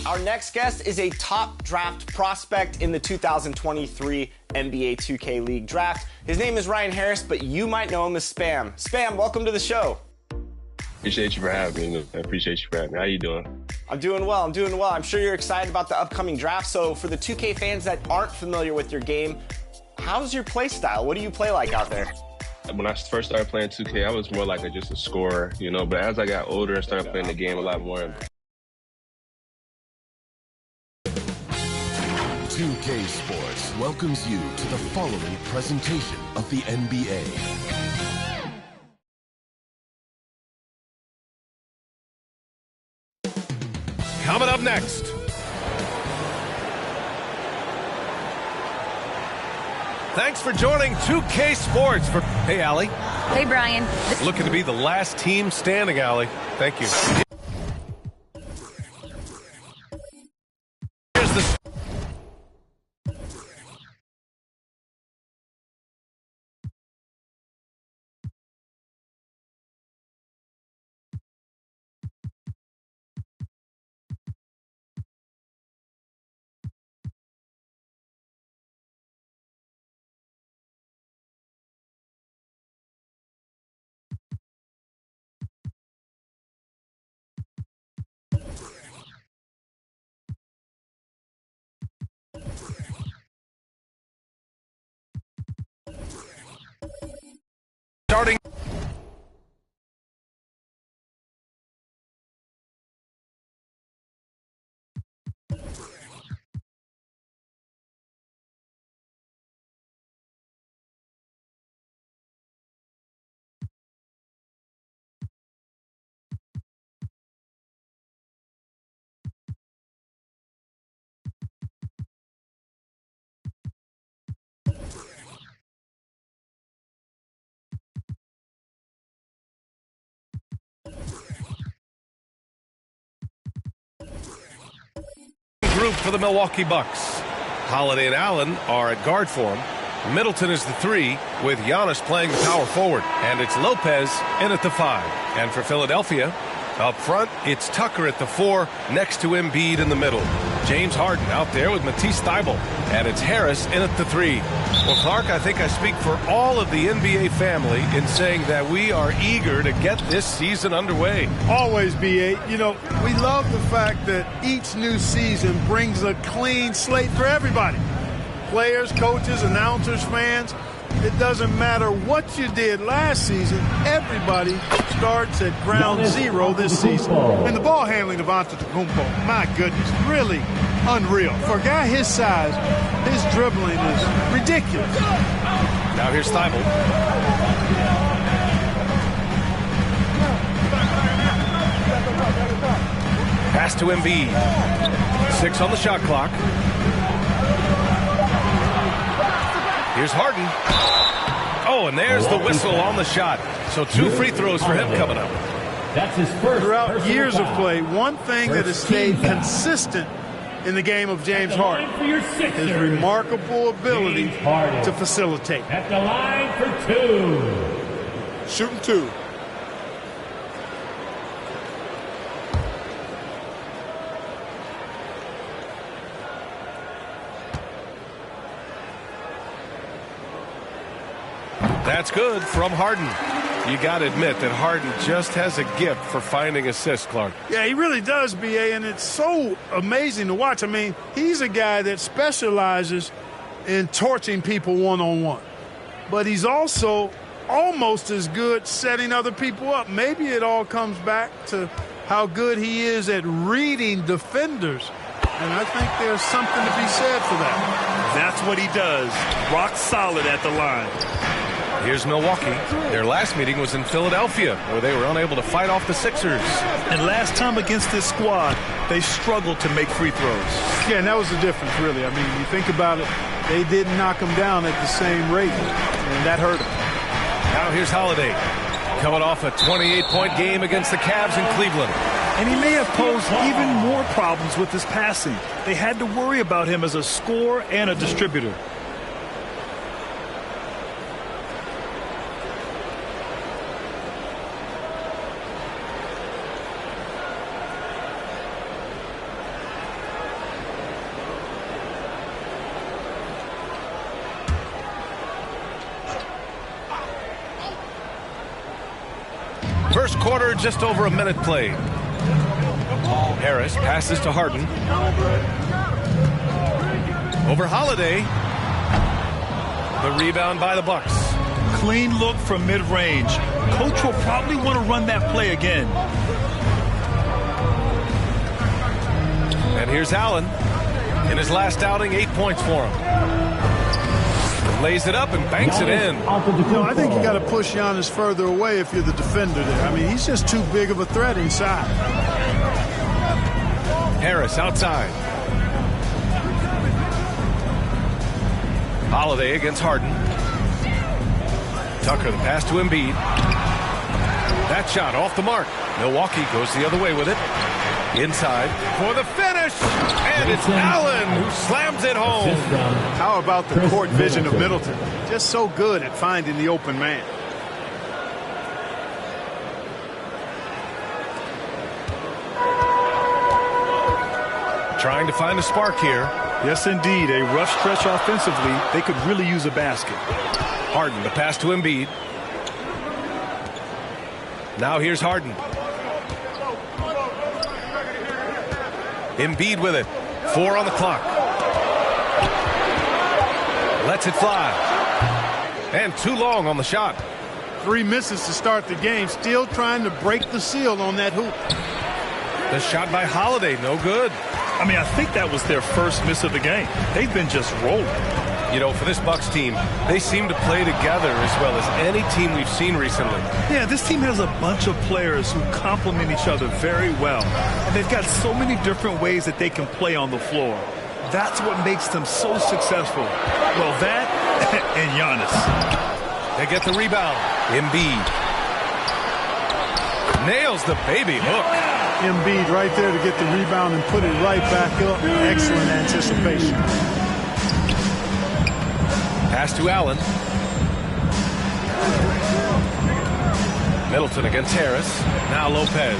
Our next guest is a top draft prospect in the 2023 NBA 2K League draft. His name is Ryan Harris, but you might know him as Spam. Spam, welcome to the show. Appreciate you for having me. I appreciate you for having me. How you doing? I'm doing well. I'm sure you're excited about the upcoming draft. So for the 2K fans that aren't familiar with your game, how's your play style? What do you play like out there? When I first started playing 2K, I was more like just a scorer, but as I got older and started playing the game a lot more. 2K Sports welcomes you to the following presentation of the NBA. Coming up next. Thanks for joining 2K Sports. Hey, Allie. Hey, Brian. Looking to be the last team standing, Allie. Thank you. group for the Milwaukee Bucks. Holiday and Allen are at guard for him. Middleton is the 3, with Giannis playing the power forward. And it's Lopez in at the 5. And for Philadelphia, up front, it's Tucker at the 4, next to Embiid in the middle. James Harden out there with Matisse Thybulle. And it's Harris in at the 3. Well, Clark, I think I speak for all of the NBA family in saying that we are eager to get this season underway. Always, B.A. You know, we love the fact that each new season brings a clean slate for everybody. Players, coaches, announcers, fans. It doesn't matter what you did last season. Everybody starts at ground zero this season. And the ball handling of Antetokounmpo, my goodness, really unreal. For a guy his size, his dribbling is ridiculous. Now here's Thybulle. Pass to Embiid. 6 on the shot clock. Here's Harden. Oh, and there's the whistle on the shot. So 2 free throws for him coming up. That's his first. Throughout years of play, one thing that has stayed consistent in the game of James Harden is remarkable ability to facilitate. At the line for 2. Shooting 2. That's good from Harden. You got to admit that Harden just has a gift for finding assists, Clark. Yeah, he really does, B.A., and it's so amazing to watch. I mean, he's a guy that specializes in torching people one-on-one. But he's also almost as good setting other people up. Maybe it all comes back to how good he is at reading defenders. And I think there's something to be said for that. That's what he does. Rock solid at the line. Here's Milwaukee. Their last meeting was in Philadelphia, where they were unable to fight off the Sixers. And last time against this squad, they struggled to make free throws. Yeah, and that was the difference, really. I mean, you think about it, they didn't knock them down at the same rate, and that hurt them. Now here's Holiday, coming off a 28-point game against the Cavs in Cleveland. And he may have posed even more problems with his passing. They had to worry about him as a scorer and a distributor. First quarter, just over a minute played. Harris passes to Harden. Over Holiday. The rebound by the Bucks. Clean look from mid-range. Coach will probably want to run that play again. And here's Allen. In his last outing, 8 points for him. Lays it up and banks it in. I think you got to push Giannis further away if you're the defender there. I mean, he's just too big of a threat inside. Harris outside. Holiday against Harden. Tucker, the pass to Embiid. That shot off the mark. Milwaukee goes the other way with it. Inside for the finish. And it's Allen who slams it home. How about the court vision of Middleton? Just so good at finding the open man. Trying to find a spark here. Yes, indeed. A rough stretch offensively. They could really use a basket. Harden, the pass to Embiid. Now here's Harden. Embiid with it. 4 on the clock. Lets it fly. And too long on the shot. 3 misses to start the game. Still trying to break the seal on that hoop. The shot by Holiday, no good. I mean, I think that was their first miss of the game. They've been just rolling. You know, for this Bucks team, they seem to play together as well as any team we've seen recently. Yeah, this team has a bunch of players who complement each other very well. And they've got so many different ways that they can play on the floor. That's what makes them so successful. Well, that and Giannis. They get the rebound. Embiid nails the baby hook. Embiid right there to get the rebound and put it right back up. Excellent anticipation. Pass to Allen. Middleton against Harris. Now Lopez.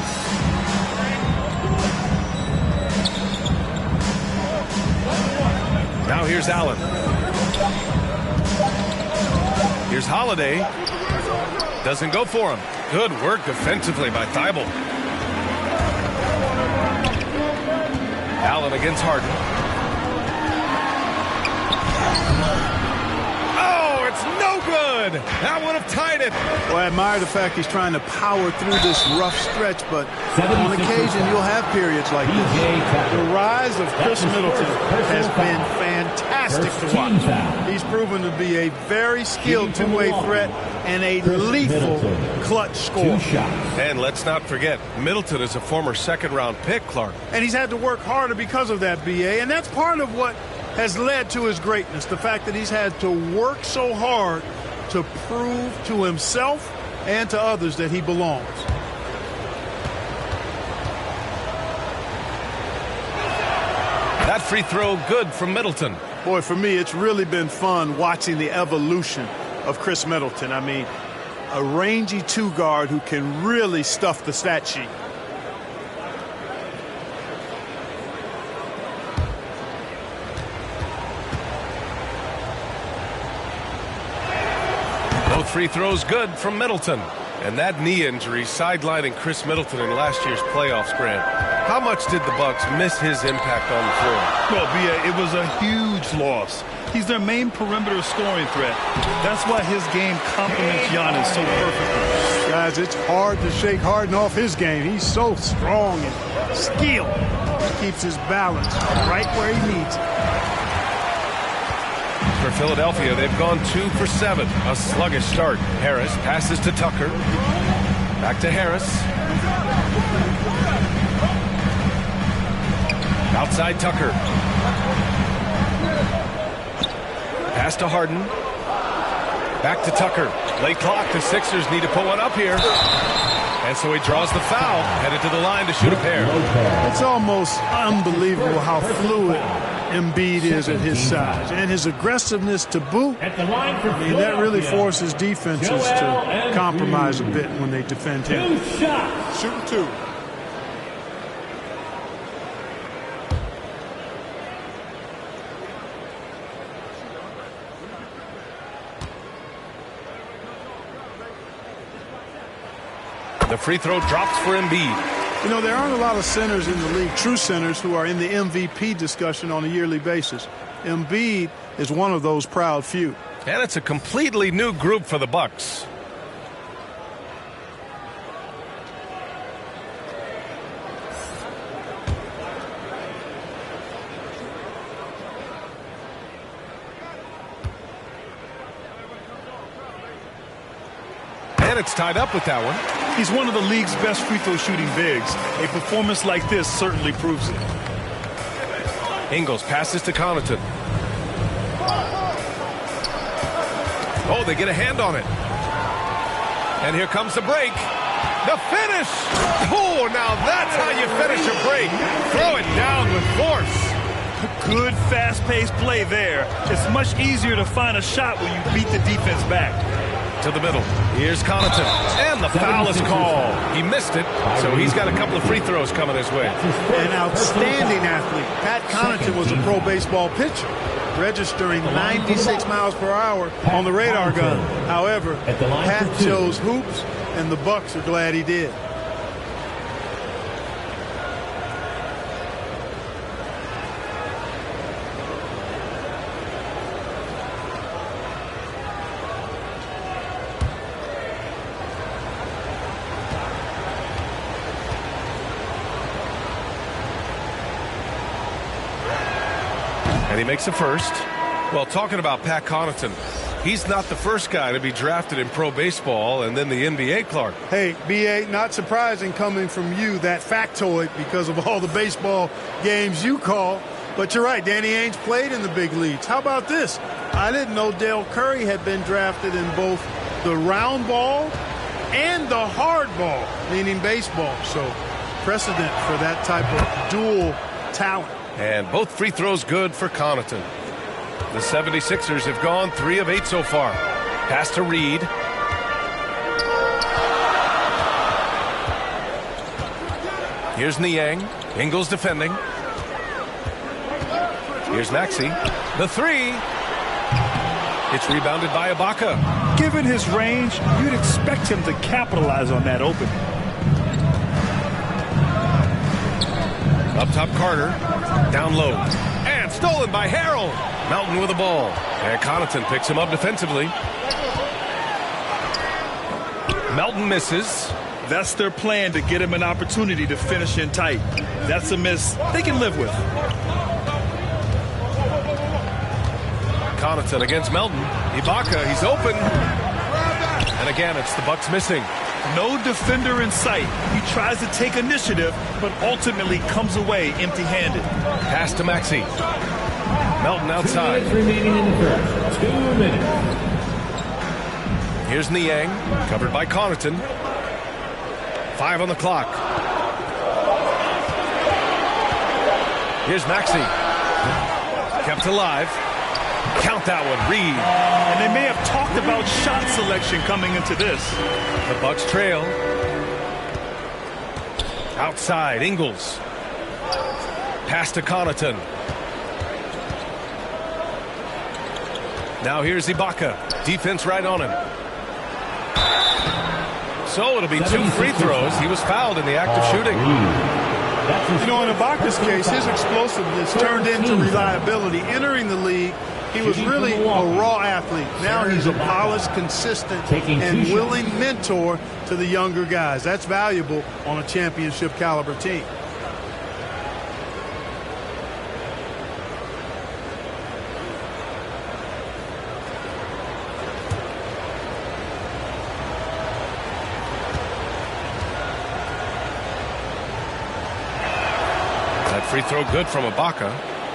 Now here's Allen. Here's Holiday. Doesn't go for him. Good work defensively by Thibault. Allen against Harden. Oh, it's no good. That would have tied it. Well, I admire the fact he's trying to power through this rough stretch, but on occasion you'll have periods like this. The rise of Chris Middleton has been fantastic to watch. He's proven to be a very skilled two-way threat and a lethal clutch scorer. And let's not forget, Middleton is a former second-round pick, Clark. And he's had to work harder because of that, B.A., and that's part of what has led to his greatness, the fact that he's had to work so hard to prove to himself and to others that he belongs. That free throw good from Middleton. Boy, for me, it's really been fun watching the evolution of Chris Middleton. I mean, a rangy two-guard who can really stuff the stat sheet. Both free throws good from Middleton. And that knee injury sidelining Chris Middleton in last year's playoffs, Grant. How much did the Bucks miss his impact on the floor? Well, B.A., it was a huge loss. He's their main perimeter scoring threat. That's why his game complements Giannis so perfectly. Guys, it's hard to shake Harden off his game. He's so strong and skilled. He keeps his balance right where he needs it. For Philadelphia, they've gone 2 for 7. A sluggish start. Harris passes to Tucker. Back to Harris. Outside Tucker. Pass to Harden. Back to Tucker. Late clock. The Sixers need to put one up here. And so he draws the foul. Headed to the line to shoot a pair. It's almost unbelievable how fluid Embiid is at his size. And his aggressiveness to boot, I mean, that really forces defenses to compromise a bit when they defend him. Shooting two. The free throw drops for Embiid. You know, there aren't a lot of centers in the league, true centers, who are in the MVP discussion on a yearly basis. Embiid is one of those proud few. And it's a completely new group for the Bucks. And it's tied up with that one. He's one of the league's best free throw shooting bigs. A performance like this certainly proves it. Ingles passes to Connaughton. Oh, they get a hand on it. And here comes the break. The finish. Oh, now that's how you finish a break. Throw it down with force. Good fast-paced play there. It's much easier to find a shot when you beat the defense back. To the middle. Here's Connaughton. And the foul is called. He missed it, so he's got a couple of free throws coming his way. An outstanding athlete. Pat Connaughton was a pro baseball pitcher, registering 96 miles per hour on the radar gun. However, Pat chose hoops, and the Bucks are glad he did. And he makes a first. Well, talking about Pat Connaughton, he's not the first guy to be drafted in pro baseball and then the NBA, Clark. Hey, B.A., not surprising coming from you, that factoid, because of all the baseball games you call. But you're right, Danny Ainge played in the big leagues. How about this? I didn't know Dale Curry had been drafted in both the round ball and the hard ball, meaning baseball. So precedent for that type of dual talent. And both free throws good for Connaughton. The 76ers have gone 3 of 8 so far. Pass to Reed. Here's Niang. Ingles defending. Here's Maxey. The 3. It's rebounded by Ibaka. Given his range, you'd expect him to capitalize on that opening. Up top, Carter. Down low. And stolen by Harrell. Melton with the ball. And Connaughton picks him up defensively. Melton misses. That's their plan, to get him an opportunity to finish in tight. That's a miss they can live with. Connaughton against Melton. Ibaka, he's open. And again, it's the Bucks missing. No defender in sight. He tries to take initiative, but ultimately comes away empty-handed. Pass to Maxey. Melton outside. 2 minutes remaining in the first. 2 minutes. Here's Niang, covered by Connaughton. 5 on the clock. Here's Maxey. Kept alive. Count that one, Reed. And they may have talked about shot selection coming into this. The Bucks trail. Outside, Ingles. Pass to Connaughton. Now here's Ibaka. Defense right on him. So it'll be 2 free throws. He was fouled in the act of shooting. You know, in Ibaka's case, his explosiveness turned into reliability. Entering the league, he was really a raw athlete. Now he's a polished, consistent, and willing mentor to the younger guys. That's valuable on a championship caliber team. Free throw good from Ibaka.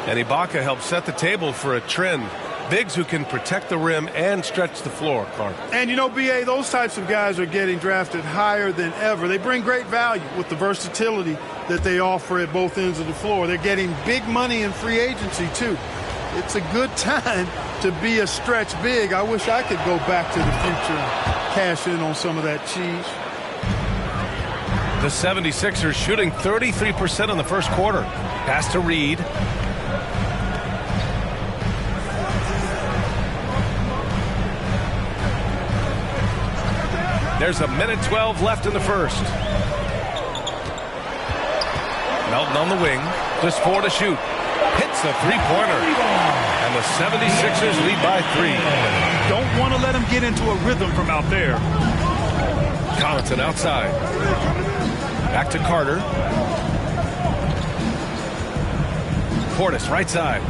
And Ibaka helps set the table for a trend. Bigs who can protect the rim and stretch the floor, Clark. And, you know, B.A., those types of guys are getting drafted higher than ever. They bring great value with the versatility that they offer at both ends of the floor. They're getting big money in free agency, too. It's a good time to be a stretch big. I wish I could go back to the future and cash in on some of that cheese. The 76ers shooting 33% in the first quarter. Pass to Reed. There's a minute 12 left in the first. Melton on the wing. Just 4 to shoot. Hits a three-pointer. And the 76ers lead by 3. Don't want to let him get into a rhythm from out there. Connaughton outside. Back to Carter. Portis right side.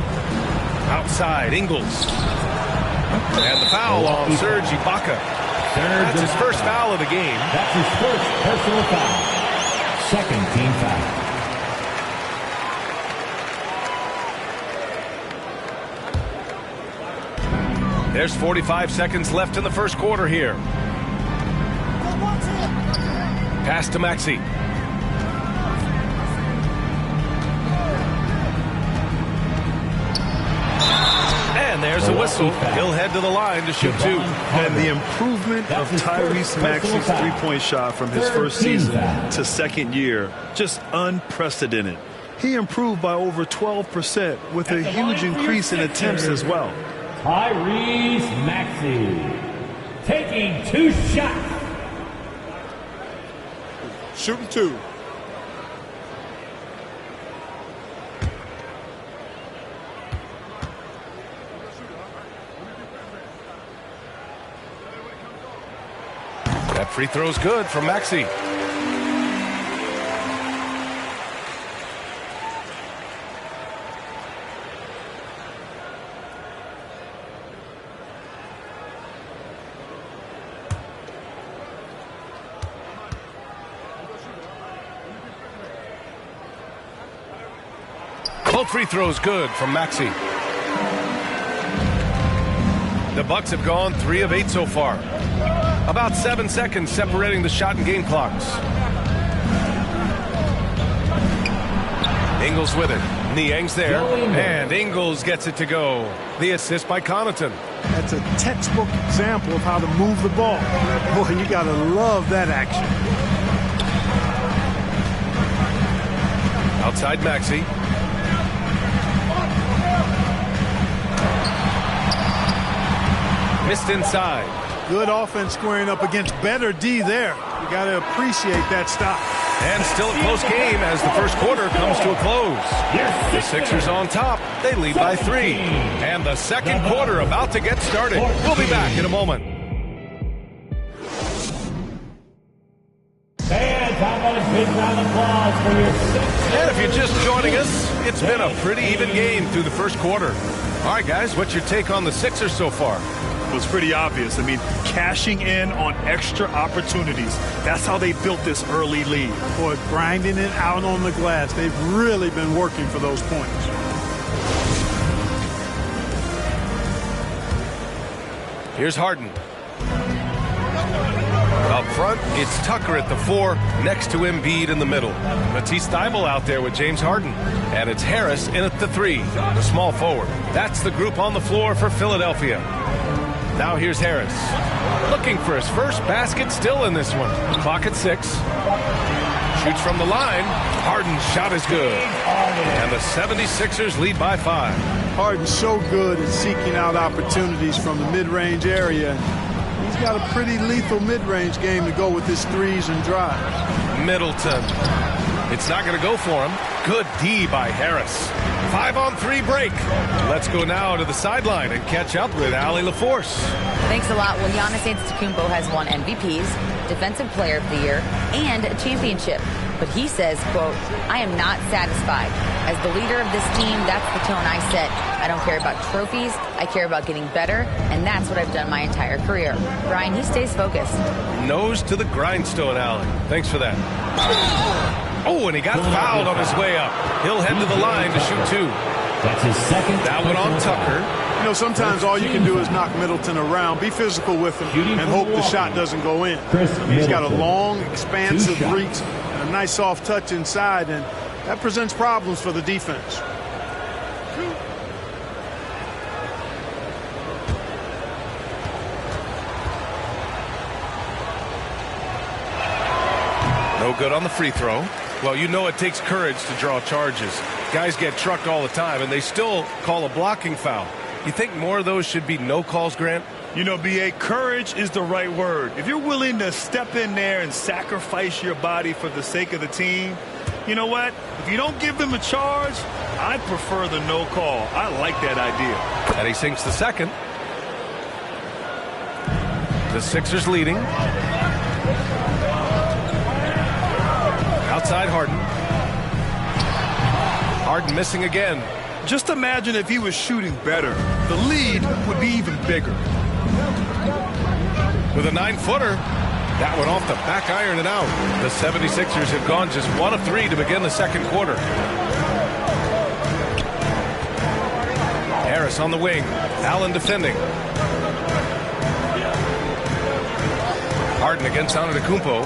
Outside, Ingles. And the foul on Serge Ibaka. That's his first foul of the game. That's his first personal foul. Second team foul. There's 45 seconds left in the first quarter here. Pass to Maxey. And there's a whistle. He'll head to the line to shoot 2. And the improvement of Tyrese Maxey's three-point shot from his first season to second year, just unprecedented. He improved by over 12% with a huge increase in attempts as well. Tyrese Maxey taking 2 shots. Shooting 2. That free throw's good from Maxey. Both free throws good from Maxey. The Bucks have gone 3 of 8 so far. About 7 seconds separating the shot and game clocks. Ingles with it. Niang's there. And Ingles gets it to go. The assist by Connaughton. That's a textbook example of how to move the ball. Boy, you got to love that action. Outside Maxey. Missed inside. Good offense squaring up against better D there. You got to appreciate that stop. And still a close game as the first quarter comes to a close. The Sixers on top. They lead by 3. And the second quarter about to get started. We'll be back in a moment. Fans, how about a big round of applause for your Sixers? And if you're just joining us, it's been a pretty even game through the first quarter. All right, guys, what's your take on the Sixers so far? It was pretty obvious. I mean, cashing in on extra opportunities. That's how they built this early lead. Boy, grinding it out on the glass. They've really been working for those points. Here's Harden. Up front, it's Tucker at the 4, next to Embiid in the middle. Matisse Thybulle out there with James Harden. And it's Harris in at the 3, the small forward. That's the group on the floor for Philadelphia. Now here's Harris. Looking for his first basket, still in this one. Clock at 6. Shoots from the line. Harden's shot is good. And the 76ers lead by 5. Harden's so good at seeking out opportunities from the mid-range area. He's got a pretty lethal mid-range game to go with his threes and drives. Middleton. It's not going to go for him. Good D by Harris. 5-on-3 break. Let's go now to the sideline and catch up with Allie LaForce. Thanks a lot. Well, Giannis Antetokounmpo has won MVPs, Defensive Player of the Year, and a championship. But he says, quote, I am not satisfied. As the leader of this team, that's the tone I set. I don't care about trophies. I care about getting better, and that's what I've done my entire career. Brian, he stays focused. Nose to the grindstone, Allie. Thanks for that. Oh, and he got fouled on his way up. He'll head to the line to shoot 2. That's his second. That one on Tucker. You know, sometimes all you can do is knock Middleton around, be physical with him, and hope the shot doesn't go in. He's got a long, expansive reach and a nice soft touch inside, and that presents problems for the defense. No good on the free throw. Well, you know it takes courage to draw charges. Guys get trucked all the time, and they still call a blocking foul. You think more of those should be no calls, Grant? You know, B.A., courage is the right word. If you're willing to step in there and sacrifice your body for the sake of the team, you know what? If you don't give them a charge, I prefer the no call. I like that idea. And he sinks the second. The Sixers leading. Outside Harden. Harden missing again. Just imagine if he was shooting better. The lead would be even bigger. With a 9-footer. That one off the back iron and out. The 76ers have gone just 1 of 3 to begin the second quarter. Harris on the wing. Allen defending. Harden against Antetokounmpo.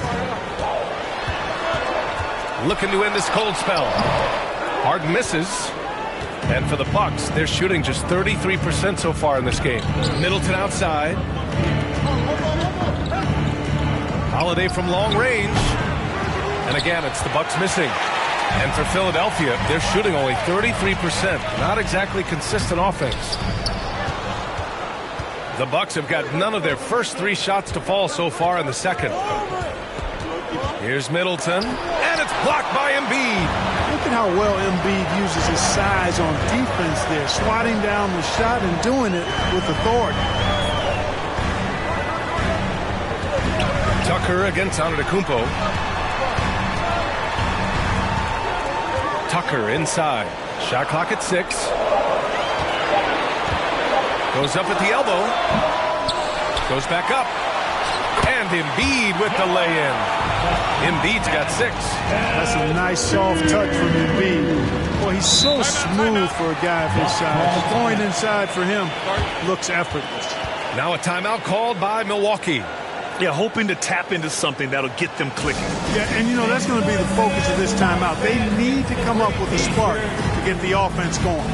Looking to end this cold spell. Harden misses. And for the Bucks, they're shooting just 33% so far in this game. Middleton outside. Holiday from long range. And again, it's the Bucks missing. And for Philadelphia, they're shooting only 33%. Not exactly consistent offense. The Bucks have got none of their first 3 shots to fall so far in the second. Here's Middleton, and it's blocked by Embiid. Look at how well Embiid uses his size on defense there, swatting down the shot and doing it with authority. Tucker against Antetokounmpo. Tucker inside. Shot clock at 6. Goes up at the elbow. Goes back up. And Embiid with the lay-in. Embiid's got 6. That's a nice soft touch from Embiid. Boy, he's so smooth for a guy of his size. Going inside for him looks effortless. Now a timeout called by Milwaukee. Yeah, hoping to tap into something that'll get them clicking. Yeah, and you know, that's going to be the focus of this timeout. They need to come up with a spark to get the offense going.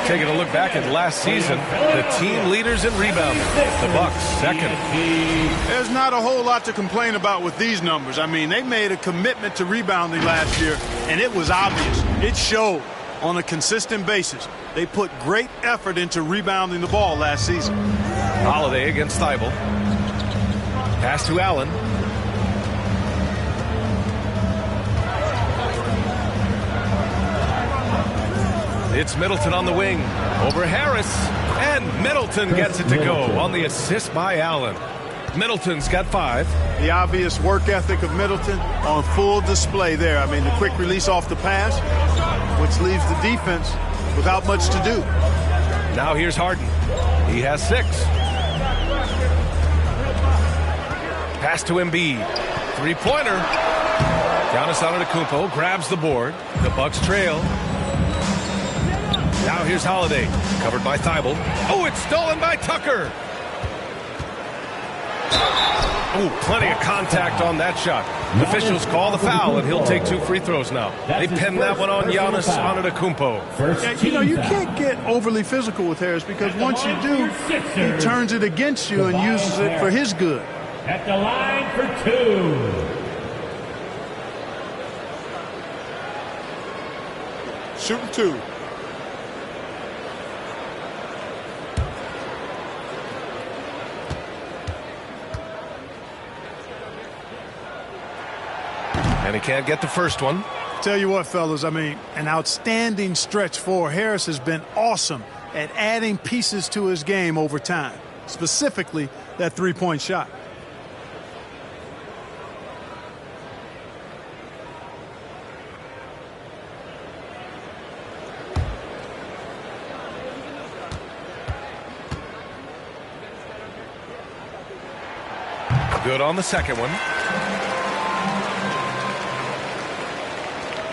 Taking a look back at last season, the team leaders in rebounding. The Bucks second. There's not a whole lot to complain about with these numbers. I mean, they made a commitment to rebounding last year, and it was obvious. It showed on a consistent basis. They put great effort into rebounding the ball last season. Holiday against Thibault. Pass to Allen. It's Middleton on the wing. Over Harris. And Middleton gets it to go on the assist by Allen. Middleton's got 5. The obvious work ethic of Middleton on full display there. I mean, the quick release off the pass, which leaves the defense without much to do. Now here's Harden. He has 6. Pass to Embiid. Three-pointer. Giannis Antetokounmpo grabs the board. The Bucks trail. Now here's Holiday, covered by Thibault. Oh, it's stolen by Tucker. Oh, plenty of contact on that shot. Officials call the foul, and he'll take 2 free throws now. They pin that one on Giannis Antetokounmpo. Yeah, you know, you can't get overly physical with Harris because once you do, he turns it against you and uses it for his good. At the line for 2. Shooting 2. And he can't get the first one. Tell you what, fellas, I mean, an outstanding stretch for Harris has been awesome at adding pieces to his game over time, specifically that three-point shot. Good on the second one.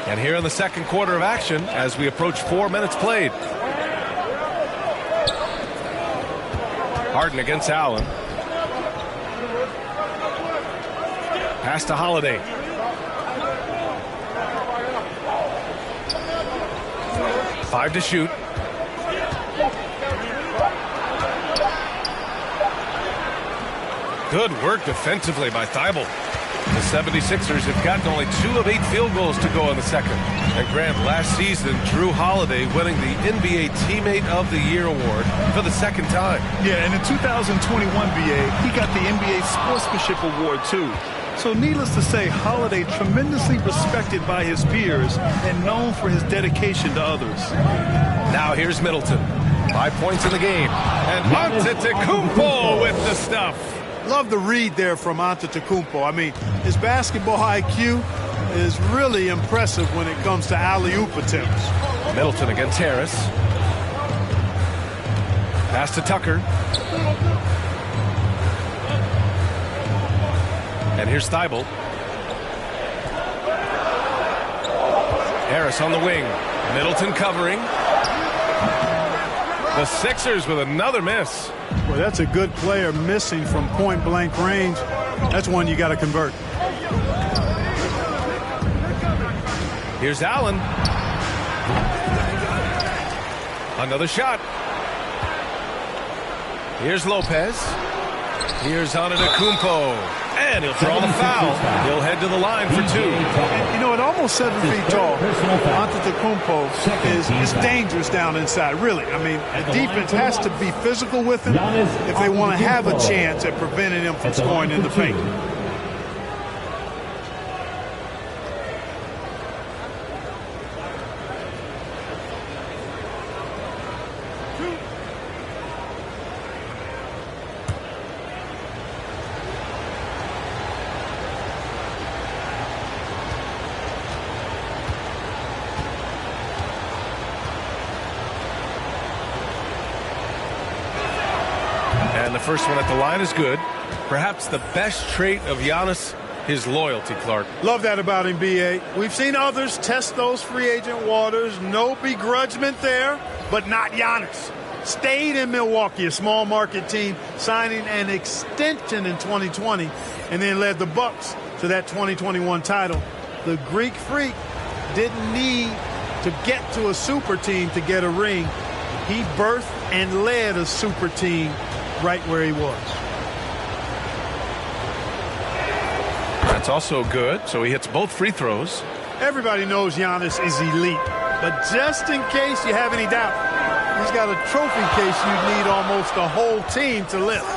And here in the second quarter of action as we approach 4 minutes played. Harden against Allen. Pass to Holiday. Five to shoot. Good work defensively by Thibault. The 76ers have gotten only 2 of 8 field goals to go in the second. And Grant, last season, Drew Holiday winning the NBA Teammate of the Year award for the second time. Yeah, and in 2021, BA, he got the NBA Sportsmanship Award, too. So needless to say, Holiday tremendously respected by his peers and known for his dedication to others. Now here's Middleton. 5 points in the game. And Antetokounmpo with the stuff. Love the read there from Antetokounmpo. I mean, his basketball IQ is really impressive when it comes to alley-oop attempts. Middleton against Harris. Pass to Tucker. And here's Thibault. Harris on the wing. Middleton covering. The Sixers with another miss. Well, that's a good player missing from point-blank range. That's one you got to convert. Here's Allen. Another shot. Here's Lopez. Here's Antetokounmpo. And he'll draw the foul. He'll head to the line for 2. You know, at almost 7 feet tall, Antetokounmpo is dangerous down inside, really. I mean, the defense has to be physical with him if they want to have a chance at preventing him from scoring in the paint. And the first one at the line is good. Perhaps the best trait of Giannis, his loyalty, Clark. Love that about him, B.A. We've seen others test those free agent waters. No begrudgment there, but not Giannis. Stayed in Milwaukee, a small market team, signing an extension in 2020, and then led the Bucks to that 2021 title. The Greek Freak didn't need to get to a super team to get a ring. He birthed and led a super team right where he was. That's also good. So he hits both free throws. Everybody knows Giannis is elite, but just in case you have any doubt, he's got a trophy case you'd need almost a whole team to lift.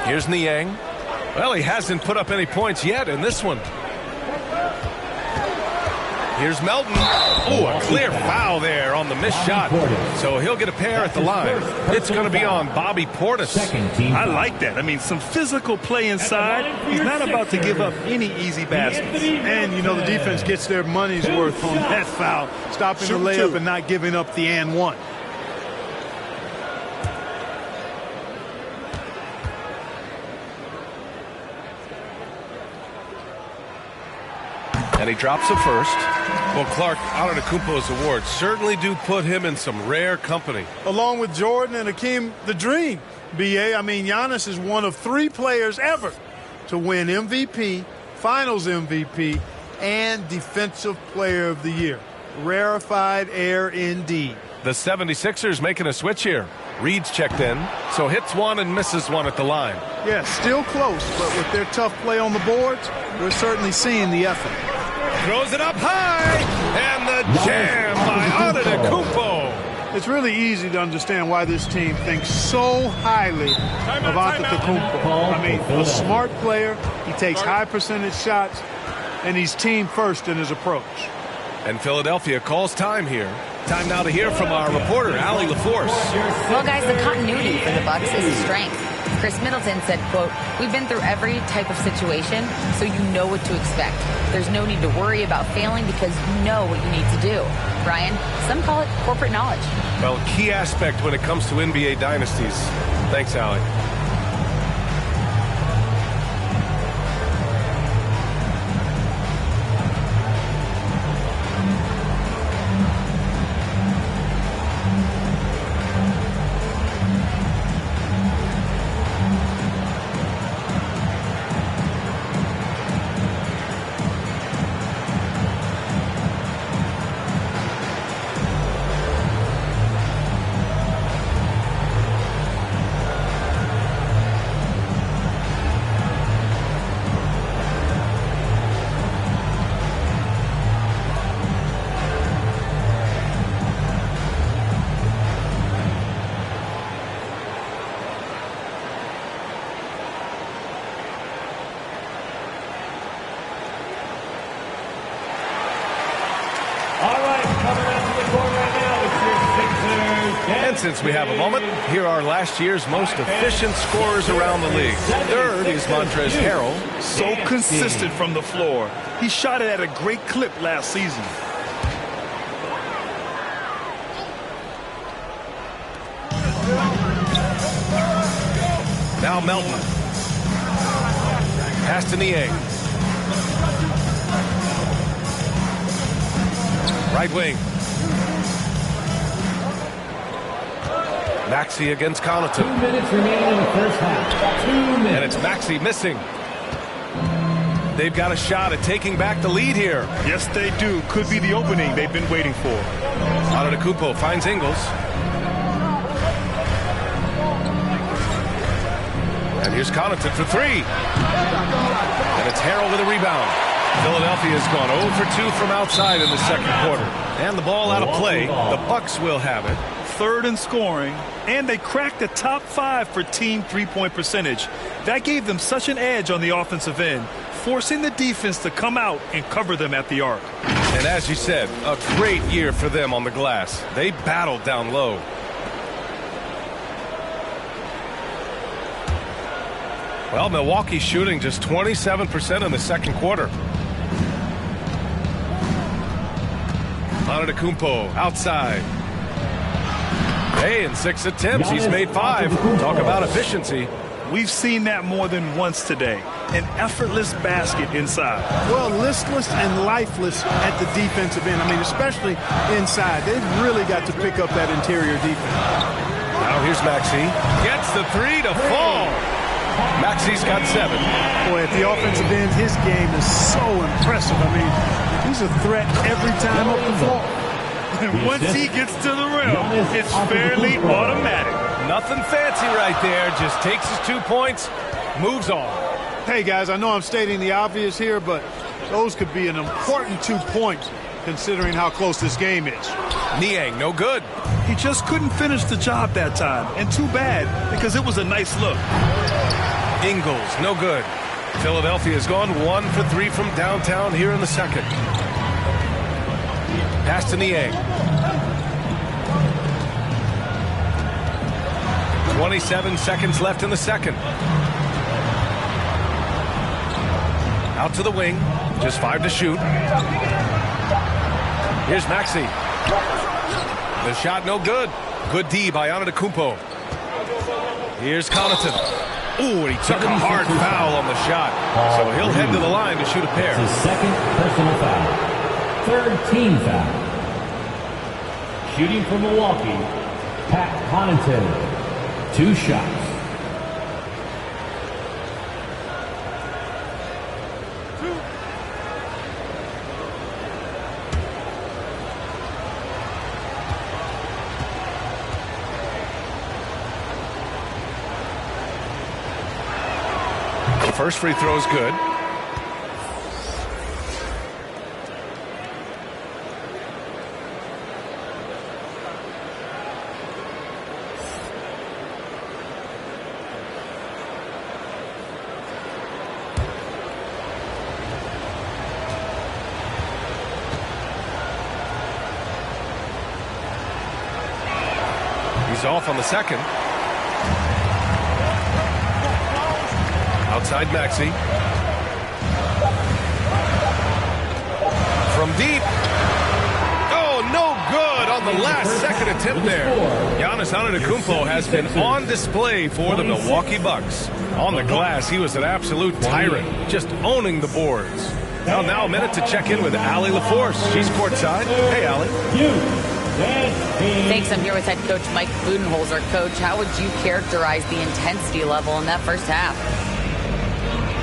Here's Niang. Well, he hasn't put up any points yet in this one. Here's Melton. Oh, a clear foul there on the missed shot. So he'll get a pair at the line. It's going to be on Bobby Portis. I like that. I mean, some physical play inside. He's not about to give up any easy baskets. And, you know, the defense gets their money's worth on that foul, stopping the layup and not giving up the and one. And he drops a first. Well, Clark, Antetokounmpo's awards certainly do put him in some rare company. Along with Jordan and Hakeem the Dream, B.A. I mean, Giannis is one of 3 players ever to win MVP, Finals MVP, and Defensive Player of the Year. Rarefied air indeed. The 76ers making a switch here. Reed's checked in, so hits one and misses one at the line. Yeah, still close, but with their tough play on the boards, we're certainly seeing the effort. Throws it up high, and the jam by Antetokounmpo. It's really easy to understand why this team thinks so highly of Antetokounmpo. I mean, a smart player, he takes high percentage shots, and he's team first in his approach. And Philadelphia calls time here. Time now to hear from our reporter, Allie LaForce. Well, guys, the continuity for the Bucks is a strength. Chris Middleton said, quote, "We've been through every type of situation, so you know what to expect. There's no need to worry about failing because you know what you need to do." Brian, some call it corporate knowledge. Well, key aspect when it comes to NBA dynasties. Thanks, Allie. And since we have a moment, here are last year's most efficient scorers around the league. Third is Montrezl Harrell. So consistent from the floor. He shot it at a great clip last season. Now Melton. Pass to Niang. Right wing. Maxey against Connaughton. 2 minutes remaining in the first half. 2 minutes. And it's Maxey missing. They've got a shot at taking back the lead here. Yes, they do. Could be the opening they've been waiting for. Antetokounmpo finds Ingles. And here's Connaughton for three. And it's Harrell with a rebound. Philadelphia has gone 0 for 2 from outside in the second quarter. And the ball out of play. The Bucks will have it. Third in scoring, and they cracked the top 5 for team three-point percentage. That gave them such an edge on the offensive end, forcing the defense to come out and cover them at the arc. And as you said, a great year for them on the glass. They battled down low. Well, Milwaukee's shooting just 27% in the second quarter. Antetokounmpo outside. Hey, in 6 attempts, he's made 5. Talk about efficiency. We've seen that more than once today. An effortless basket inside. Well, listless and lifeless at the defensive end. I mean, especially inside. They've really got to pick up that interior defense. Now here's Maxey. Gets the 3 to fall. Maxey's got 7. Boy, at the offensive end, his game is so impressive. I mean, he's a threat every time up the floor. And once he gets to the rim, it's fairly automatic. Nothing fancy right there. Just takes his 2 points, moves on. Hey, guys, I know I'm stating the obvious here, but those could be an important 2 points considering how close this game is. Niang, no good. He just couldn't finish the job that time, and too bad because it was a nice look. Ingles, no good. Philadelphia has gone 1 for 3 from downtown here in the second. Pass to Niang. 27 seconds left in the second. Out to the wing. Just 5 to shoot. Here's Maxey. The shot no good. Good D by Antetokounmpo. Here's Connaughton. Ooh, and he took a hard foul on the shot. So he'll head to the line to shoot a pair. His second personal foul. Third team foul. Shooting for Milwaukee, Pat Connaughton. 2 shots. First free throw is good. He's off on the second. Outside Maxey. From deep. Oh, no good on the last second attempt there. Giannis Antetokounmpo has been on display for the Milwaukee Bucks. On the glass, he was an absolute tyrant, just owning the boards. Now a minute to check in with Allie LaForce. She's courtside. Hey, Allie. Thanks. I'm here with head coach Mike Budenholzer. Coach, how would you characterize the intensity level in that first half?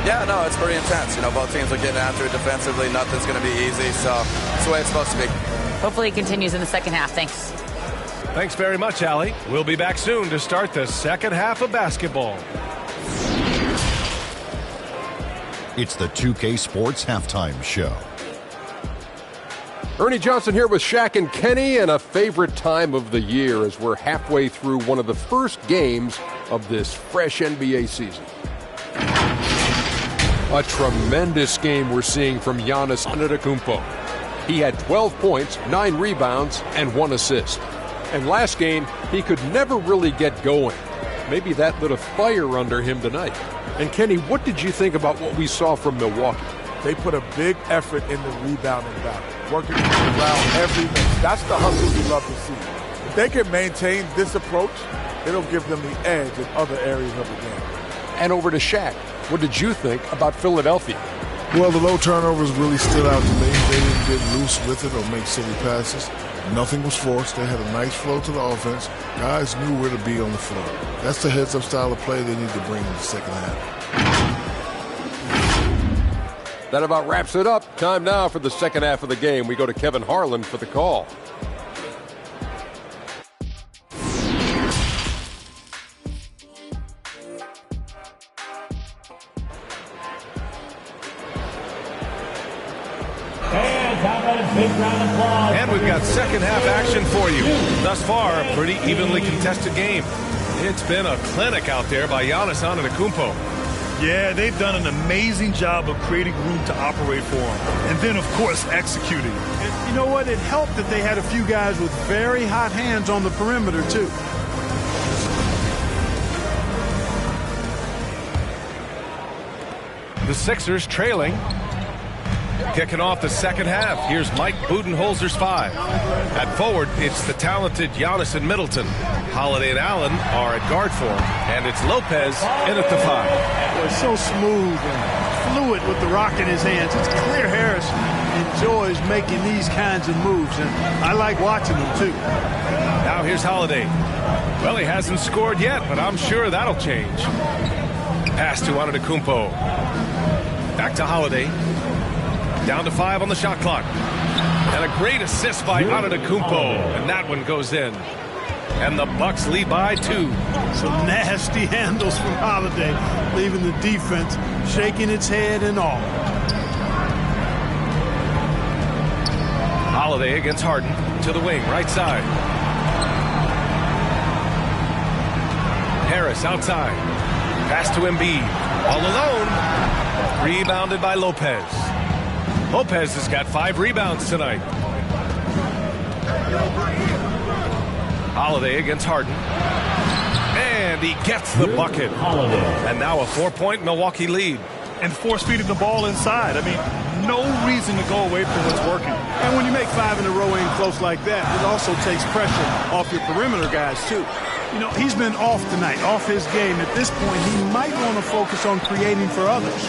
Yeah, no, it's pretty intense. You know, both teams are getting after it defensively. Nothing's going to be easy, so it's the way it's supposed to be. Hopefully it continues in the second half. Thanks. Thanks very much, Allie. We'll be back soon to start the second half of basketball. It's the 2K Sports Halftime Show. Ernie Johnson here with Shaq and Kenny, and a favorite time of the year as we're halfway through one of the first games of this fresh NBA season. A tremendous game we're seeing from Giannis Antetokounmpo. He had 12 points, 9 rebounds, and 1 assist. And last game, he could never really get going. Maybe that lit a fire under him tonight. And Kenny, what did you think about what we saw from Milwaukee? They put a big effort in the rebounding battle, working around every minute. That's the hustle we love to see. If they can maintain this approach, it'll give them the edge in other areas of the game. And over to Shaq. What did you think about Philadelphia? Well, the low turnovers really stood out to me. They didn't get loose with it or make silly passes. Nothing was forced. They had a nice flow to the offense. Guys knew where to be on the floor. That's the heads-up style of play they need to bring in the second half. That about wraps it up. Time now for the second half of the game. We go to Kevin Harlan for the call. And we've got second half action for you. Thus far, a pretty evenly contested game. It's been a clinic out there by Giannis Antetokounmpo. Yeah, they've done an amazing job of creating room to operate for him. And then, of course, executing. And you know what? It helped that they had a few guys with very hot hands on the perimeter, too. The Sixers trailing. Kicking off the second half, here's Mike Budenholzer's 5. At forward, it's the talented Giannis and Middleton. Holiday and Allen are at guard for him, and it's Lopez in at the 5. Boy, so smooth and fluid with the rock in his hands. It's clear Harris enjoys making these kinds of moves, and I like watching them, too. Now here's Holiday. Well, he hasn't scored yet, but I'm sure that'll change. Pass to Antetokounmpo. Back to Holiday. Down to 5 on the shot clock. And a great assist by Antetokounmpo. And that one goes in. And the Bucks lead by 2. Some nasty handles from Holiday, leaving the defense shaking its head and all. Holiday against Harden. To the wing, right side. Harris outside. Pass to Embiid. All alone. Rebounded by Lopez. Lopez has got 5 rebounds tonight. Holiday against Harden. And he gets the bucket. And now a 4-point Milwaukee lead. And force-feeding the ball inside. I mean, no reason to go away from what's working. And when you make 5 in a row ain't close like that, it also takes pressure off your perimeter guys, too. You know, he's been off tonight, off his game. At this point, he might want to focus on creating for others.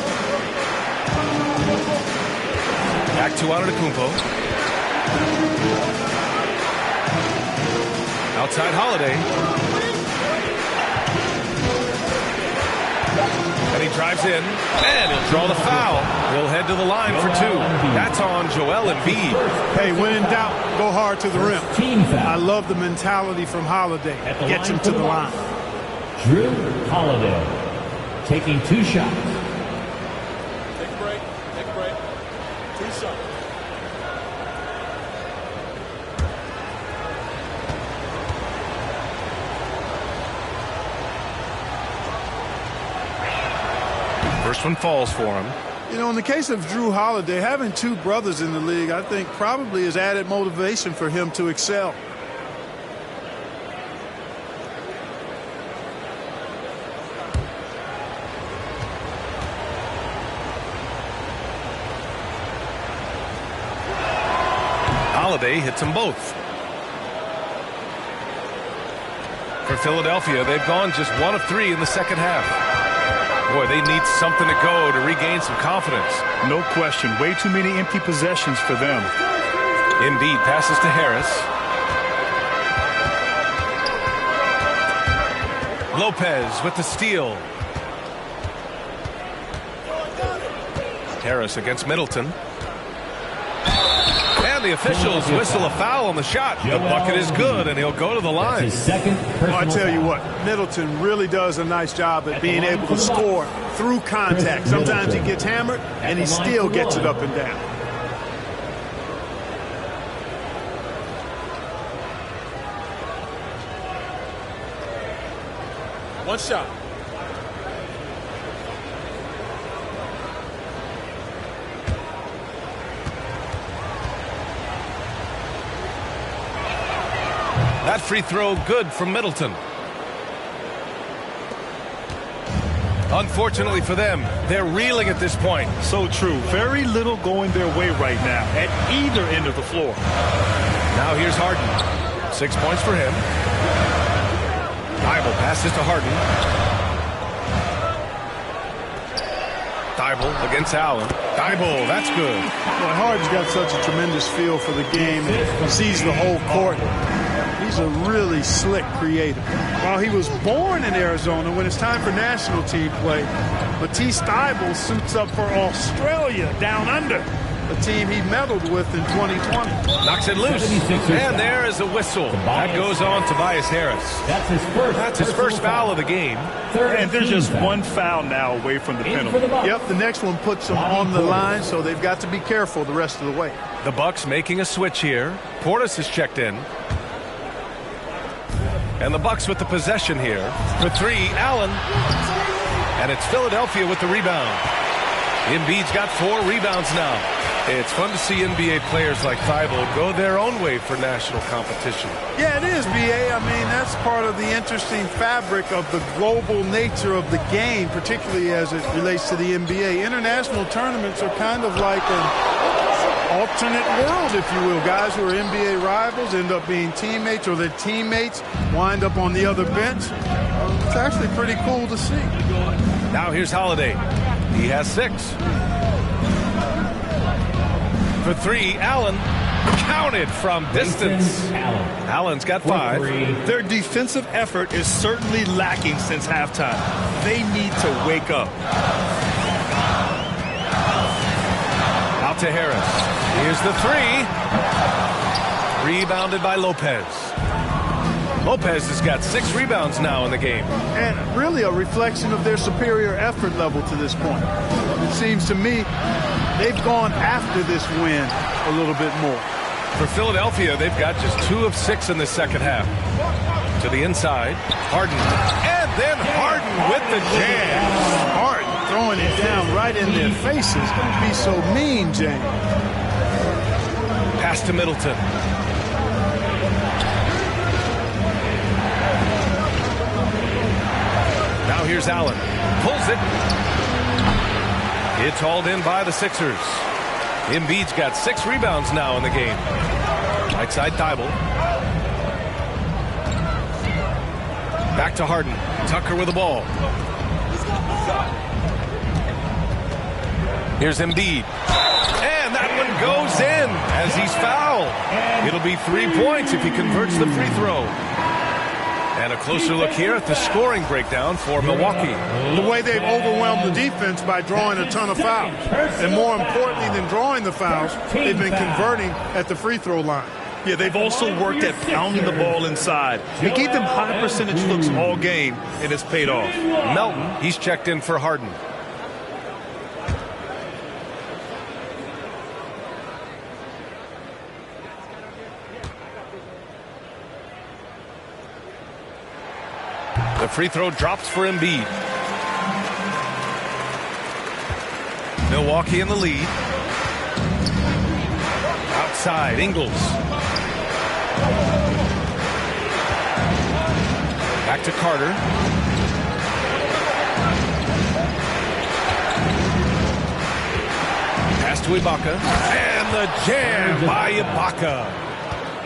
Back to Antetokounmpo. Outside Holiday. And he drives in. And he'll draw the foul. He'll head to the line for 2. That's on Joel Embiid. Hey, when in doubt, go hard to the rim. I love the mentality from Holiday. Gets him to the line. Drew Holiday taking 2 shots. Take a break. 2 shots. First one falls for him. You know, in the case of Drew Holiday, having 2 brothers in the league, I think probably is added motivation for him to excel. Holiday hits them both. For Philadelphia, they've gone just 1 of 3 in the second half. Boy, they need something to go to regain some confidence. No question. Way too many empty possessions for them. Embiid passes to Harris. Lopez with the steal. Harris against Middleton. And the officials whistle a foul on the shot. The bucket is good, and he'll go to the line. I tell you what, Middleton really does a nice job at being able to score through contact. Sometimes he gets hammered, and he still gets it up and down. One shot. That free throw good from Middleton. Unfortunately for them, they're reeling at this point. So true. Very little going their way right now at either end of the floor. Now here's Harden. 6 points for him. Thibault passes to Harden. Thibault against Allen. Thibault, that's good. Boy, Harden's got such a tremendous feel for the game. He sees the whole court. He's He's a really slick creator. While he was born in Arizona, when it's time for national team play, Matisse Thybulle suits up for Australia down under, a team he medaled with in 2020. Knocks it loose. And there is a whistle. That goes on Tobias Harris. That's his first foul of the game. And there's just one foul now away from the penalty. Yep, the next one puts them on the line, so they've got to be careful the rest of the way. The Bucks making a switch here. Portis is checked in. And the Bucks with the possession here. For three, Allen. And it's Philadelphia with the rebound. Embiid's got 4 rebounds now. It's fun to see NBA players like Thybulle go their own way for national competition. Yeah, it is, B.A. I mean, that's part of the interesting fabric of the global nature of the game, particularly as it relates to the NBA. International tournaments are kind of like an alternate world, if you will. Guys who are NBA rivals end up being teammates, or their teammates wind up on the other bench. It's actually pretty cool to see. Now here's Holiday. He has 6. For 3, Allen. Counted from distance. Allen's got 5. Their defensive effort is certainly lacking since halftime. They need to wake up. Out to Harris. Here's the 3. Rebounded by Lopez. Lopez has got 6 rebounds now in the game. And really a reflection of their superior effort level to this point. It seems to me they've gone after this win a little bit more. For Philadelphia, they've got just 2 of 6 in the second half. To the inside, Harden. And then Harden with the jam. Harden throwing it down right in their faces. Don't be so mean, James. Pass to Middleton. Now here's Allen. Pulls it. It's hauled in by the Sixers. Embiid's got 6 rebounds now in the game. Right side Thybulle. Back to Harden. Tucker with the ball. Here's Embiid. And that one goes in as he's fouled. It'll be 3 points if he converts the free throw. And a closer look here at the scoring breakdown for Milwaukee. The way they've overwhelmed the defense by drawing a ton of fouls. And more importantly than drawing the fouls, they've been converting at the free throw line. Yeah, they've also worked at pounding the ball inside. They gave them high percentage looks all game, and it's paid off. Melton, he's checked in for Harden. The free throw drops for Embiid. Milwaukee in the lead. Outside, Ingles. Back to Carter. Pass to Ibaka. And the jam by Ibaka.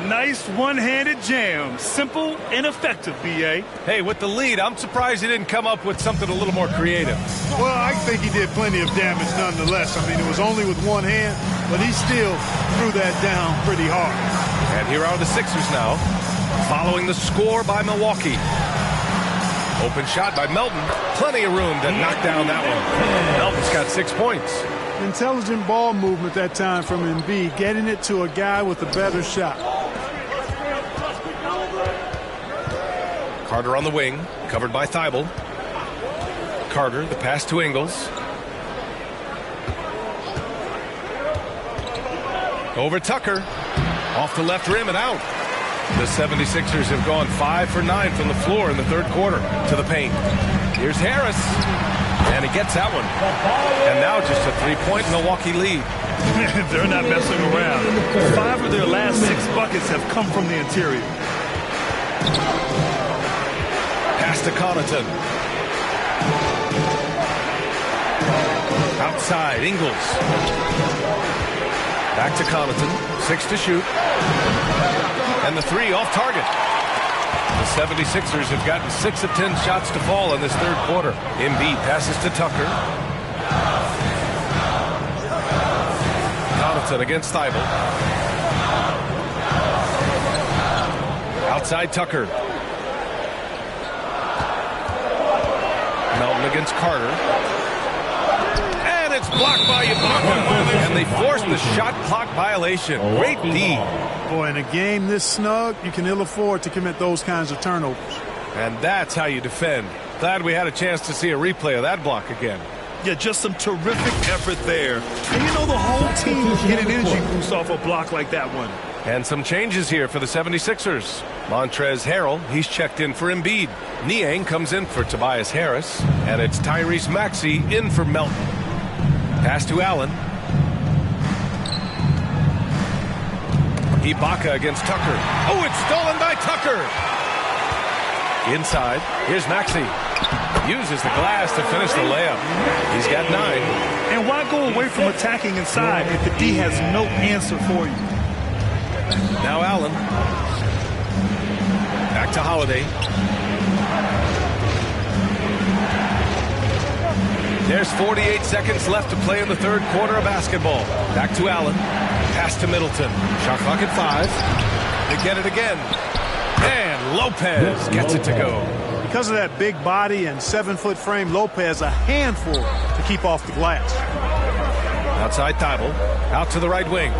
Nice one-handed jam. Simple and effective, B.A. Hey, with the lead, I'm surprised he didn't come up with something a little more creative. Well, I think he did plenty of damage nonetheless. I mean, it was only with one hand, but he still threw that down pretty hard. And here are the Sixers now, following the score by Milwaukee. Open shot by Melton. Plenty of room to knock down that one. Melton's got 6 points. Intelligent ball movement that time from Embiid, getting it to a guy with a better shot. Carter on the wing, covered by Thybulle. Carter, the pass to Ingles. Over Tucker. Off the left rim and out. The 76ers have gone 5 for 9 from the floor in the third quarter to the paint. Here's Harris. And he gets that one. And now just a 3-point Milwaukee lead. They're not messing around. 5 of their last 6 buckets have come from the interior. Pass to Connaughton. Outside, Ingles. Back to Connaughton. 6 to shoot. And the 3 off target. The 76ers have gotten 6 of 10 shots to fall in this third quarter. Embiid passes to Tucker. Connaughton against Thybulle. Outside Tucker. Melton against Carter. And it's blocked by Ibaka. And they forced the shot clock violation. Great D. Boy, in a game this snug, you can ill afford to commit those kinds of turnovers. And that's how you defend. Glad we had a chance to see a replay of that block again. Yeah, just some terrific effort there. And you know the whole team will get an energy boost off a block like that one. And some changes here for the 76ers. Montrezl Harrell, he's checked in for Embiid. Niang comes in for Tobias Harris. And it's Tyrese Maxey in for Melton. Pass to Allen. Ibaka against Tucker. Oh, it's stolen by Tucker. Inside, here's Maxey. Uses the glass to finish the layup. He's got 9. And why go away from attacking inside if the D has no answer for you? Now Allen. Back to Holiday. There's 48 seconds left to play in the third quarter of basketball. Back to Allen. Pass to Middleton. Shot clock at 5. They get it again. And Lopez gets it to go. Because of that big body and 7-foot frame, Lopez a handful to keep off the glass. Outside Thibault. Out to the right wing.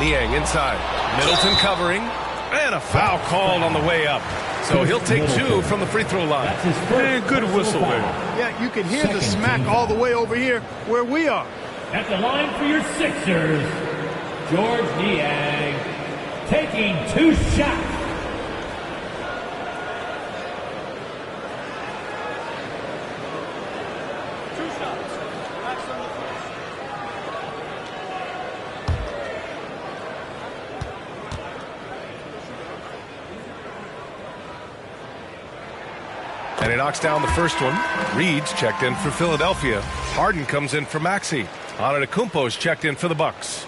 Niang inside. Middleton covering. And a foul called on the way up. So he'll take 2 from the free throw line. And good whistle there. Yeah, you can hear the smack all the way over here where we are. At the line for your Sixers, George Niang taking 2 shots. And he knocks down the first one. Reed's checked in for Philadelphia. Harden comes in for Maxey. Antetokounmpo's checked in for the Bucks.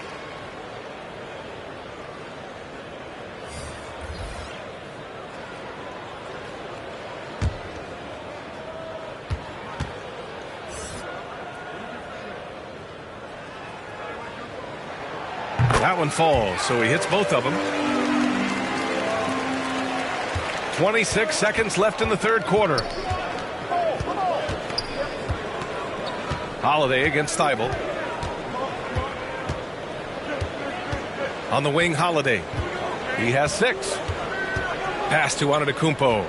That one falls, so he hits both of them. 26 seconds left in the third quarter. Holiday against Thibault. On the wing, Holiday. He has 6. Pass to Antetokounmpo.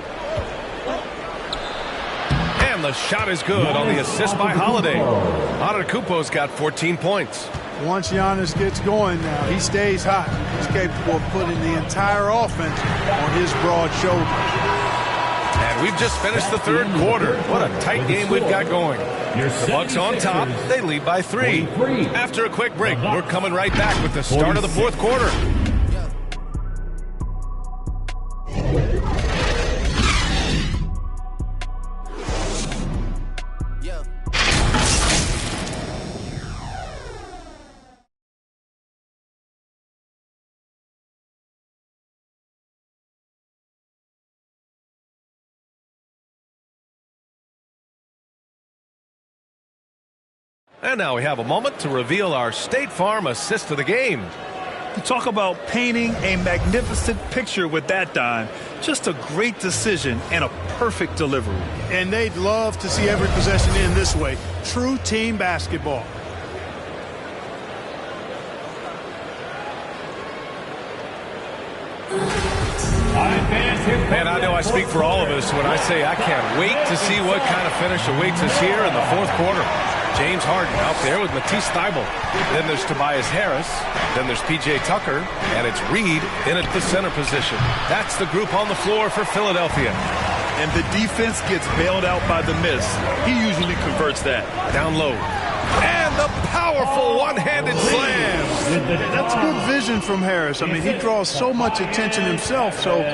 And the shot is good on the assist by Holiday. Antetokounmpo's got 14 points. Once Giannis gets going now, he stays hot. He's capable of putting the entire offense on his broad shoulders. And we've just finished the third quarter. What a tight game we've got going. The Bucks on top. They lead by 3. After a quick break, we're coming right back with the start of the fourth quarter. And now we have a moment to reveal our State Farm assist of the game. You talk about painting a magnificent picture with that dime. Just a great decision and a perfect delivery. And they'd love to see every possession in this way. True team basketball. Man, I know I speak for all of us when I say I can't wait to see what kind of finish awaits us here in the fourth quarter. James Harden out there with Matisse Thybulle. Then there's Tobias Harris. Then there's P.J. Tucker. And it's Reed in at the center position. That's the group on the floor for Philadelphia. And the defense gets bailed out by the miss. He usually converts that. Down low. And the powerful one-handed slam. That's good vision from Harris. I mean, he draws so much attention himself, so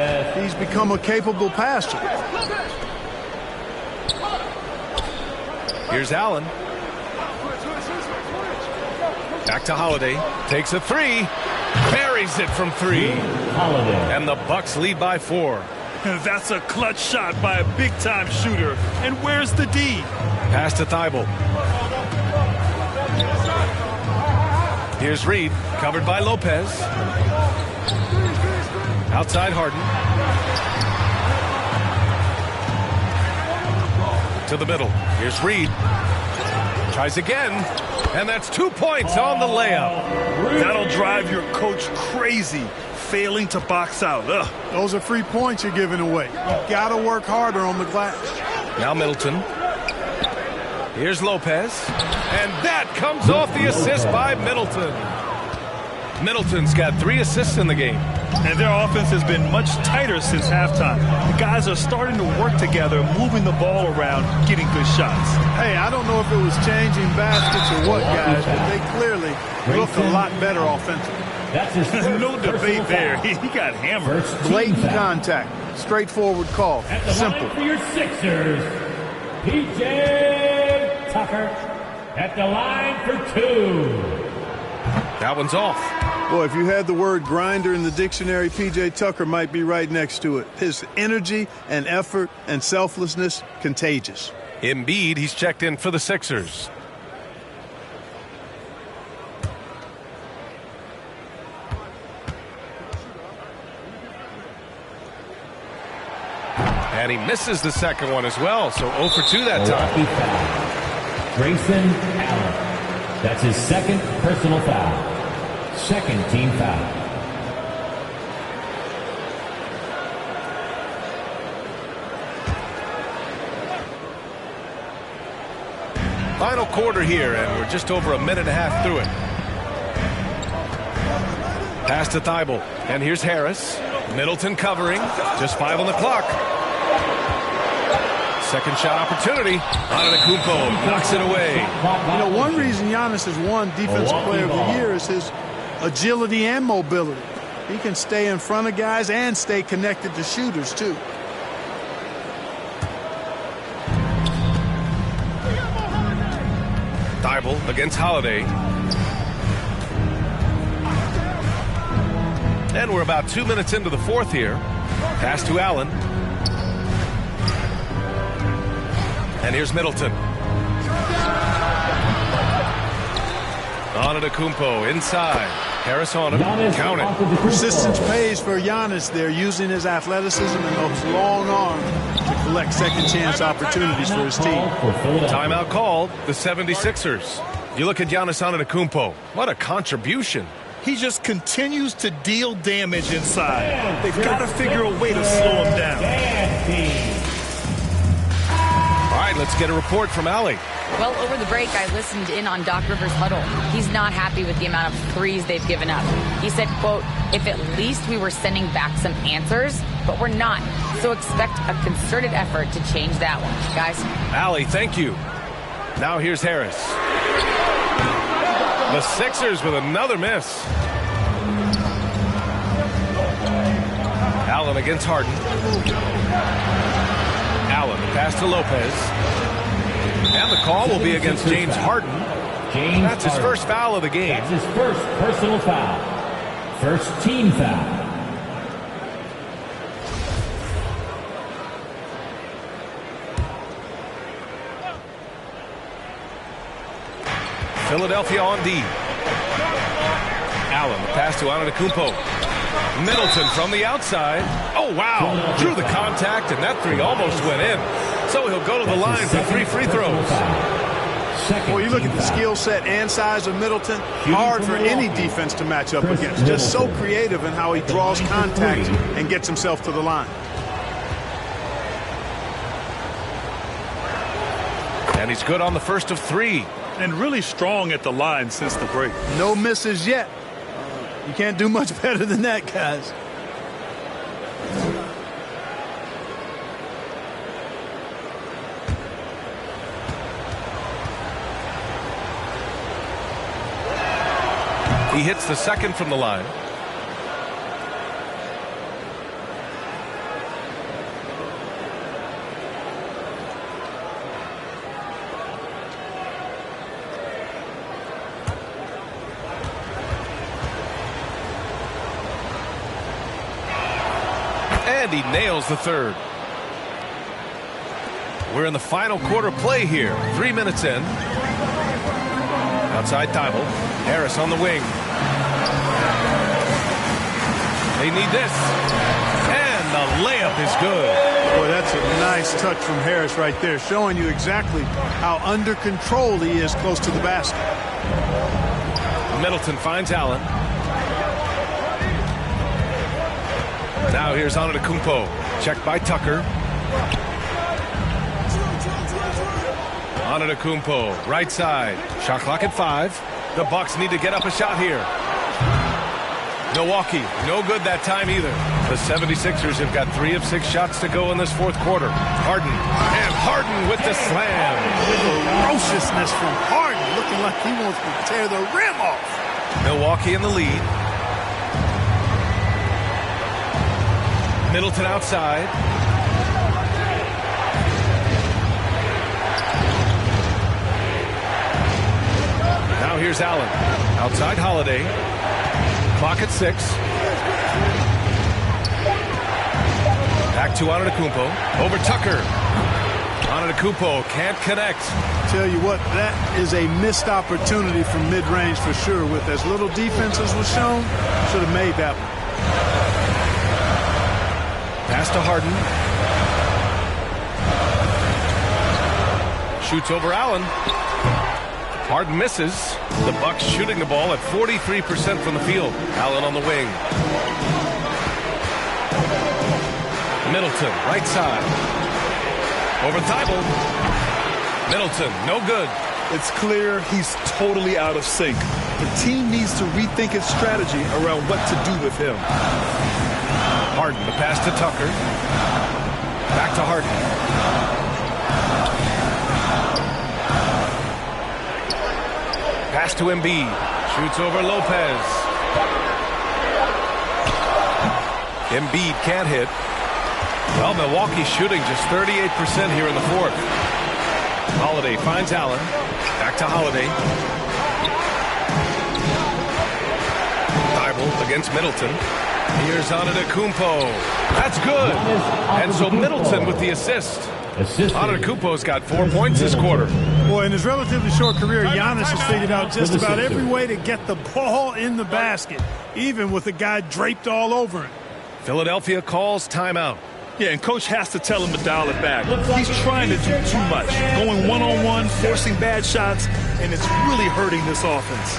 he's become a capable passer. Here's Allen. Back to Holiday. Takes a 3. Buries it from 3. Holiday. And the Bucks lead by 4. That's a clutch shot by a big-time shooter. And where's the D? Pass to Thybulle. Here's Reed, covered by Lopez. Outside Harden. To the middle. Here's Reed. Tries again. And that's 2 points on the layup. That'll drive your coach crazy, failing to box out. Ugh. Those are free points you're giving away. You got to work harder on the glass. Now Middleton. Here's Lopez. And that comes off the assist by Middleton. Middleton's got 3 assists in the game. And their offense has been much tighter since halftime. The guys are starting to work together, moving the ball around, getting good shots. Hey, I don't know if it was changing baskets or what, guys, but they clearly look a lot better offensively. That's his no debate there. He got hammered. Blatant contact. Straightforward call. Simple. For your Sixers, P.J. Tucker at the line for 2. That one's off. Boy, if you had the word grinder in the dictionary, P.J. Tucker might be right next to it. His energy and effort and selflessness, contagious. Embiid, he's checked in for the Sixers. And he misses the second one as well, so 0 for 2 that time. Grayson Allen. That's his second personal foul. Second team foul. Final quarter here, and we're just over a minute and a half through it. Pass to Thibault, and here's Harris. Middleton covering, just 5 on the clock. Second shot opportunity. Antetokounmpo knocks it away. You know, one reason Giannis has won Defensive Player of the Year is his agility and mobility. He can stay in front of guys and stay connected to shooters, too. Thibault against Holiday. And we're about 2 minutes into the fourth here. Pass to Allen. And here's Middleton. Antetokounmpo inside. Harris on him. Count it. Persistence pays for Giannis there, using his athleticism and those long arms to collect second chance opportunities for his team. Timeout called. The 76ers. You look at Giannis Antetokounmpo. What a contribution. He just continues to deal damage inside. They've got to figure a way to slow him down. All right, let's get a report from Allie. Well, over the break, I listened in on Doc Rivers' huddle. He's not happy with the amount of threes they've given up. He said, quote, if at least we were sending back some answers, but we're not. So expect a concerted effort to change that one. Guys. Allie, thank you. Now here's Harris. The Sixers with another miss. Allen against Harden. Allen, pass to Lopez. And the call will be against James Harden. That's his first foul of the game. That's his first personal foul. First team foul. Philadelphia on D. Allen, the pass to Antetokounmpo. Middleton from the outside. Oh, wow. Drew the contact, and that three almost went in. So he'll go to the line for 3 free throws. Well, you look at the skill set and size of Middleton. Hard for any defense to match up against. Just so creative in how he draws contact and gets himself to the line. And he's good on the first of 3. And really strong at the line since the break. No misses yet. You can't do much better than that, guys. He hits the second from the line. And he nails the third. We're in the final quarter play here. 3 minutes in. Outside Thibault. Harris on the wing. They need this. And the layup is good. Boy, that's a nice touch from Harris right there, showing you exactly how under control he is close to the basket. Middleton finds Allen. Now here's Antetokounmpo. Checked by Tucker. Antetokounmpo, right side. Shot clock at 5. The Bucks need to get up a shot here. Milwaukee, no good that time either. The 76ers have got 3 of 6 shots to go in this fourth quarter. Harden, and Harden with the slam. Ferociousness from Harden, looking like he wants to tear the rim off. Milwaukee in the lead. Middleton outside. Now here's Allen. Outside Holiday. Clock at 6. Back to Antetokounmpo. Over Tucker. Antetokounmpo can't connect. Tell you what, that is a missed opportunity from mid-range for sure. With as little defense as was shown, should have made that one. Pass to Harden. Shoots over Allen. Harden misses. The Bucks shooting the ball at 43% from the field. Allen on the wing. Middleton, right side. Over Thibault. Middleton, no good. It's clear he's totally out of sync. The team needs to rethink its strategy around what to do with him. Harden, the pass to Tucker. Back to Harden. Pass to Embiid. Shoots over Lopez. Embiid can't hit. Well, Milwaukee's shooting just 38% here in the fourth. Holiday finds Allen. Back to Holiday. Thibault against Middleton. Here's Antetokounmpo. That's good. And so Middleton with the assist. Antetokounmpo's got 4 points this quarter. Boy, in his relatively short career, Giannis has figured out just about every way to get the ball in the basket, even with a guy draped all over him. Philadelphia calls timeout. Yeah, and coach has to tell him to dial it back. He's trying to do too much, going one-on-one, forcing bad shots, and it's really hurting this offense.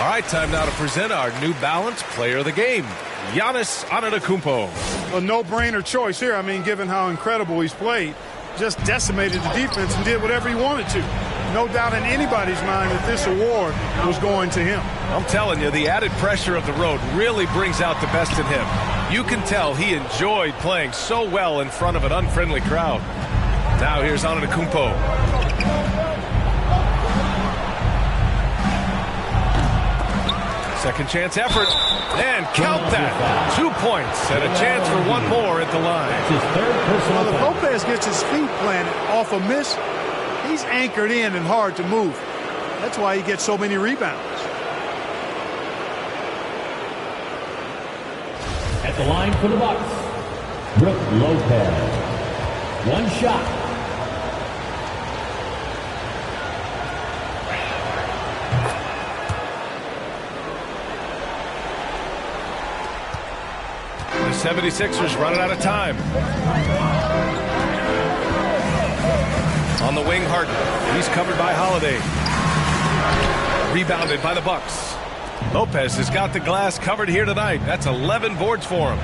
All right, time now to present our New Balance Player of the Game, Giannis Antetokounmpo. A no-brainer choice here. I mean, given how incredible he's played, just decimated the defense and did whatever he wanted to. No doubt in anybody's mind that this award was going to him. I'm telling you, the added pressure of the road really brings out the best in him. You can tell he enjoyed playing so well in front of an unfriendly crowd. Now here's Antetokounmpo. Second chance effort. And count that. 2 points and a chance for one more at the line. Well, if Lopez gets his feet planted off a miss, he's anchored in and hard to move. That's why he gets so many rebounds. At the line for the Bucks, Brook Lopez. One shot. The 76ers running out of time. On the wing, Harden. He's covered by Holiday. Rebounded by the Bucks. Lopez has got the glass covered here tonight. That's 11 boards for him.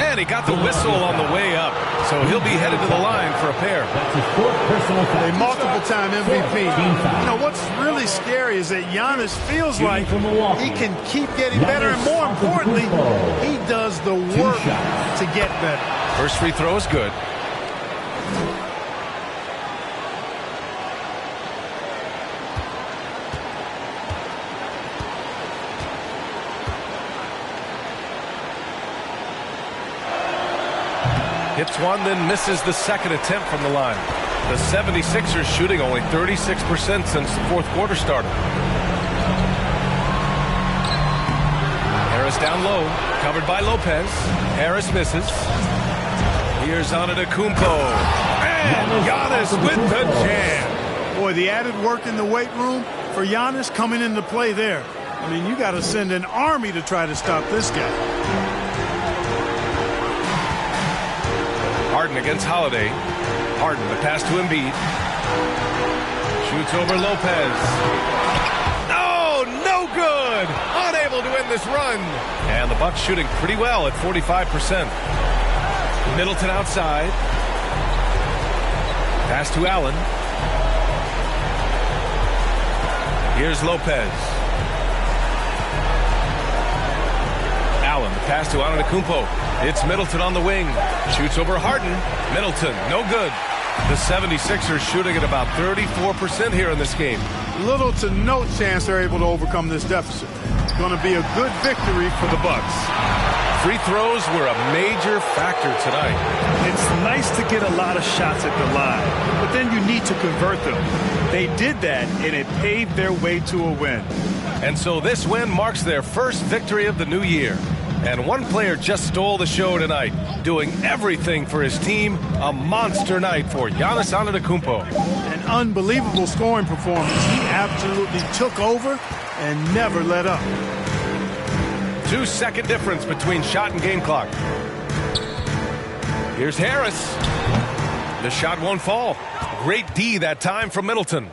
And he got the whistle on the way up. So he'll be headed to the line for a pair. That's his fourth personal foul. A multiple-time MVP. You know, what's really scary is that Giannis feels like he can keep getting better. And more importantly, he does the work to get better. First free throw is good. Hits one, then misses the second attempt from the line. The 76ers shooting only 36% since the fourth quarter started. Harris down low, covered by Lopez. Harris misses. Here's Antetokounmpo. And Giannis with the jam. Boy, the added work in the weight room for Giannis coming into play there. I mean, you got to send an army to try to stop this guy. Harden against Holiday. Harden, the pass to Embiid. Shoots over Lopez. Oh, no good! Unable to end this run. And the Bucks shooting pretty well at 45%. Middleton outside. Pass to Allen. Here's Lopez. Allen, the pass to Antetokounmpo. It's Middleton on the wing. Shoots over Harden. Middleton, no good. The 76ers shooting at about 34% here in this game. Little to no chance they're able to overcome this deficit. It's going to be a good victory for the Bucks. Free throws were a major factor tonight. It's nice to get a lot of shots at the line, but then you need to convert them. They did that, and it paved their way to a win. And so this win marks their first victory of the new year. And one player just stole the show tonight, doing everything for his team. A monster night for Giannis Antetokounmpo. An unbelievable scoring performance. He absolutely took over and never let up. 2-second difference between shot and game clock. Here's Harris. The shot won't fall. Great D that time from Middleton.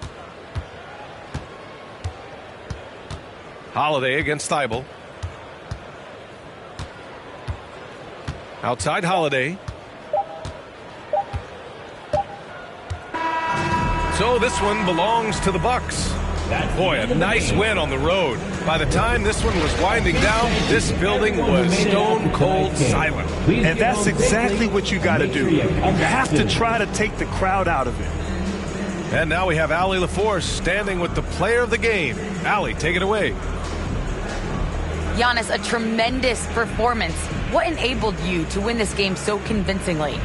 Holiday against Thibault. Outside Holiday. So this one belongs to the Bucks. Boy, a nice win on the road. By the time this one was winding down, this building was stone cold silent. And that's exactly what you got to do. You have to try to take the crowd out of it. And now we have Allie LaForce standing with the player of the game. Allie, take it away. Giannis, a tremendous performance. What enabled you to win this game so convincingly? It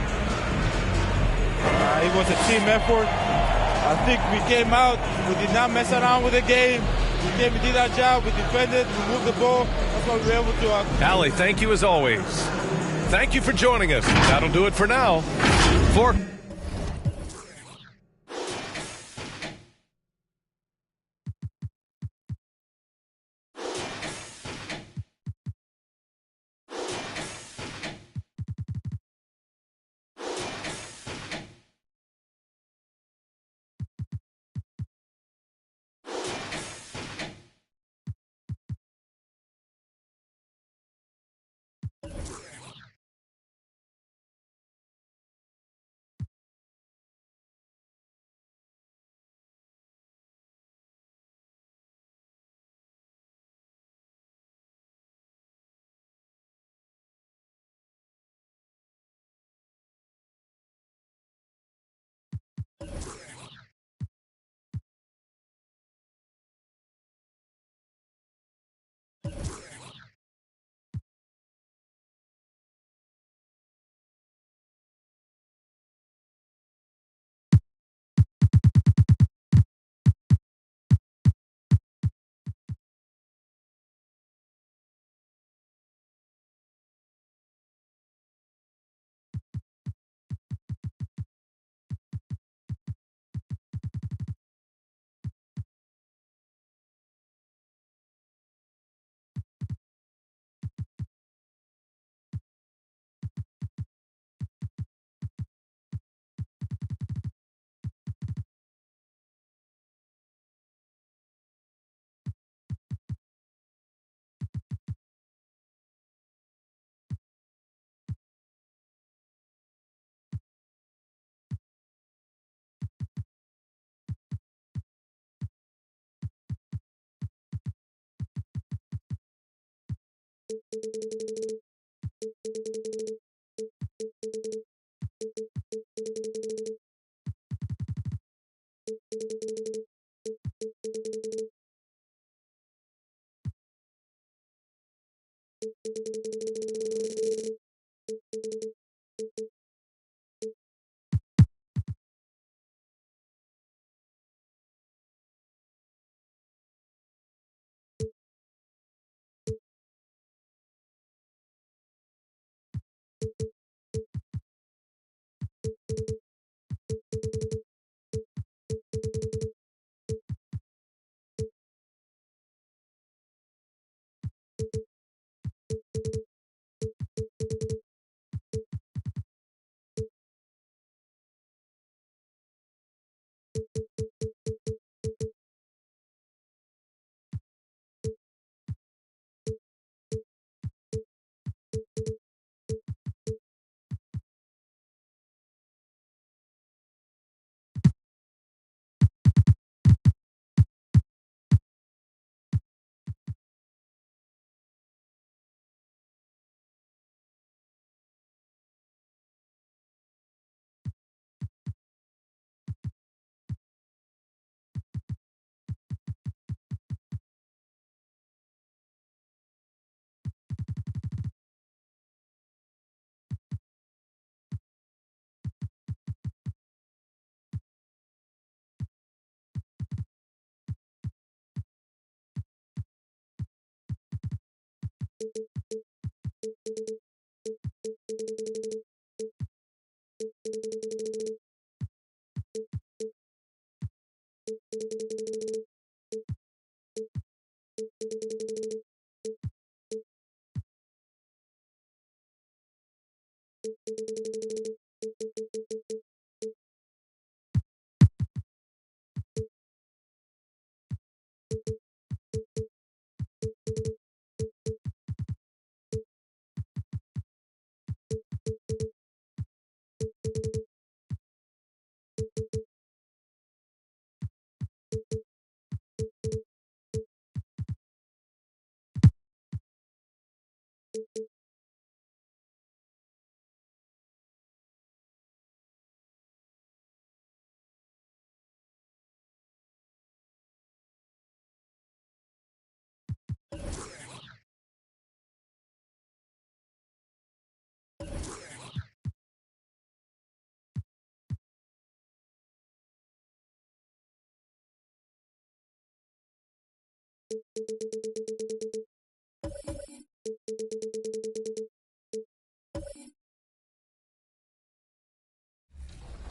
was a team effort. I think we came out, we did not mess around with the game. We came and did our job, we defended, we moved the ball. That's what we were able to. Allie, thank you as always. Thank you for joining us. That'll do it for now. For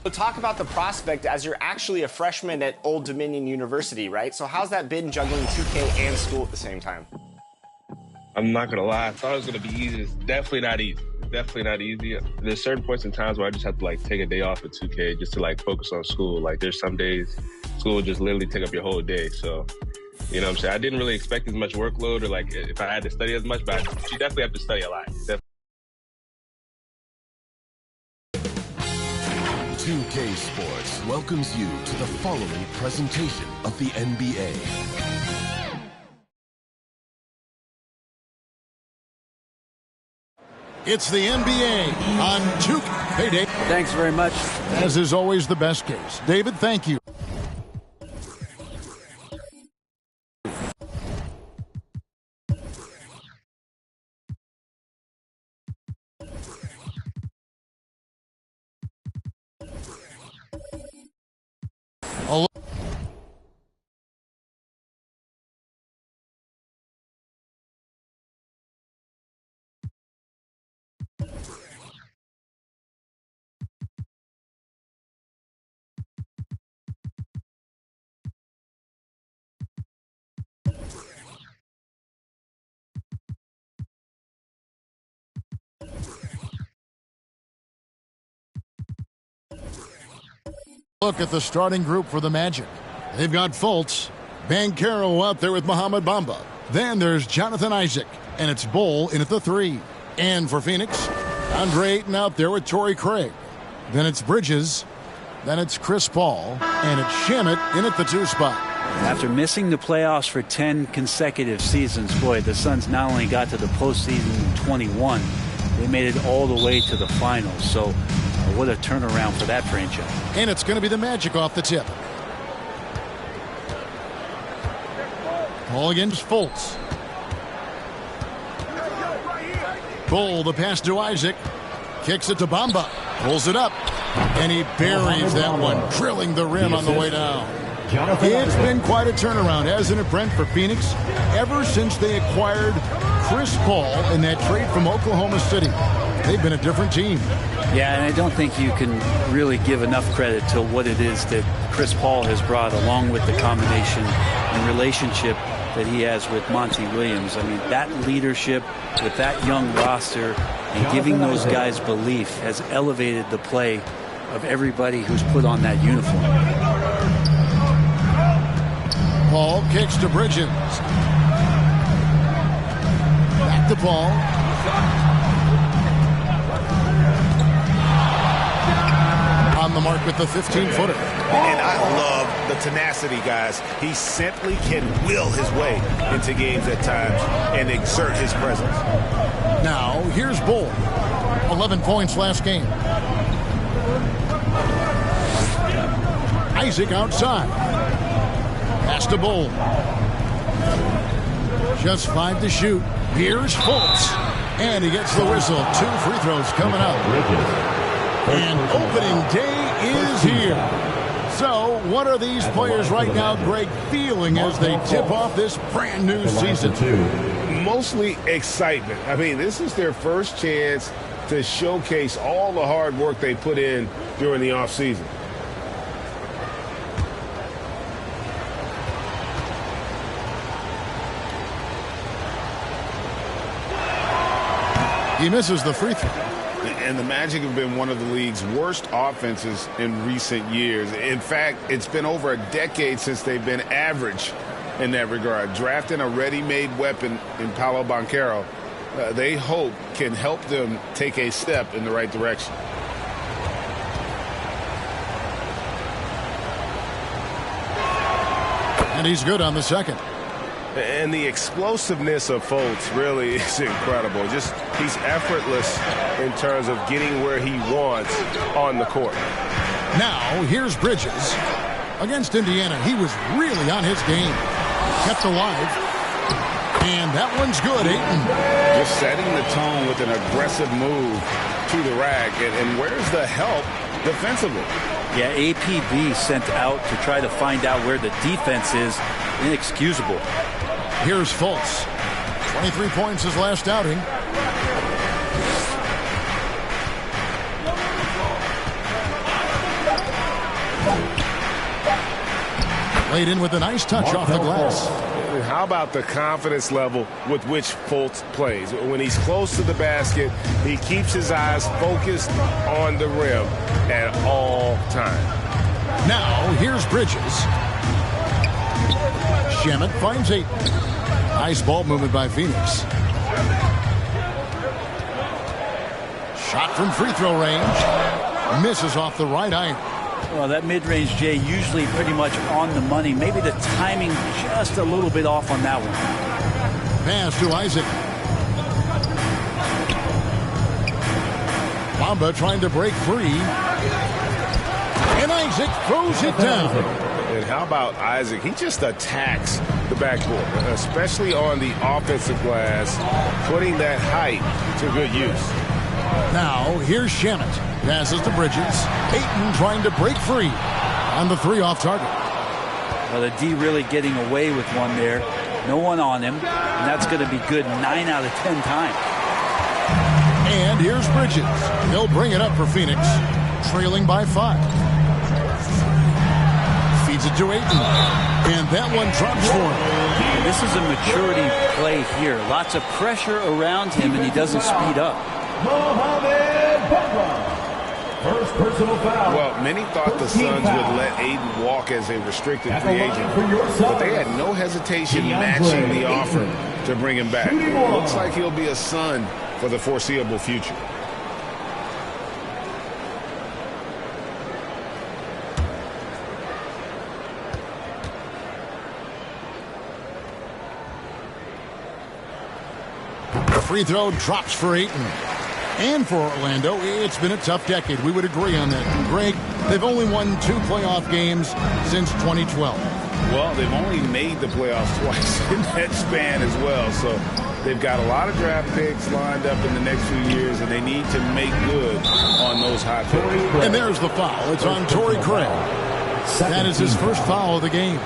So talk about the prospect as you're actually a freshman at Old Dominion University, right? So how's that been juggling 2K and school at the same time? I'm not gonna lie, I thought it was gonna be easy. It's definitely not easy. Definitely not easy. There's certain points in times where I just have to like take a day off at 2K just to like focus on school. Like there's some days school will just literally take up your whole day. So, you know what I'm saying? I didn't really expect as much workload or like if I had to study as much, but you definitely have to study a lot. 2K Sports welcomes you to the following presentation of the NBA. It's the NBA on 2K. Hey, Dave. Thanks very much. As is always the best case. David, thank you. Look at the starting group for the Magic. They've got Fultz, Banchero up there with Mohamed Bamba. Then there's Jonathan Isaac, and it's Bol in at the 3. And for Phoenix, Andre Ayton out there with Torrey Craig. Then it's Bridges. Then it's Chris Paul, and it's Shamet in at the 2 spot. After missing the playoffs for 10 consecutive seasons, boy, the Suns not only got to the postseason in 21, they made it all the way to the finals. So what a turnaround for that franchise. And it's going to be the Magic off the tip. Ball against Fultz. Bol, the pass to Isaac. Kicks it to Bamba. Pulls it up. And he buries that one, drilling the rim on the way down. It's been quite a turnaround, hasn't it, Brent, for Phoenix? Ever since they acquired Chris Paul in that trade from Oklahoma City, they've been a different team. Yeah, and I don't think you can really give enough credit to what it is that Chris Paul has brought, along with the combination and relationship that he has with Monty Williams. I mean, that leadership with that young roster and giving those guys belief has elevated the play of everybody who's put on that uniform. Paul kicks to Bridges. Back to Paul. On the mark with the 15-footer. And I love the tenacity, guys. He simply can will his way into games at times and exert his presence. Now, here's Bol. 11 points last game. Isaac outside. Pass to Bol. Just 5 to shoot. Here's Fultz. And he gets the whistle. 2 free throws coming up. And opening day is here. So, what are these players right now, Greg, feeling as they tip off this brand new season? Mostly excitement. I mean, this is their first chance to showcase all the hard work they put in during the offseason. He misses the free throw. And the Magic have been one of the league's worst offenses in recent years. In fact, it's been over a decade since they've been average in that regard. Drafting a ready-made weapon in Paolo Banchero, they hope can help them take a step in the right direction. And he's good on the second. And the explosiveness of Fultz really is incredible. Just he's effortless in terms of getting where he wants on the court. Now here's Bridges. Against Indiana, he was really on his game. Kept alive. And that one's good, Ayton. Just setting the tone with an aggressive move to the rack. And where's the help defensively? Yeah, APB sent out to try to find out where the defense is. Inexcusable. Here's Fultz. 23 points his last outing. Laid in with a nice touch off the glass. And how about the confidence level with which Fultz plays? When he's close to the basket, he keeps his eyes focused on the rim at all times. Now, here's Bridges. Shamet finds Ayton. Nice ball movement by Phoenix. Shot from free throw range. Misses off the right iron. Well, that mid-range, Jay, usually pretty much on the money. Maybe the timing just a little bit off on that one. Pass to Isaac. Bamba trying to break free. And Isaac throws it down. And how about Isaac? He just attacks the backboard, especially on the offensive glass, putting that height to good use. Now, here's Shamet. Passes to Bridges. Ayton trying to break free on the three off target. Well, the D really getting away with one there. No one on him. And that's going to be good 9 out of 10 times. And here's Bridges. He'll bring it up for Phoenix. Trailing by 5. Feeds it to Ayton. And that one drops for him. This is a maturity play here. Lots of pressure around him, and he doesn't speed up. Mohamed Butler. First personal foul. Well, many thought the Suns would let Ayton walk as a restricted free agent, but they had no hesitation matching the offer to bring him back. Looks like he'll be a Sun for the foreseeable future. The free throw drops for Ayton. And for Orlando, it's been a tough decade. We would agree on that. And Greg, they've only won 2 playoff games since 2012. Well, they've only made the playoffs twice in that span as well. So they've got a lot of draft picks lined up in the next few years, and they need to make good on those hot picks. And there's the foul. It's on Torrey Craig. That is his first foul of the game.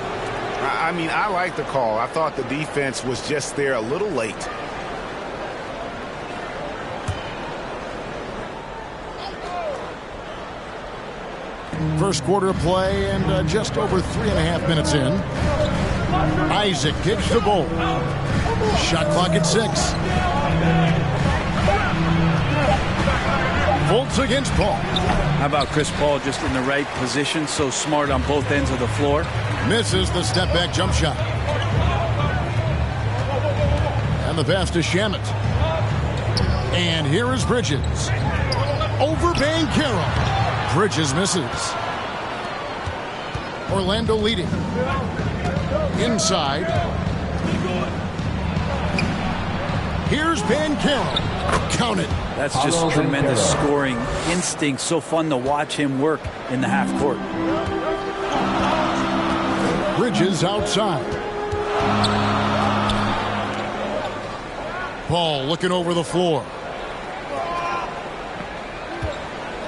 I mean, I like the call. I thought the defense was just there a little late. First quarter of play and just over 3.5 minutes in. Isaac kicks the ball. Shot clock at 6. Fultz against Paul. How about Chris Paul just in the right position, so smart on both ends of the floor? Misses the step back jump shot. And the pass to Shamet. And here is Bridges. Over Banchero. Bridges misses. Orlando leading. Inside. Here's Banchero. Count it. That's just tremendous scoring instinct. So fun to watch him work in the half court. Bridges outside. Paul looking over the floor.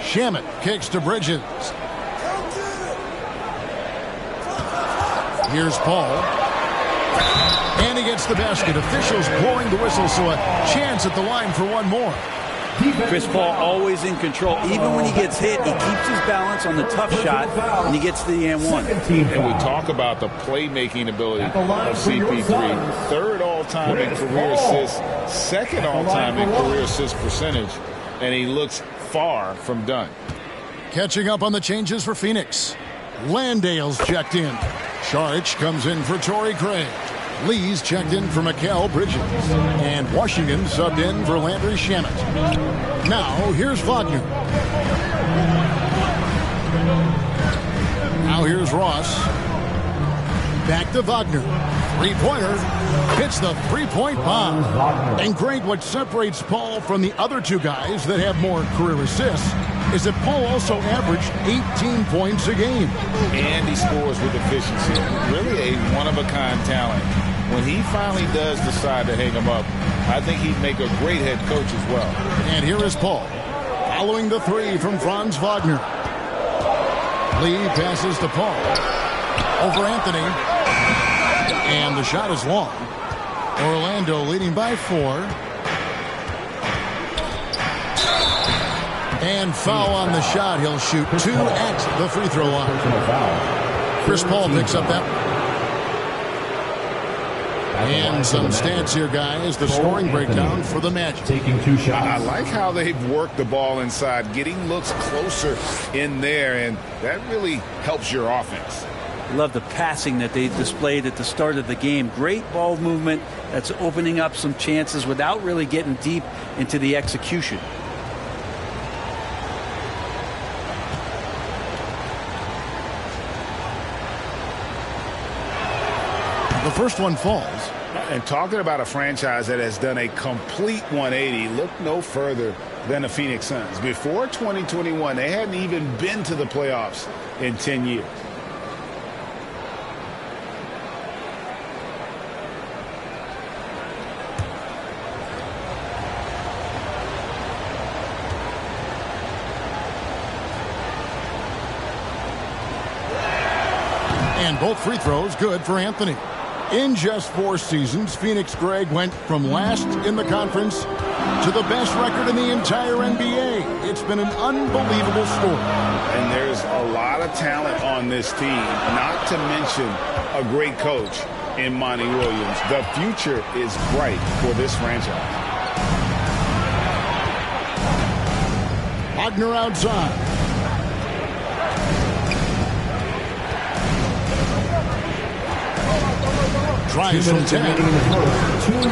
Shamet kicks to Bridges. Here's Paul. And he gets the basket. Officials blowing the whistle, so a chance at the line for one more. Chris Paul always in control. Even when he gets hit, he keeps his balance on the tough shot, and he gets to the and one. And we talk about the playmaking ability of CP3. Third all-time in career assists, second all-time in career assist percentage, and he looks far from done. Catching up on the changes for Phoenix. Landale's checked in. Saric comes in for Torrey Craig. Lee's checked in for Mikal Bridges. And Washington subbed in for Landry Shamet. Now, here's Wagner. Now here's Ross. Back to Wagner. Three-pointer. Hits the three-point bomb. And great, what separates Paul from the other two guys that have more career assists is that Paul also averaged 18 points a game. And he scores with efficiency. Really a one-of-a-kind talent. When he finally does decide to hang him up, I think he'd make a great head coach as well. And here is Paul, following the three from Franz Wagner. Lee passes to Paul. Over Anthony. And the shot is long. Orlando leading by 4. And foul on the shot. He'll shoot 2 at the free throw line. Chris Paul picks up that one. And some stats here, guys. The scoring breakdown for the Magic. Taking 2 shots. I like how they've worked the ball inside, getting looks closer in there, and that really helps your offense. Love the passing that they displayed at the start of the game. Great ball movement that's opening up some chances without really getting deep into the execution. The first one falls. And talking about a franchise that has done a complete 180, look no further than the Phoenix Suns. Before 2021, they hadn't even been to the playoffs in 10 years. And both free throws good for Anthony. In just 4 seasons, Phoenix, Greg, went from last in the conference to the best record in the entire NBA. It's been an unbelievable story. And there's a lot of talent on this team, not to mention a great coach in Monty Williams. The future is bright for this franchise. Wagner outside. Tries from 10.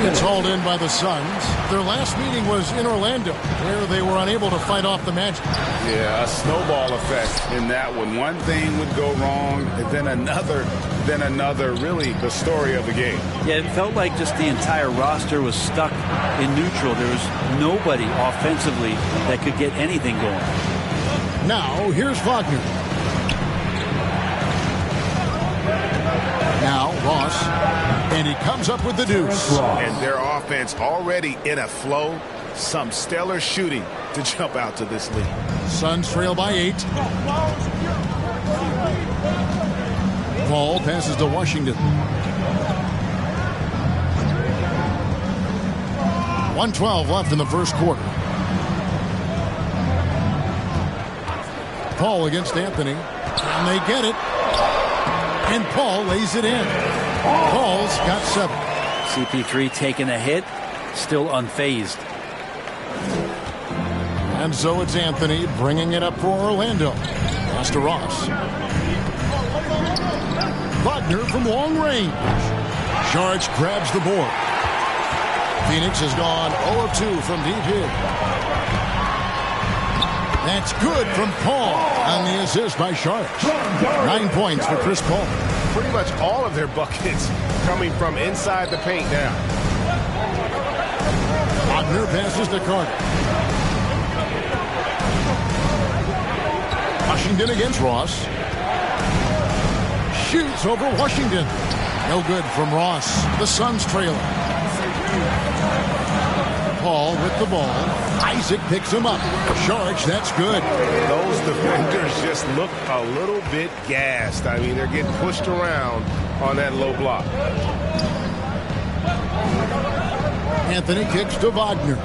It's hauled in by the Suns. Their last meeting was in Orlando, where they were unable to fight off the Magic. Yeah, a snowball effect in that one. One thing would go wrong, then another, really the story of the game. Yeah, it felt like just the entire roster was stuck in neutral. There was nobody offensively that could get anything going. Now, here's Wagner. Now, Ross. And he comes up with the deuce. And their offense already in a flow. Some stellar shooting to jump out to this lead. Suns trail by 8. Paul passes to Washington. 1:12 left in the first quarter. Paul against Anthony. And they get it. And Paul lays it in. Paul's got 7. CP3 taking a hit, still unfazed. And so it's Anthony bringing it up for Orlando. Pass to Ross. Wagner from long range. Saric grabs the board. Phoenix has gone 0 of 2 from deep here. That's good from Paul on the assist by Saric. 9 points for Chris Paul. Pretty much all of their buckets coming from inside the paint now. Wagner passes to Carter. Washington against Ross. Shoots over Washington. No good from Ross. The Suns trailing. Paul with the ball. Isaac picks him up. Saric, that's good. Those defenders just look a little bit gassed. I mean, they're getting pushed around on that low block. Anthony kicks to Wagner.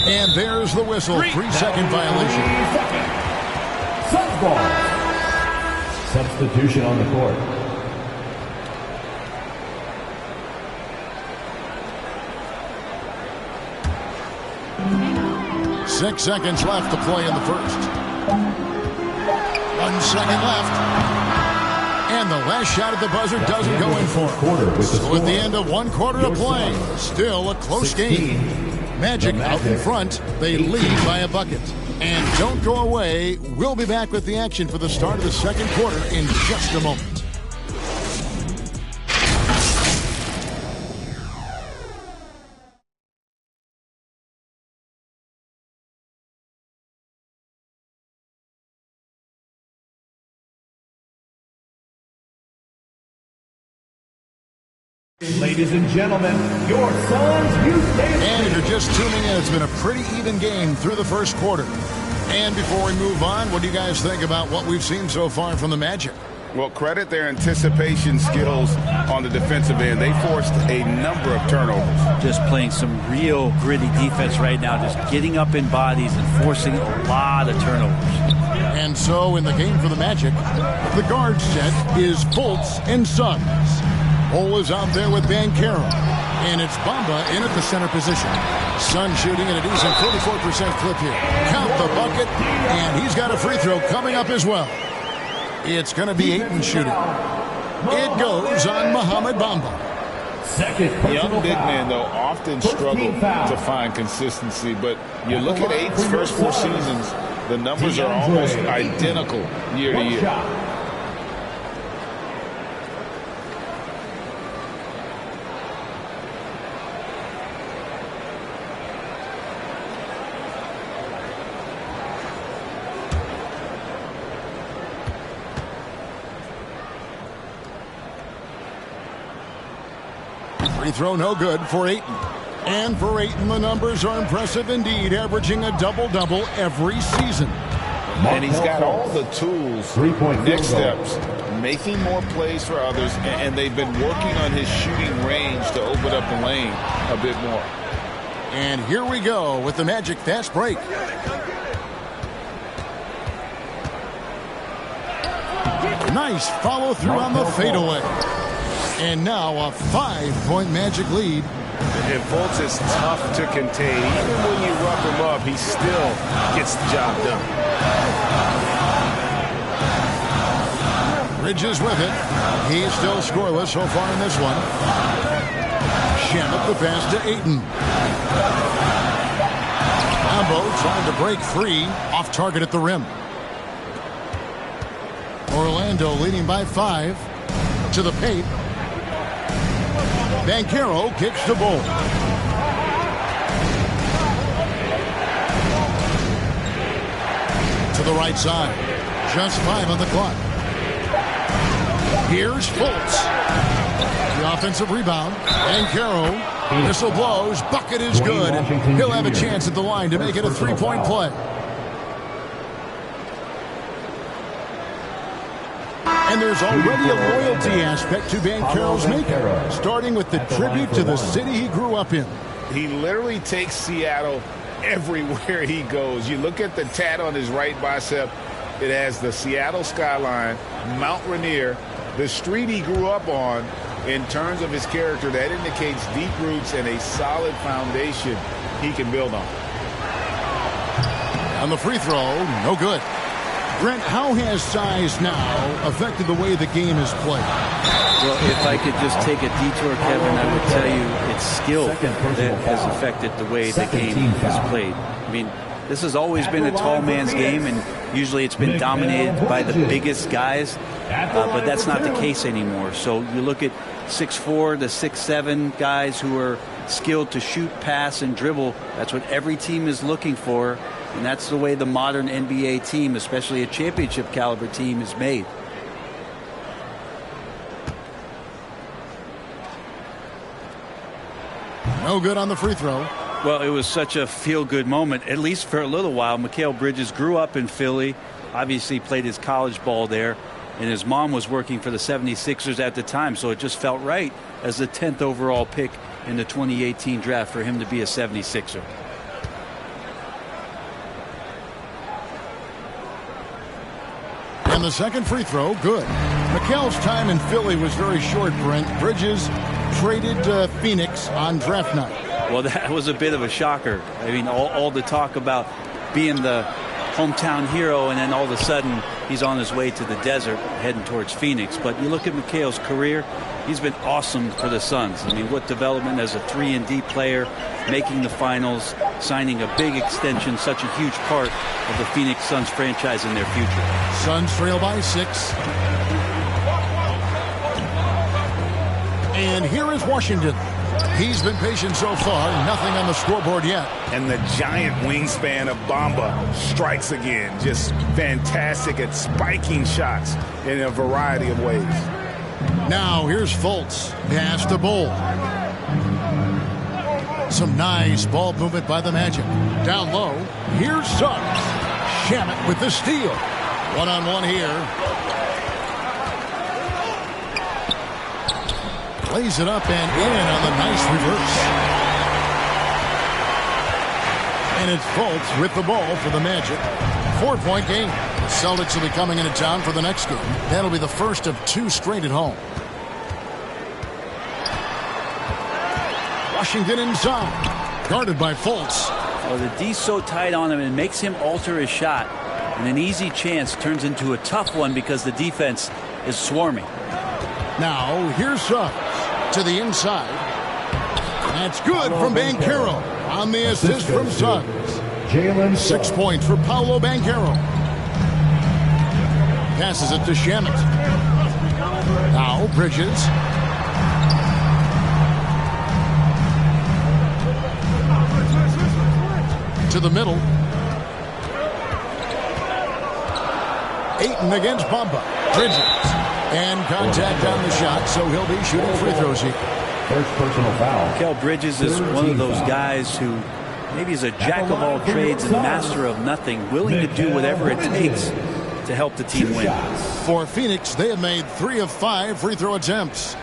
And there's the whistle. 3-second violation. Suns ball. Substitution on the court. Six seconds left to play in the first. 1 second left. And the last shot at the buzzer doesn't go in for him. So at the end of 1 quarter of play, still a close game. Magic out in front. They lead by a bucket. And don't go away. We'll be back with the action for the start of the second quarter in just a moment. Ladies and gentlemen, your Suns Youth Day. And if you're just tuning in, it's been a pretty even game through the first quarter. And before we move on, what do you guys think about what we've seen so far from the Magic? Well, credit their anticipation skills on the defensive end. They forced a number of turnovers. Just playing some real gritty defense right now, just getting up in bodies and forcing a lot of turnovers. And so in the game for the Magic, the guard set is Fultz and Suggs. Cole is out there with Banchero. And it's Bamba in at the center position. Sun shooting at a decent 34% clip here. Count the bucket, and he's got a free throw coming up as well. It's going to be Ayton shooting. It goes on Mohamed Bamba. Young big men, though, often struggle to find consistency. But you look at Ayton's first 4 seasons, the numbers are almost identical year to year. Free throw no good for Ayton. And for Ayton, the numbers are impressive indeed, averaging a double-double every season. And he's got all the tools, next steps, making more plays for others, and they've been working on his shooting range to open up the lane a bit more. And here we go with the Magic fast break. Nice follow through on the fadeaway. And now a 5-point Magic lead. And Fultz is tough to contain. Even when you rough him up, he still gets the job done. Bridges with it. He's still scoreless so far in this one. Shamet the pass to Ayton. Rambo trying to break free. Off target at the rim. Orlando leading by 5. To the paint. Banchero kicks the ball. To the right side. Just 5 on the clock. Here's Fultz. The offensive rebound. Banchero. Whistle blows. Bucket is good. He'll have a chance at the line to make it a 3-point play. And there's already a loyalty aspect to Banchero's making, starting with the tribute to the city he grew up in. He literally takes Seattle everywhere he goes. You look at the tat on his right bicep. It has the Seattle skyline, Mount Rainier, the street he grew up on. In terms of his character, that indicates deep roots and a solid foundation he can build on. On the free throw, no good. Brent, how has size now affected the way the game is played? Well, if I could just take a detour, Kevin, I would tell you it's skill that has affected the way the game is played. I mean, this has always been a tall man's game, and usually it's been dominated by the biggest guys, but that's not the case anymore. So you look at 6'4" to 6'7" guys who are skilled to shoot, pass, and dribble. That's what every team is looking for. And that's the way the modern NBA team, especially a championship caliber team, is made. No good on the free throw. Well, it was such a feel-good moment, at least for a little while. Mikal Bridges grew up in Philly, obviously played his college ball there, and his mom was working for the 76ers at the time, so it just felt right as the 10th overall pick in the 2018 draft for him to be a 76er. And the second free throw, good. Mikal's time in Philly was very short, Brent. Bridges traded Phoenix on draft night. Well, that was a bit of a shocker. I mean, all the talk about being the hometown hero, and then all of a sudden he's on his way to the desert heading towards Phoenix. But you look at Mikal's career, he's been awesome for the Suns. I mean, what development as a 3-and-D player, making the finals, signing a big extension, such a huge part of the Phoenix Suns franchise in their future. Suns trail by 6. And here is Washington. He's been patient so far, nothing on the scoreboard yet. And the giant wingspan of Bamba strikes again. Just fantastic at spiking shots in a variety of ways. Now here's Fultz. Pass to Bull. Some nice ball movement by the Magic. Down low, here's Suggs. Shamet with the steal. One-on-one here. Plays it up and in on the nice reverse. And it's Fultz with the ball for the Magic. 4-point game. The Celtics will be coming into town for the next game. That'll be the first of 2 straight at home. Washington inside. Guarded by Fultz. Well, the D's so tight on him, it makes him alter his shot. And an easy chance turns into a tough one because the defense is swarming. Now, here's Suggs to the inside. That's good from Banchero on the assist from Suggs. 6 points for Paolo Banchero. Passes it to Shamet. Now, Bridges. To the middle. Ayton against Bamba. Bridges. And contact on the shot, so he'll be shooting free throws here. First personal foul. Mikal Bridges is one of those guys who maybe is a jack of all trades and master of nothing, willing to do whatever it takes to help the team win. For Phoenix, they have made 3 of 5 free throw attempts.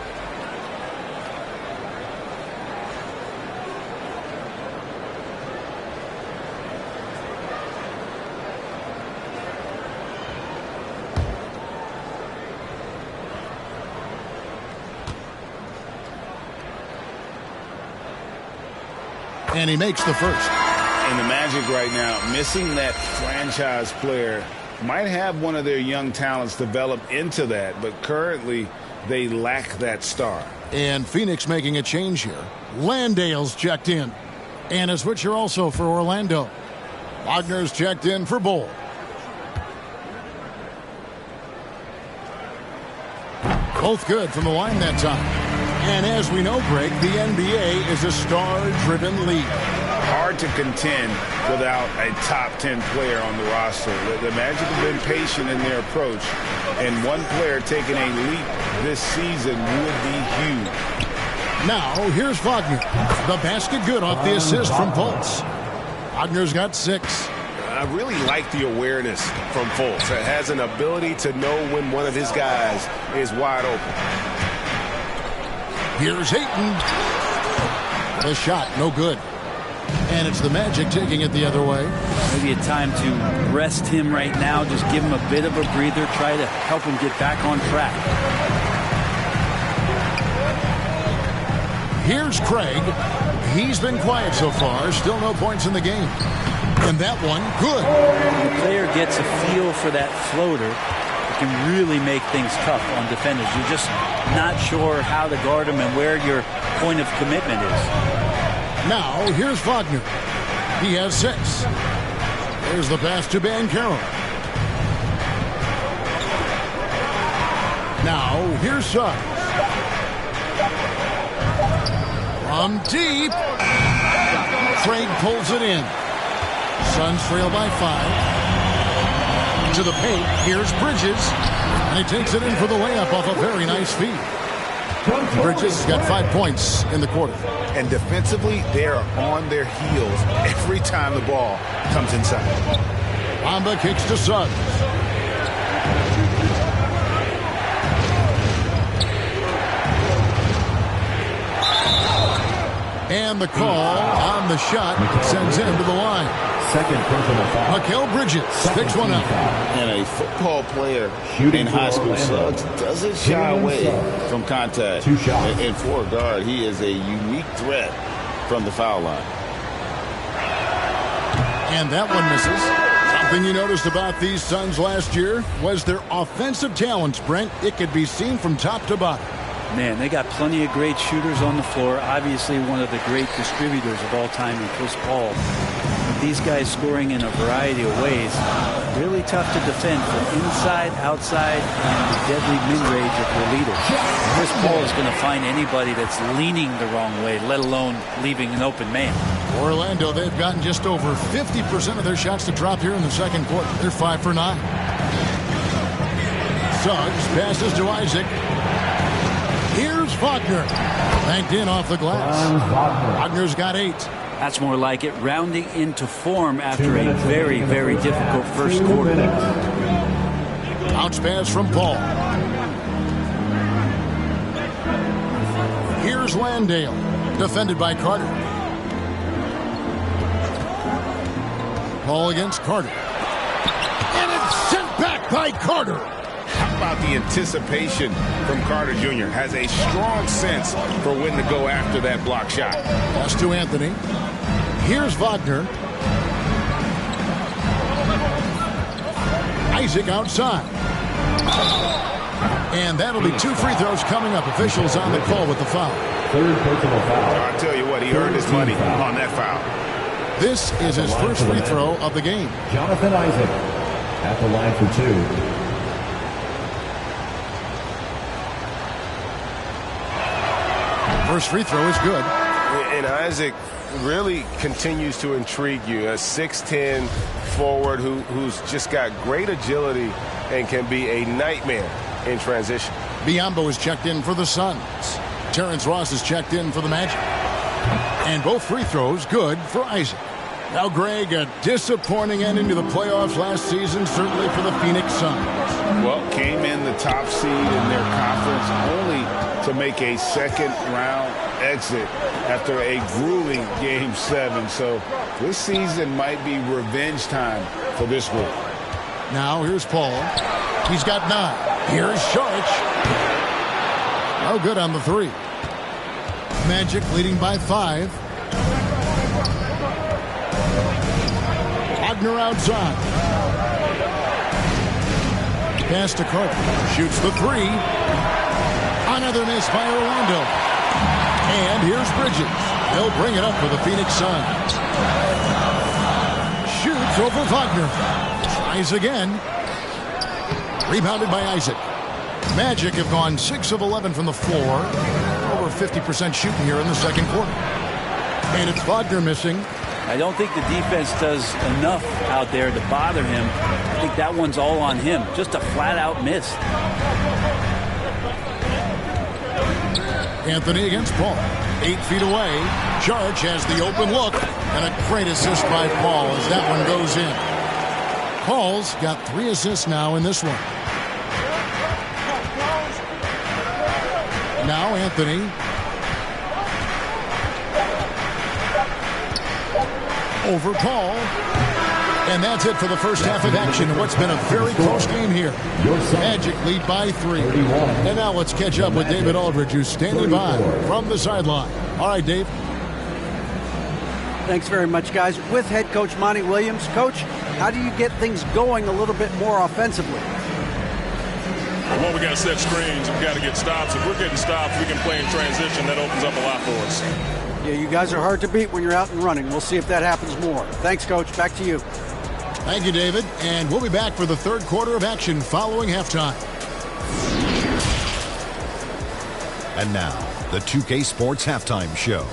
And he makes the first. And the Magic right now, missing that franchise player, might have one of their young talents develop into that, but currently they lack that star. And Phoenix making a change here. Landale's checked in. And a switcher also for Orlando. Wagner's checked in for Bull. Both good from the line that time. And as we know, Greg, the NBA is a star-driven league. Hard to contend without a top 10 player on the roster. The Magic have been patient in their approach, and one player taking a leap this season would be huge. Now, here's Wagner. The basket good off the assist from Fultz. Wagner's got 6. I really like the awareness from Fultz. It has an ability to know when one of his guys is wide open. Here's Ayton. The shot, no good. And it's the Magic taking it the other way. Maybe a time to rest him right now. Just give him a bit of a breather. Try to help him get back on track. Here's Craig. He's been quiet so far. Still no points in the game. And that one, good. When the player gets a feel for that floater, it can really make things tough on defenders. You're just not sure how to guard him and where your point of commitment is. Now, here's Wagner. He has 6. There's the pass to Banchero. Now, here's Suggs. From deep. Craig pulls it in. Suns trail by 5. To the paint, here's Bridges. And he takes it in for the layup off a very nice feed. Bridges has got 5 points in the quarter. And defensively, they are on their heels every time the ball comes inside. Bamba kicks to Suggs. And the call on the shot sends him to the line. Second personal foul. Mikal Bridges picks one up. And a football player in high school, Suggs doesn't shy away from contact. 2 shots. And for a guard, he is a unique threat from the foul line. And that one misses. Something you noticed about these Suns last year was their offensive talents, Brent. It could be seen from top to bottom. Man, they got plenty of great shooters on the floor. Obviously, one of the great distributors of all time in Chris Paul. These guys scoring in a variety of ways. Really tough to defend from inside, outside, and the deadly mid-range of your leader. Chris Paul is going to find anybody that's leaning the wrong way, let alone leaving an open man. Orlando, they've gotten just over 50% of their shots to drop here in the second quarter. They're 5 for 9. Suggs passes to Isaac. Here's Wagner. Banked in off the glass. Wagner's got 8. That's more like it, rounding into form after a very, very difficult first quarter. Bounce pass from Paul. Here's Landale. Defended by Carter. Paul against Carter. And it's sent back by Carter. How about the anticipation from Carter Jr. Has a strong sense for when to go after that block shot. Pass to Anthony. Here's Wagner. Isaac outside. And that'll be 2 free throws coming up. Officials on the call with the foul. Third personal foul. I'll tell you what, he earned his money on that foul. This is his first free throw of the game. Jonathan Isaac at the line for 2. First free throw is good. And Isaac really continues to intrigue you. A 6'10 forward who's just got great agility and can be a nightmare in transition. Biyombo is checked in for the Suns. Terrence Ross is checked in for the Magic. And both free throws good for Isaac. Now, Greg, a disappointing ending to the playoffs last season, certainly for the Phoenix Suns. Well, came in the top seed in their conference only to make a second-round exit after a grueling Game 7. So this season might be revenge time for this group. Now, here's Paul. He's got 9. Here's Saric. Oh, good on the 3. Magic leading by 5. Wagner outside. Pass to Carter. Shoots the 3. Another miss by Orlando. And here's Bridges. He'll bring it up for the Phoenix Suns. Shoots over Wagner. Tries again. Rebounded by Isaac. Magic have gone 6 of 11 from the floor. Over 50% shooting here in the second quarter. And it's Wagner missing. I don't think the defense does enough out there to bother him. I think that one's all on him. Just a flat-out miss. Anthony against Paul. 8 feet away. Saric has the open look. And a great assist by Paul as that one goes in. Paul's got 3 assists now in this one. Now Anthony. Over Paul. And that's it for the first half of action in what's been a very close game here. Magic lead by 3. And now let's catch up with David Aldridge, who's standing by from the sideline. All right, Dave. Thanks very much, guys. With head coach Monty Williams. Coach, how do you get things going a little bit more offensively? Well, we got to set screens. We've got to get stops. If we're getting stops, we can play in transition. That opens up a lot for us. Yeah, you guys are hard to beat when you're out and running. We'll see if that happens more. Thanks, Coach. Back to you. Thank you, David. And we'll be back for the third quarter of action following halftime. And now, the 2K Sports Halftime Show.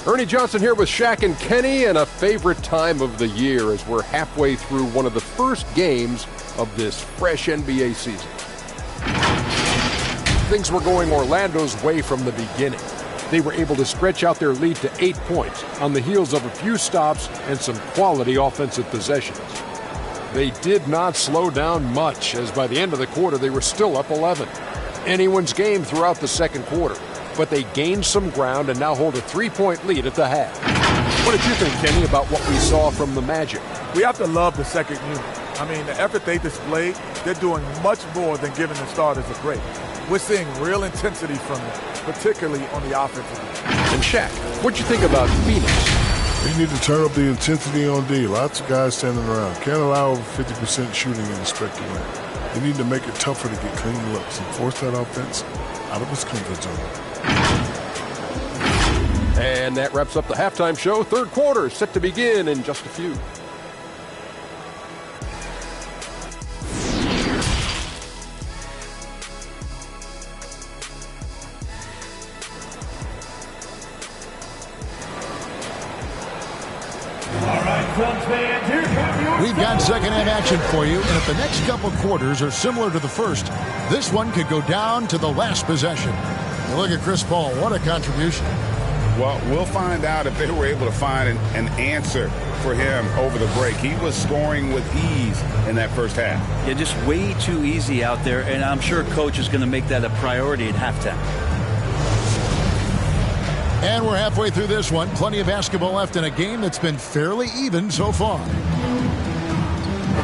Ernie Johnson here with Shaq and Kenny, and a favorite time of the year as we're halfway through one of the first games of this fresh NBA season. Things were going Orlando's way from the beginning. They were able to stretch out their lead to 8 points on the heels of a few stops and some quality offensive possessions. They did not slow down much, as by the end of the quarter they were still up 11. Anyone's game throughout the second quarter, but they gained some ground and now hold a 3-point lead at the half. What did you think, Kenny, about what we saw from the Magic? We have to love the second unit. I mean, the effort they displayed, they're doing much more than giving the starters a break. We're seeing real intensity from them, particularly on the offensive end. And Shaq, what'd you think about Phoenix? They need to turn up the intensity on D. Lots of guys standing around. Can't allow over 50% shooting in the stretch you win. They need to make it tougher to get clean looks and force that offense out of its comfort zone. And that wraps up the halftime show. Third quarter is set to begin in just a few. We've got second half action for you, and if the next couple quarters are similar to the first, this one could go down to the last possession. Now look at Chris Paul. What a contribution. Well, we'll find out if they were able to find an answer for him over the break. He was scoring with ease in that first half. Yeah, just way too easy out there, and I'm sure Coach is going to make that a priority at halftime. And we're halfway through this one. Plenty of basketball left in a game that's been fairly even so far.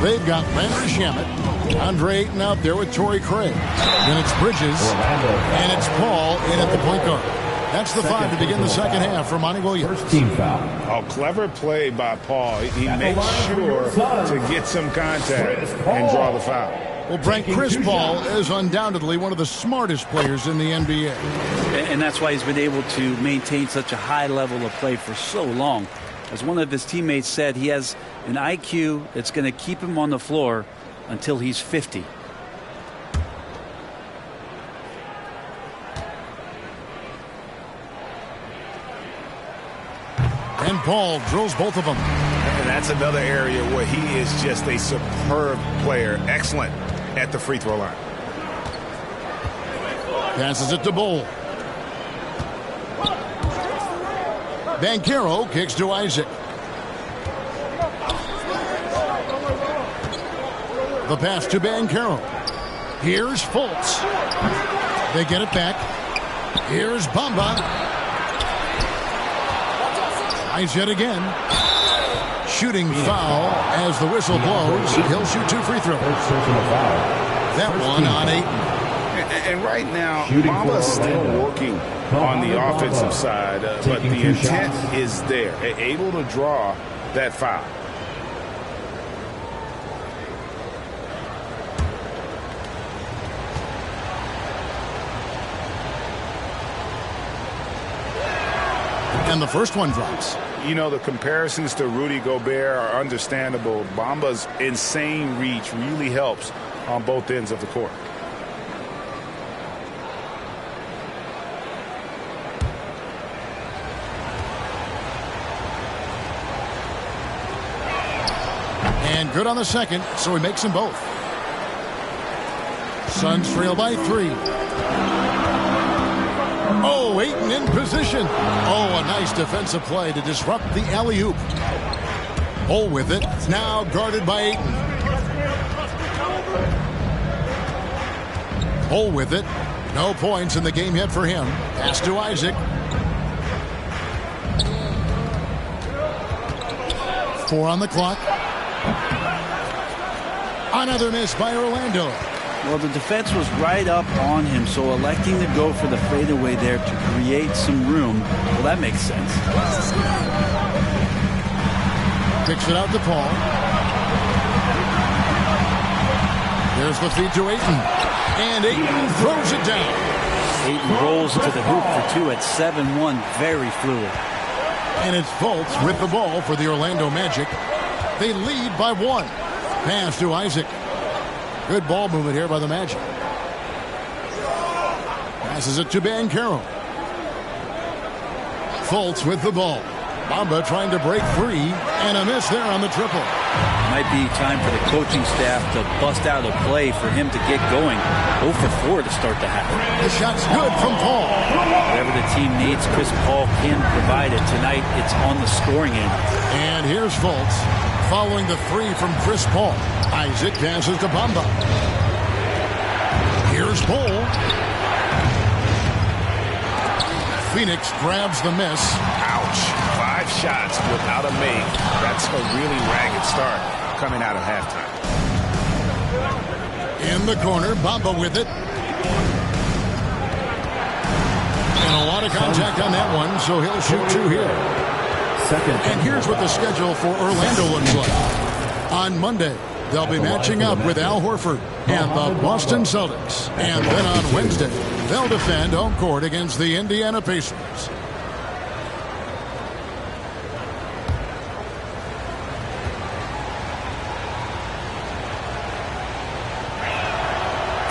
They've got Landry Shamet, Andre Ayton out there with Torrey Craig. Then it's Bridges, and it's Paul in at the point guard. That's the five to begin the second half for Monty Williams. First team foul. Oh, clever play by Paul. He makes sure to get some contact and draw the foul. Well, Brent, Chris Paul is undoubtedly one of the smartest players in the NBA. And that's why he's been able to maintain such a high level of play for so long. As one of his teammates said, he has an IQ that's going to keep him on the floor until he's 50. And Paul drills both of them. And that's another area where he is just a superb player. Excellent at the free throw line. Passes it to Bull. Banchero kicks to Isaac. The pass to Banchero. Here's Fultz. They get it back. Here's Bamba. Eyes yet again. Shooting foul as the whistle blows. He'll shoot two free throws. That one on Ayton. And right now, Bamba's still working on the offensive side, but the intent is there. Able to draw that foul. And the first one drops. You know, the comparisons to Rudy Gobert are understandable. Bamba's insane reach really helps on both ends of the court. And good on the second, so he makes them both. Suns trail by 3. Oh, Ayton in position. Oh, a nice defensive play to disrupt the alley-oop. Bull with it. Now guarded by Ayton. Bull with it. No points in the game yet for him. Pass to Isaac. 4 on the clock. Another miss by Orlando. Well, the defense was right up on him, so electing to go for the fadeaway there to create some room, well, that makes sense. Kicks it out to Paul. There's the feed to Ayton. And Ayton throws it down. Ayton rolls to the hoop for 2 at 7-1. Very fluid. And it's Fultz with the ball for the Orlando Magic. They lead by 1. Pass to Isaac. Good ball movement here by the Magic. Passes it to Banchero. Fultz with the ball. Bamba trying to break free, and a miss there on the triple. Might be time for the coaching staff to bust out a play for him to get going. 0 for 4 to start the half. The shot's good from Paul. Whatever the team needs, Chris Paul can provide it. Tonight, it's on the scoring end. And here's Fultz following the 3 from Chris Paul. Isaac passes to Bamba. Here's Bull. Phoenix grabs the miss. Ouch. 5 shots without a make. That's a really ragged start coming out of halftime. In the corner, Bamba with it. And a lot of contact on that one, so he'll shoot 2 here. And here's what the schedule for Orlando looks like. On Monday, they'll be matching up with Al Horford and the Boston Celtics. And then on Wednesday, they'll defend home court against the Indiana Pacers.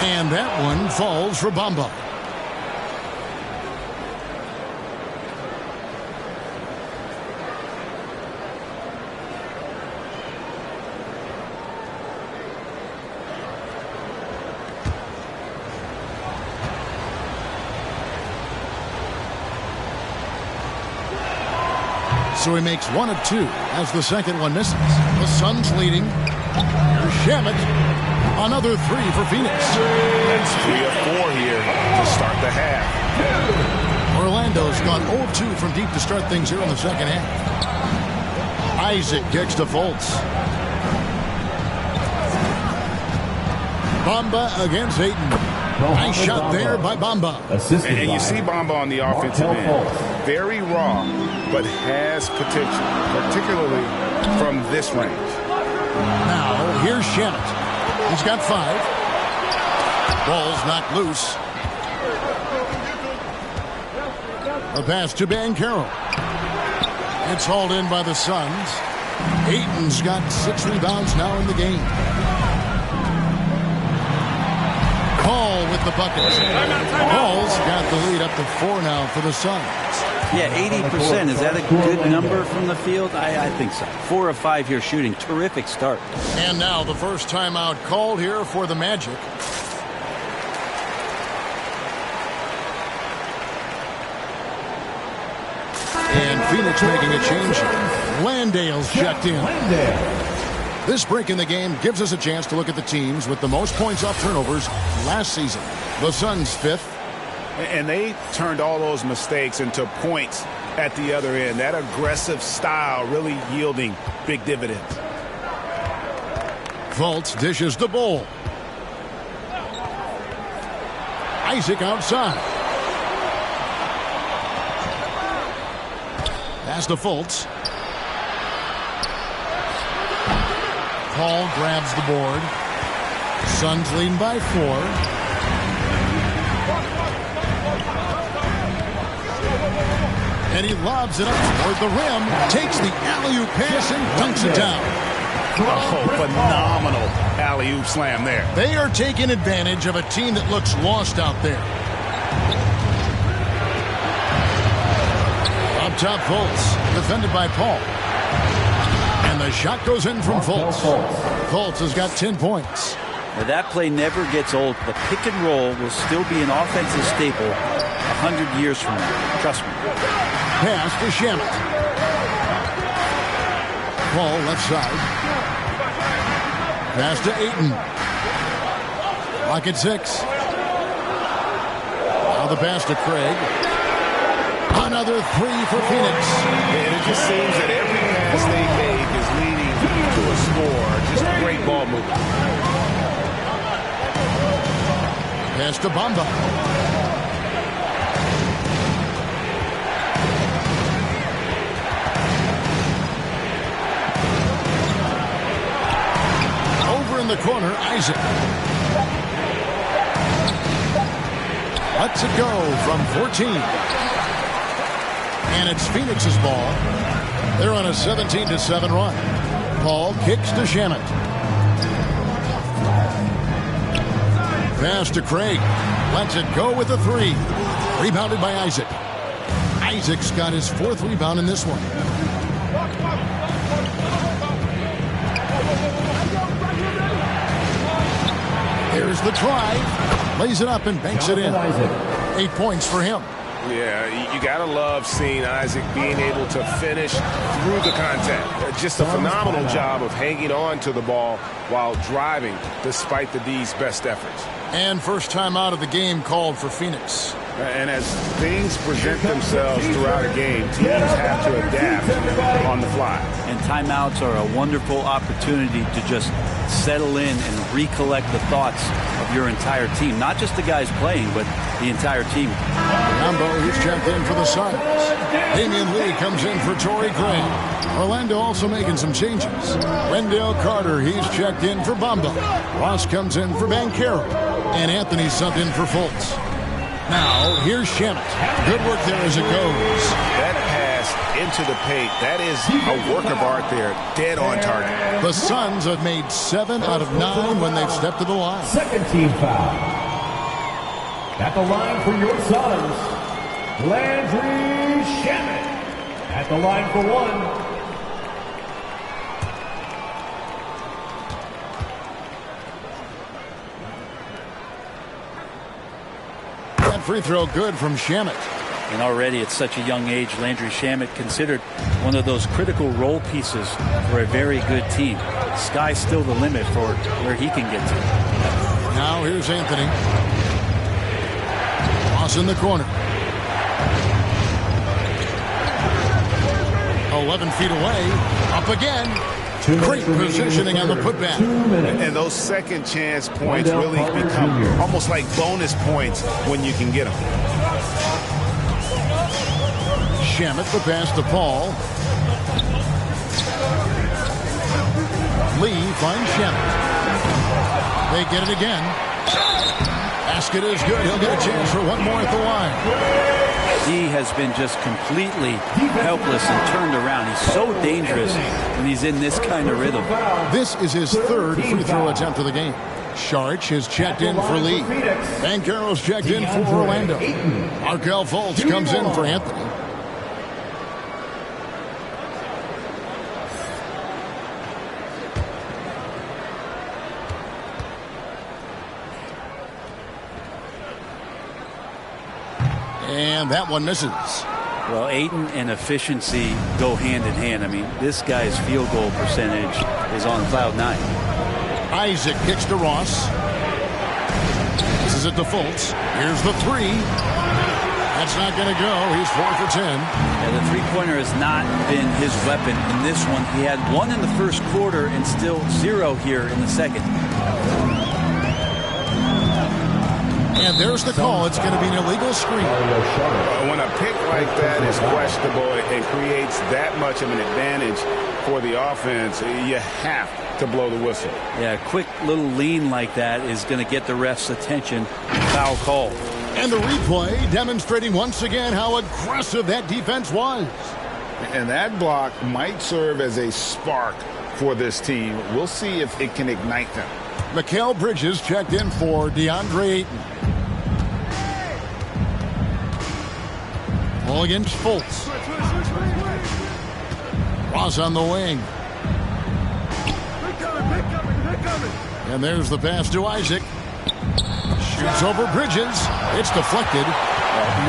And that one falls for Bamba. So he makes 1 of 2 as the second one misses. The Suns leading. Shamet, another 3 for Phoenix. That's 3 of 4 here to start the half. Orlando's gone 0-2 from deep to start things here in the second half. Isaac kicks to Fultz. Bamba against Ayton. Nice shot there by Bamba. And you see Bamba on the offensive end. Very raw, but has potential, particularly from this range. Now, here's Shamet. He's got 5. Ball's knocked loose. A pass to Banchero. It's hauled in by the Suns. Ayton's got 6 rebounds now in the game. Paul with the bucket. Paul's got the lead up to 4 now for the Suns. Yeah, 80%. Is that a good number from the field? I think so. 4 of 5 here shooting. Terrific start. And now the first timeout called here for the Magic. And Phoenix making a change. Landale's checked in. This break in the game gives us a chance to look at the teams with the most points off turnovers last season. The Suns 5th. And they turned all those mistakes into points at the other end. That aggressive style really yielding big dividends. Fultz dishes the ball. Isaac outside. Pass to Fultz. Paul grabs the board. Suns leading by 4. And he lobs it up toward the rim, takes the alley-oop pass and dunks it down. Oh, phenomenal alley-oop slam there. They are taking advantage of a team that looks lost out there. Up top, Fultz, defended by Paul. And the shot goes in from Fultz. Fultz has got 10 points. Now that play never gets old. The pick and roll will still be an offensive staple 100 years from now. Trust me. Pass to Shamet. Paul left side. Pass to Ayton. Lock at 6. Now the pass to Craig. Another 3 for Phoenix. And it just seems that every pass they make is leading to a score. Just great ball movement. Pass to Bamba. Over in the corner, Isaac. Lets it go from 14. And it's Phoenix's ball. They're on a 17-7 run. Paul kicks to Shamet. Pass to Craig. Lets it go with a 3. Rebounded by Isaac. Isaac's got his 4th rebound in this one. Here's the drive. Lays it up and banks it in. 8 points for him. Yeah, you got to love seeing Isaac being able to finish through the contact. Just a phenomenal job of hanging on to the ball while driving despite the D's best efforts. And first time out of the game called for Phoenix. And as things present themselves throughout a game, teams have to adapt on the fly. And timeouts are a wonderful opportunity to just settle in and recollect the thoughts of your entire team. Not just the guys playing, but the entire team. Rambo, he's checked in for the Suns. Damian Lee comes in for Torrey Craig. Orlando also making some changes. Wendell Carter, he's checked in for Bamba. Ross comes in for Banchero. And Anthony subbed in for Fultz. Now, here's Shamet. Good work there as it goes. That pass into the paint, that is a work of art there. Dead on target. The Suns have made 7 out of 9 when they've stepped to the line. Second team foul. At the line for your Suns, Landry Shamet. At the line for one. That free throw good from Shamet. And already at such a young age, Landry Shamet considered one of those critical role pieces for a very good team. Sky's still the limit for where he can get to. Now here's Anthony. Ross in the corner. 11 feet away. Up again. Great positioning on the putback. And those second chance points really become almost like bonus points when you can get them. Shamet the pass to Paul. Lee finds Shamet. They get it again. Basket is good. He'll get a chance for one more at the line. He has been just completely helpless and turned around. He's so dangerous when he's in this kind of rhythm. This is his third free throw attempt of the game. Sharch has checked in for Lee. Banchero's checked in for Orlando. Markelle Fultz comes in for Anthony. And that one misses. Well, Ayton and efficiency go hand in hand. I mean, this guy's field goal percentage is on cloud 9. Isaac kicks to Ross. This is it to Fultz. Here's the three. That's not going to go. He's 4 for 10. Yeah, the three-pointer has not been his weapon in this one. He had 1 in the first quarter and still 0 here in the second. And there's the call. It's going to be an illegal screen. When a pick like that is questionable and creates that much of an advantage for the offense, you have to blow the whistle. Yeah, a quick little lean like that is going to get the ref's attention. Foul call. And the replay demonstrating once again how aggressive that defense was. And that block might serve as a spark for this team. We'll see if it can ignite them. Mikal Bridges checked in for DeAndre Ayton. Ball against Fultz. Ross on the wing. And there's the pass to Isaac. Shoots over Bridges. It's deflected.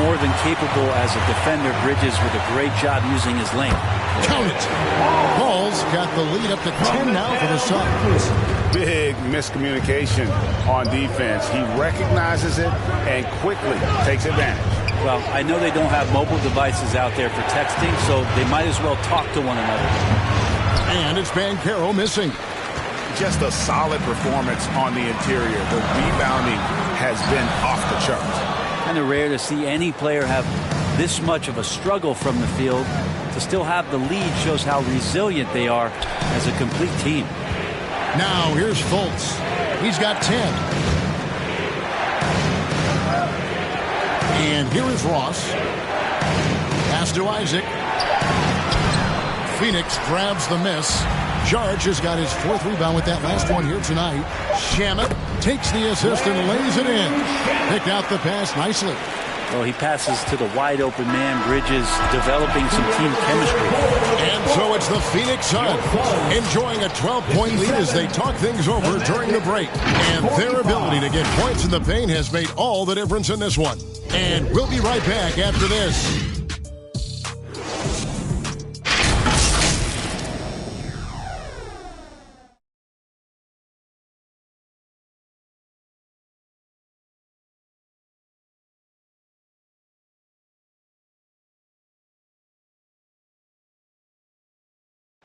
More than capable as a defender. Bridges with a great job using his length. Count it. Paul's got the lead up to 10 now for the Suns. Big miscommunication on defense. He recognizes it and quickly takes advantage. Well, I know they don't have mobile devices out there for texting, so they might as well talk to one another. And it's Banchero missing. Just a solid performance on the interior. The rebounding has been off the charts. Kind of rare to see any player have this much of a struggle from the field. To still have the lead shows how resilient they are as a complete team. Now here's Fultz. He's got 10. And here is Ross. Pass to Isaac. Phoenix grabs the miss. Jarge has got his 4th rebound with that last one here tonight. Shamet takes the assist and lays it in. Picked out the pass nicely. Well, he passes to the wide open man. Bridges developing some team chemistry. And so it's the Phoenix Suns enjoying a 12-point lead as they talk things over during the break. And their ability to get points in the paint has made all the difference in this one. And we'll be right back after this.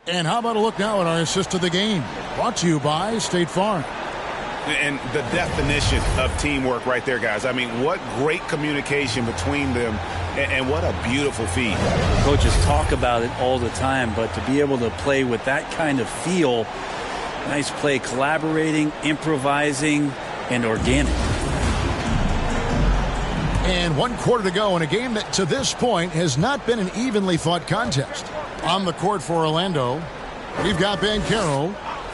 And how about a look now at our assist of the game? Brought to you by State Farm. And the definition of teamwork right there, guys. I mean, what great communication between them, and what a beautiful feed. Coaches talk about it all the time, but to be able to play with that kind of feel, nice play, collaborating, improvising, and organic. And 1 quarter to go in a game that to this point has not been an evenly fought contest. On the court for Orlando, we've got Banchero.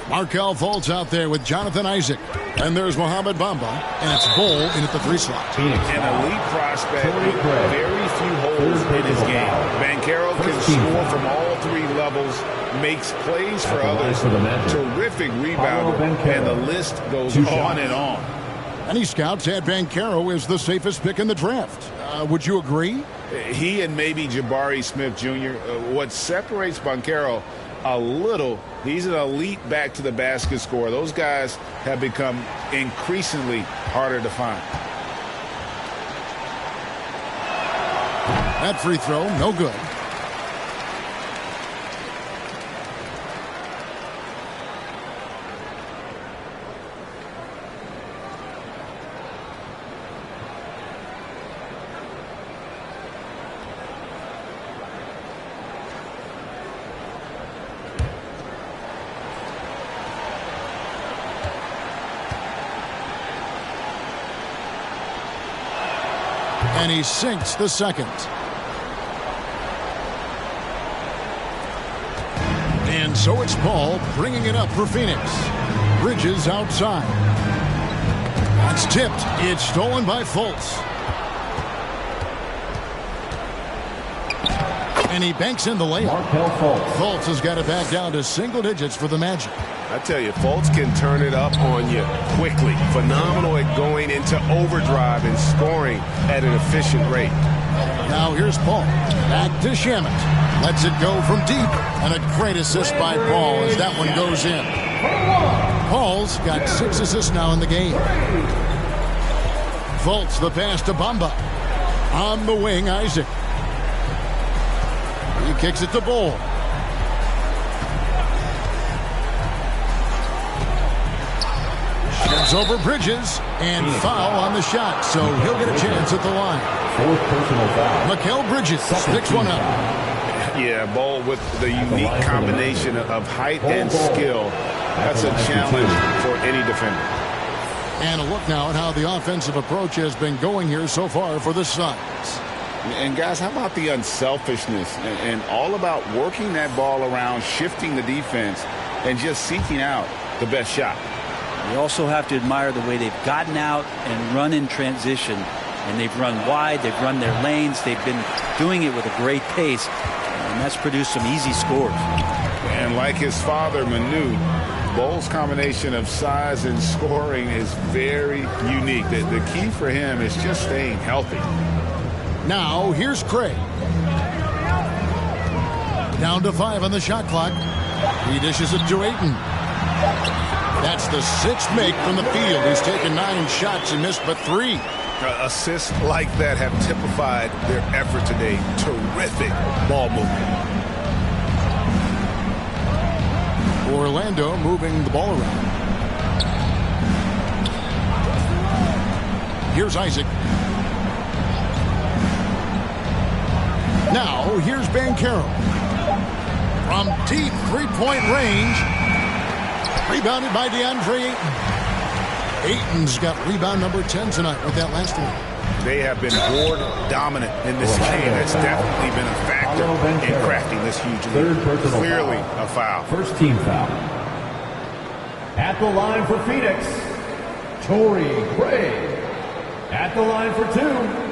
Markelle Fultz out there with Jonathan Isaac. And there's Mohamed Bamba. And it's Bol in at the 3 slot. An elite prospect with very few holes in his game. Banchero can score from all 3 levels, makes plays for others, terrific rebounder, and the list goes on and on. Many scouts had Banchero as the safest pick in the draft. Would you agree? He and maybe Jabari Smith Jr. What separates Banchero a little, he's an elite back to the basket scorer. Those guys have become increasingly harder to find. That free throw, no good. And he sinks the second. And so it's Paul bringing it up for Phoenix. Bridges outside. It's tipped. It's stolen by Fultz. And he banks in the layup. Fultz has got it back down to single digits for the Magic. I tell you, Fultz can turn it up on you quickly. Phenomenal at going into overdrive and scoring at an efficient rate. Now here's Paul. Back to Shamet. Lets it go from deep. And a great assist by Paul as that one goes in. Paul's got 6 assists now in the game. Fultz the pass to Bamba. On the wing, Isaac. He kicks it to Bol. Ships over Bridges and foul on the shot, so he'll get a chance at the line. 4th personal foul. Mikal Bridges picks one up. Yeah, Bol with the unique combination of height and skill. That's a challenge for any defender. And a look now at how the offensive approach has been going here so far for the Suns. And guys, how about the unselfishness and all about working that ball around, shifting the defense, and just seeking out the best shot. You also have to admire the way they've gotten out and run in transition. And they've run wide, they've run their lanes, they've been doing it with a great pace, and that's produced some easy scores. And like his father, Manu, Bol's combination of size and scoring is very unique. The key for him is just staying healthy. Now, here's Craig. Down to 5 on the shot clock. He dishes it to Ayton. That's the 6th make from the field. He's taken 9 shots and missed but 3. Assists like that have typified their effort today. Terrific ball movement. Orlando moving the ball around. Here's Isaac. Now, here's Banchero. From deep 3-point range. Rebounded by DeAndre Ayton. Ayton's got rebound number 10 tonight with that last one. They have been board dominant in this game. That's definitely been a factor in crafting this huge lead. Clearly a foul. First team foul. At the line for Phoenix, Torrey Craig. At the line for 2.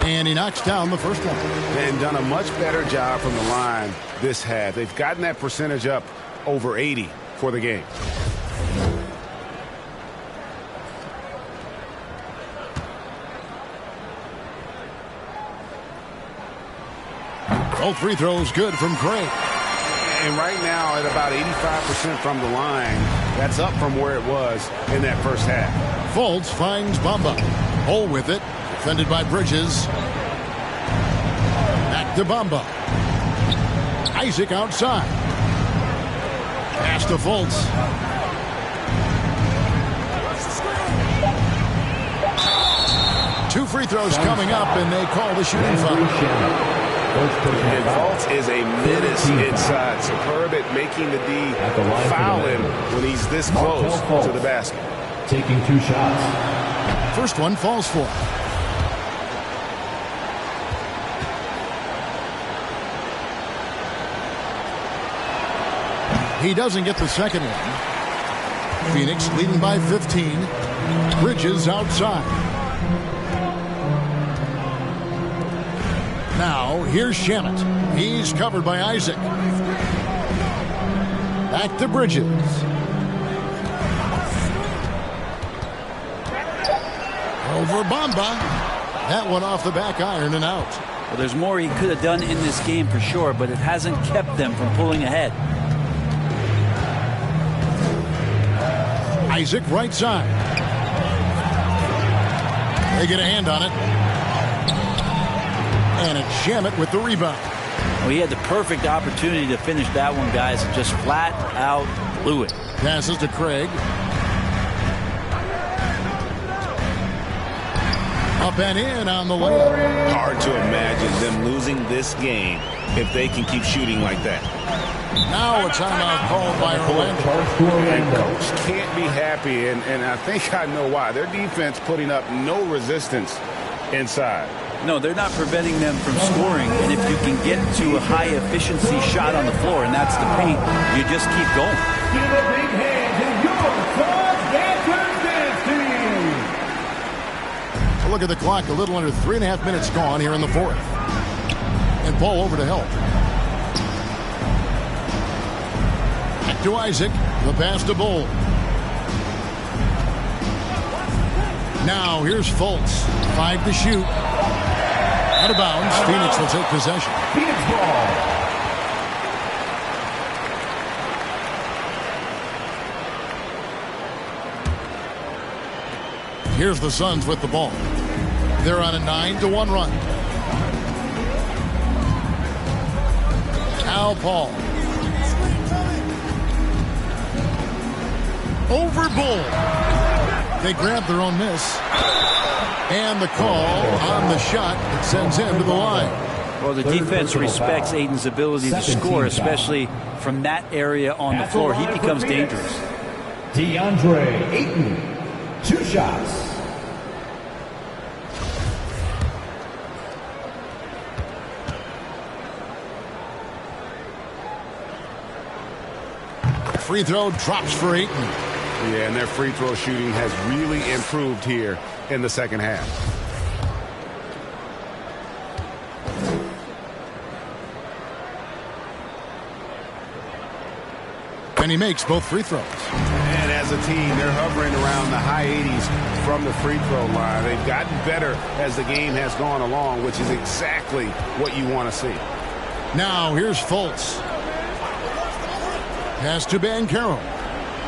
And he knocks down the first one. And done a much better job from the line this half. They've gotten that percentage up over 80 for the game. Both free throws good from Craig. And right now at about 85% from the line, that's up from where it was in that first half. Fultz finds Bamba. Hole with it. Defended by Bridges. Back to Bamba. Isaac outside. Pass to Fultz. Two free throws coming up, and they call the shooting foul. And Fultz is a menace inside. Superb at making the D foul him when he's this close to the basket. Taking 2 shots. First one falls for. He doesn't get the second one. Phoenix leading by 15. Bridges outside. Now, here's Shamet. He's covered by Isaac. Back to Bridges. Over Bamba. That one off the back iron and out. Well, there's more he could have done in this game for sure, but it hasn't kept them from pulling ahead. Isaac right side. They get a hand on it. And it's Shamet with the rebound. Well, he had the perfect opportunity to finish that one, guys, and just flat out blew it. Passes to Craig. Up and in on the layup. Hard to imagine them losing this game if they can keep shooting like that. Now a timeout called by Orlando. And coach can't be happy, and I think I know why. Their defense putting up no resistance inside. No, they're not preventing them from scoring, and if you can get to a high-efficiency shot on the floor, and that's the paint, you just keep going. Give a big hand to your Suns Dancers Dance Team. Look at the clock, a little under 3.5 minutes gone here in the fourth. And Paul over to help. Back to Isaac, the pass to Bull. Now here's Fultz, 5 to shoot. Out of bounds. Phoenix will take possession. Phoenix ball. Here's the Suns with the ball. They're on a 9-1 run. Al Paul. Over Bull. They grab their own miss. And the call on the shot sends him to the line. Well, the defense respects Aiden's ability to score, especially from that area on the floor. He becomes dangerous. DeAndre Ayton, 2 shots. Free throw drops for Ayton. Yeah, and their free throw shooting has really improved here in the second half. And he makes both free throws. And as a team, they're hovering around the high 80s from the free throw line. They've gotten better as the game has gone along, which is exactly what you want to see. Now here's Fultz. Pass to Banchero.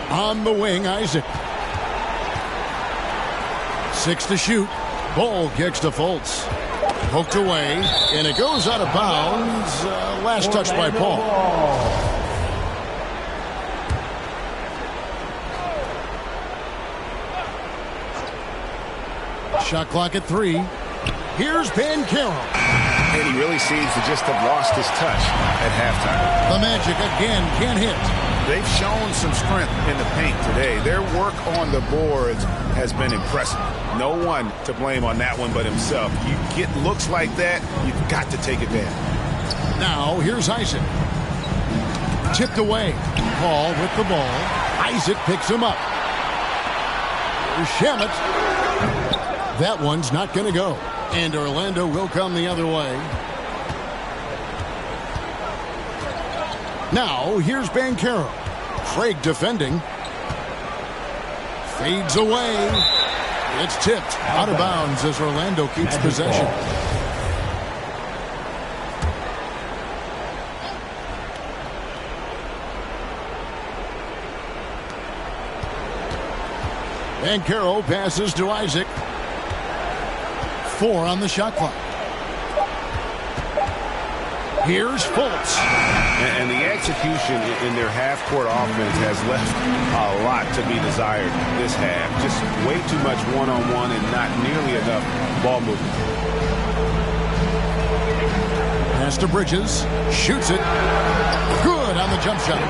On the wing, Isaac. 6 to shoot. Ball kicks to Fultz. Poked away, and it goes out of bounds. Last touch by Paul. Shot clock at 3. Here's Banchero. And he really seems to just have lost his touch at halftime. The Magic again can't hit. They've shown some strength in the paint today. Their work on the boards has been impressive. No one to blame on that one but himself. You get looks like that, you've got to take advantage. Now, here's Isaac. Tipped away. Paul with the ball. Isaac picks him up. Here's Shamet. That one's not going to go. And Orlando will come the other way. Now, here's Banchero. Craig defending. Fades away. It's tipped out of bounds as Orlando keeps possession. And Carroll passes to Isaac. 4 on the shot clock. Here's Fultz. And the execution in their half-court offense has left a lot to be desired this half. Just way too much one-on-one and not nearly enough ball movement. Pass to Bridges. Shoots it. Good on the jump shot.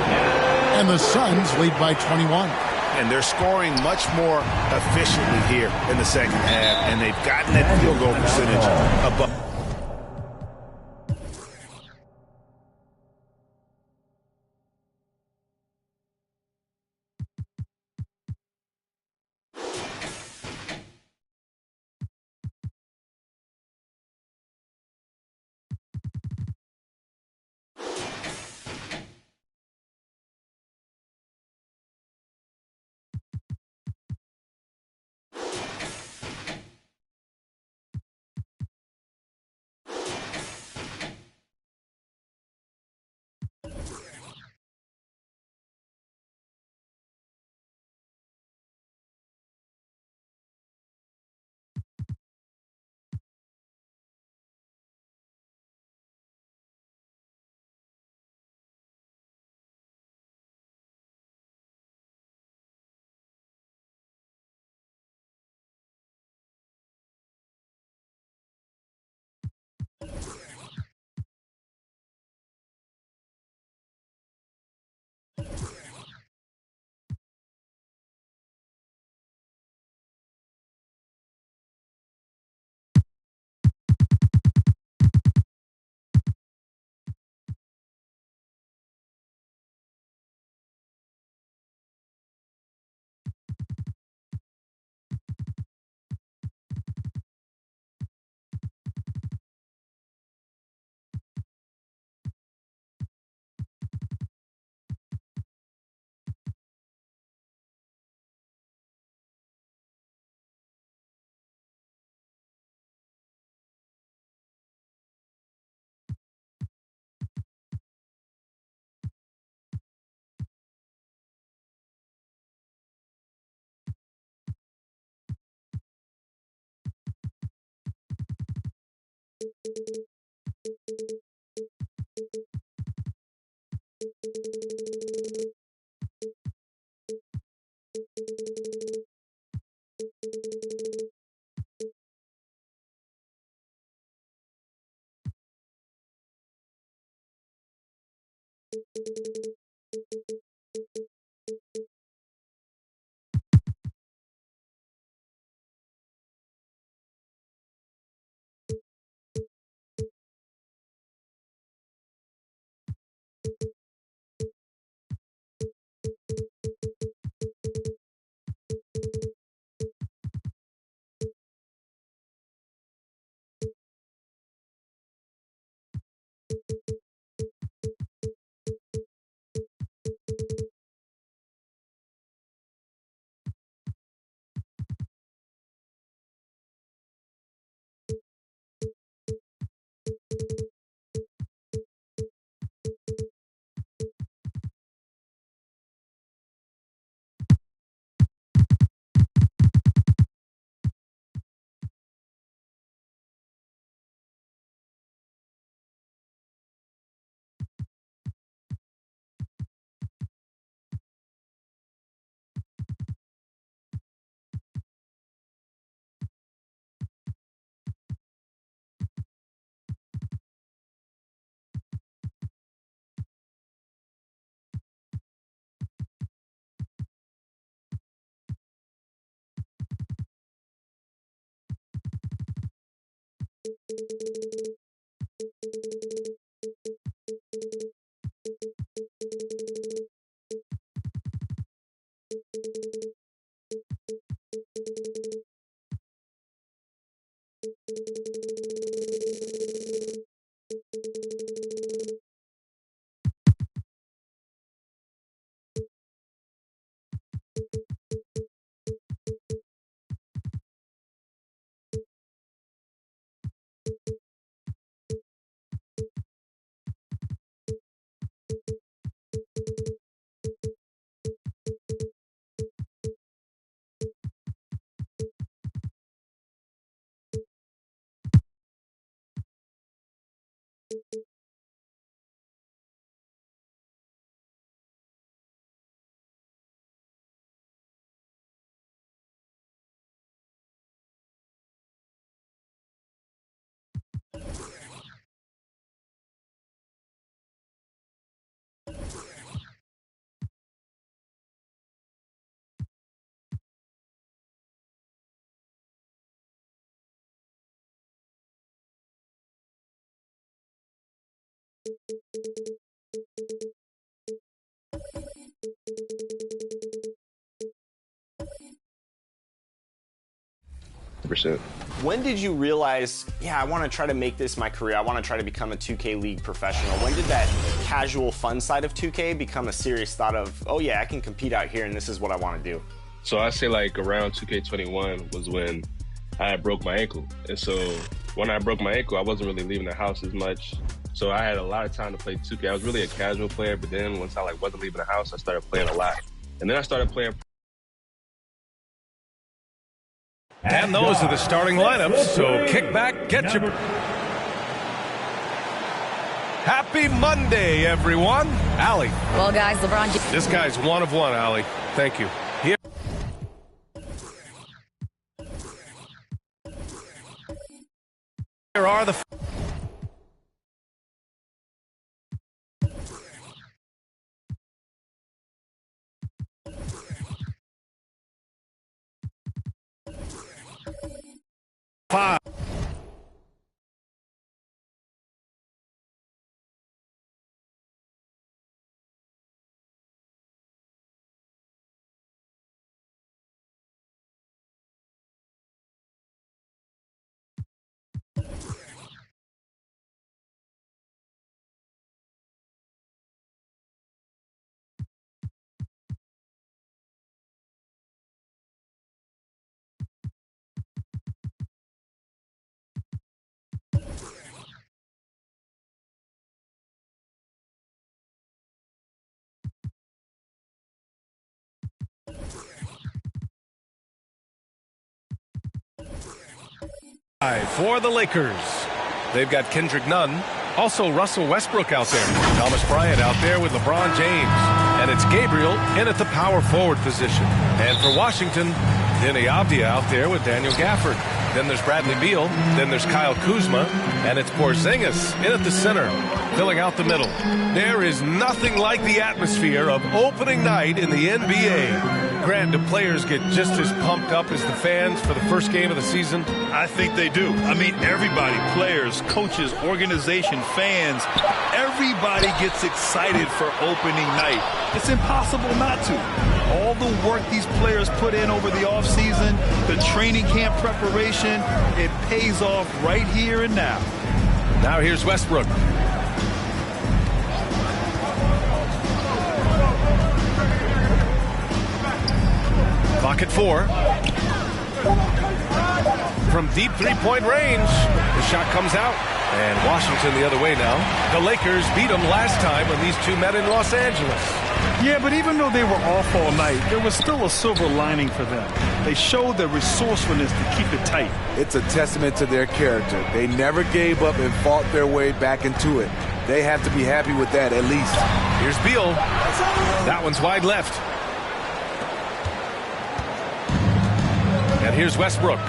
And the Suns lead by 21. And they're scoring much more efficiently here in the second half, and they've gotten that field goal percentage above. When did you realize, yeah, I want to try to make this my career, I want to try to become a 2K League professional? When did that casual fun side of 2K become a serious thought of, oh yeah, I can compete out here and this is what I want to do? So I say like around 2K21 was when I broke my ankle. And so when I broke my ankle, I wasn't really leaving the house as much. So I had a lot of time to play 2K. I was really a casual player, but then once I wasn't leaving the house, I started playing a lot. And then I started playing. And those are the starting lineups, so kick back, get your... Happy Monday, everyone. Allie. Well, guys, LeBron... This guy's one of one, Allie. Thank you. Here are the... Five. For the Lakers, they've got Kendrick Nunn, also Russell Westbrook out there, Thomas Bryant out there with LeBron James, and it's Gabriel in at the power forward position. And for Washington, Deni Avdija out there with Daniel Gafford. Then there's Bradley Beal, then there's Kyle Kuzma, and it's Porzingis in at the center, filling out the middle. There is nothing like the atmosphere of opening night in the NBA. Grant, do players get just as pumped up as the fans for the first game of the season? I think they do. I mean, everybody, players, coaches, organization, fans, everybody gets excited for opening night. It's impossible not to. All the work these players put in over the offseason, the training camp preparation, it pays off right here and now. Now here's Westbrook. Clock at 4. From deep three-point range, the shot comes out. And Washington the other way now. The Lakers beat them last time when these two met in Los Angeles. Yeah, but even though they were off all night, there was still a silver lining for them. They showed their resourcefulness to keep it tight. It's a testament to their character. They never gave up and fought their way back into it. They have to be happy with that at least. Here's Beal. That one's wide left. And here's Westbrook.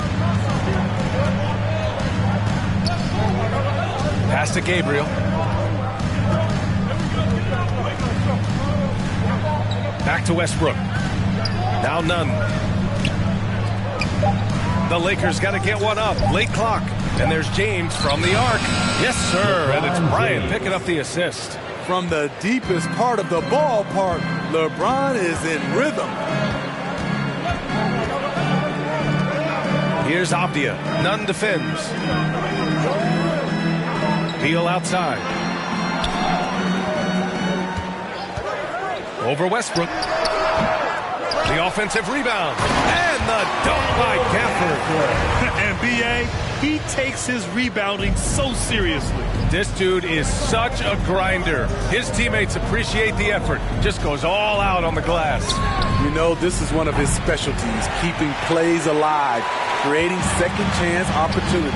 Pass to Gabriel. Back to Westbrook. Now Nunn. The Lakers got to get one up. Late clock. And there's James from the arc. Yes, sir. And it's Bryant picking up the assist. From the deepest part of the ballpark, LeBron is in rhythm. Here's Avdija. Nunn defends. Beal outside. Over Westbrook. The offensive rebound. And the dunk by Gafford. And B.A., he takes his rebounding so seriously. This dude is such a grinder. His teammates appreciate the effort. Just goes all out on the glass. You know, this is one of his specialties, keeping plays alive, creating second chance opportunities.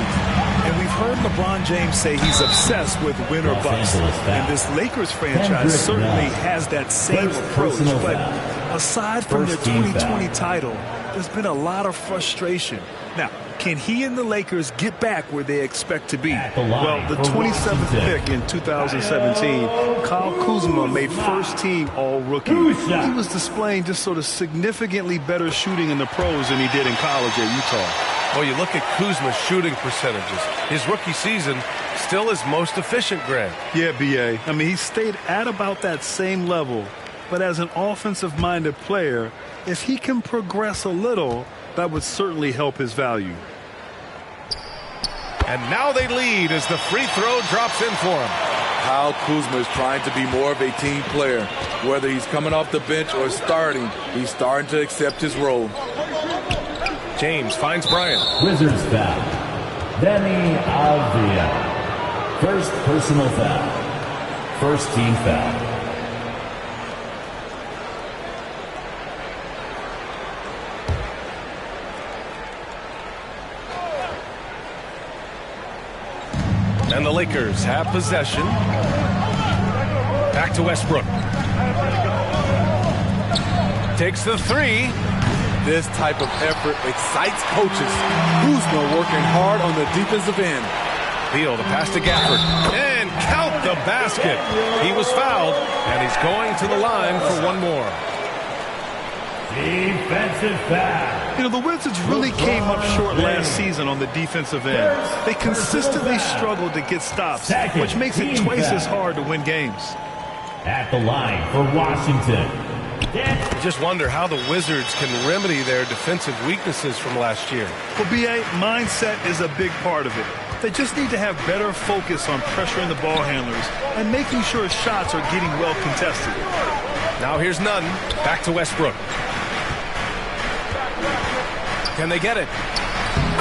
And we've heard LeBron James say he's obsessed with win or bust. And this Lakers franchise certainly has that same approach. But aside from their 2020 title, there's been a lot of frustration. Now, can he and the Lakers get back where they expect to be? Well, the 27th pick in 2017, Kyle Kuzma made first team all-rookie. He was displaying just sort of significantly better shooting in the pros than he did in college at Utah. Well, you look at Kuzma's shooting percentages. His rookie season still his most efficient, Grant. Yeah, B.A. I mean, he stayed at about that same level. But as an offensive-minded player, if he can progress a little, that would certainly help his value. And now they lead as the free throw drops in for him. Kyle Kuzma is trying to be more of a team player. Whether he's coming off the bench or starting, he's starting to accept his role. James finds Bryant. Wizards foul. Deni Avdija. First personal foul. First team foul. And the Lakers have possession. Back to Westbrook. Takes the three. This type of effort excites coaches. Kuzma working hard on the defensive end. Beal the pass to Gafford. And count the basket. He was fouled, and he's going to the line for one more. Defensive foul. You know, the Wizards really came up short last season on the defensive end. They consistently struggled to get stops, which makes it twice as hard to win games. At the line for Washington. I just wonder how the Wizards can remedy their defensive weaknesses from last year. Well, B.A., mindset is a big part of it. They just need to have better focus on pressuring the ball handlers and making sure shots are getting well contested. Now here's Nunn. Back to Westbrook. Can they get it?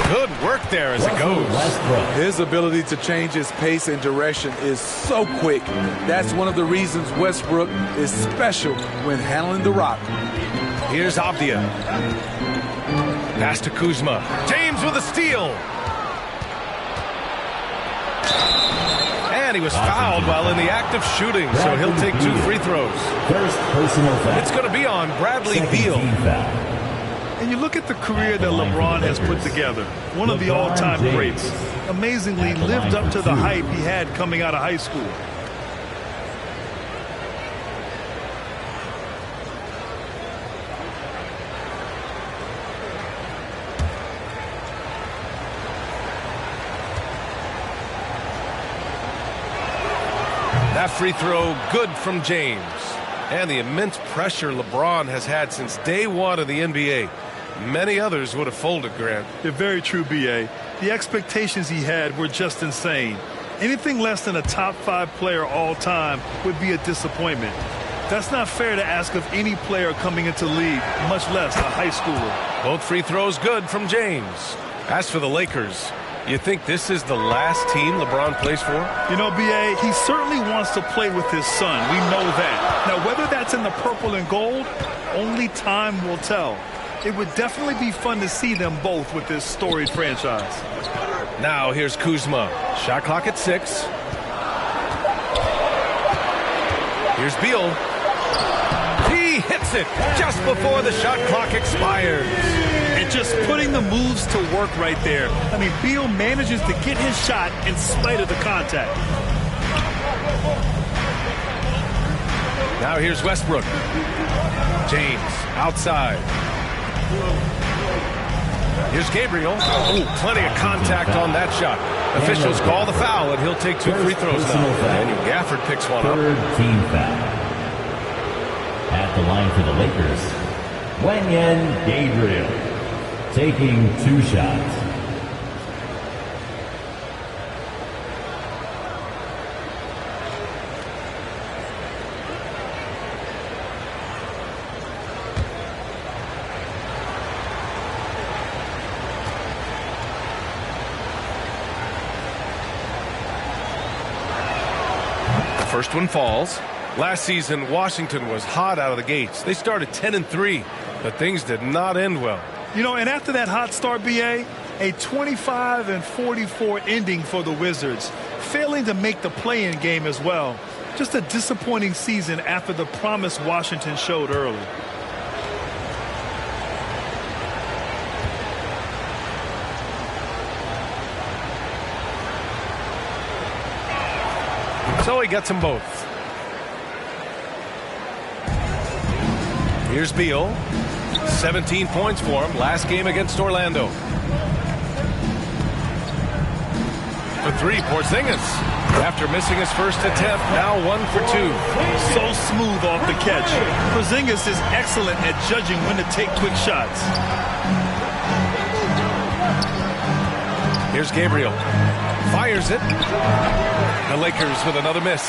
Good work there as it goes. His ability to change his pace and direction is so quick. That's one of the reasons Westbrook is special when handling the rock. Here's Avdija. Pass to Kuzma. James with a steal. And he was fouled while in the act of shooting, so he'll take 2 free throws. First personal foul. It's going to be on Bradley Beal. And you look at the career that LeBron has put together, one of the all-time greats. Amazingly lived up to the hype he had coming out of high school. That free throw good from James. And the immense pressure LeBron has had since day one of the NBA. Many others would have folded, Grant. They're very true, B.A. The expectations he had were just insane. Anything less than a top 5 player all time would be a disappointment. That's not fair to ask of any player coming into the league, much less a high schooler. Both free throws good from James. As for the Lakers, you think this is the last team LeBron plays for? You know, B.A., he certainly wants to play with his son. We know that. Now, whether that's in the purple and gold, only time will tell. It would definitely be fun to see them both with this storied franchise. Now here's Kuzma. Shot clock at 6. Here's Beal. He hits it just before the shot clock expires. And just putting the moves to work right there. I mean, Beal manages to get his shot in spite of the contact. Now here's Westbrook. James outside. Here's Gabriel. Ooh, plenty of contact on that shot. Officials call the foul, and he'll take 2 free throws now. Daniel Gafford picks one up. Third team foul. At the line for the Lakers, Wenyen Gabriel taking 2 shots. First one falls. Last season, Washington was hot out of the gates. They started 10-3, but things did not end well. You know, and after that hot start, B.A., a 25-44 ending for the Wizards, failing to make the play-in game as well. Just a disappointing season after the promise Washington showed early. So he gets them both. Here's Beal. 17 points for him last game against Orlando. the three. Porzingis, after missing his first attempt, now 1 for 2. So smooth off the catch. Porzingis is excellent at judging when to take quick shots. Here's Gabriel. Fires it. The Lakers with another miss.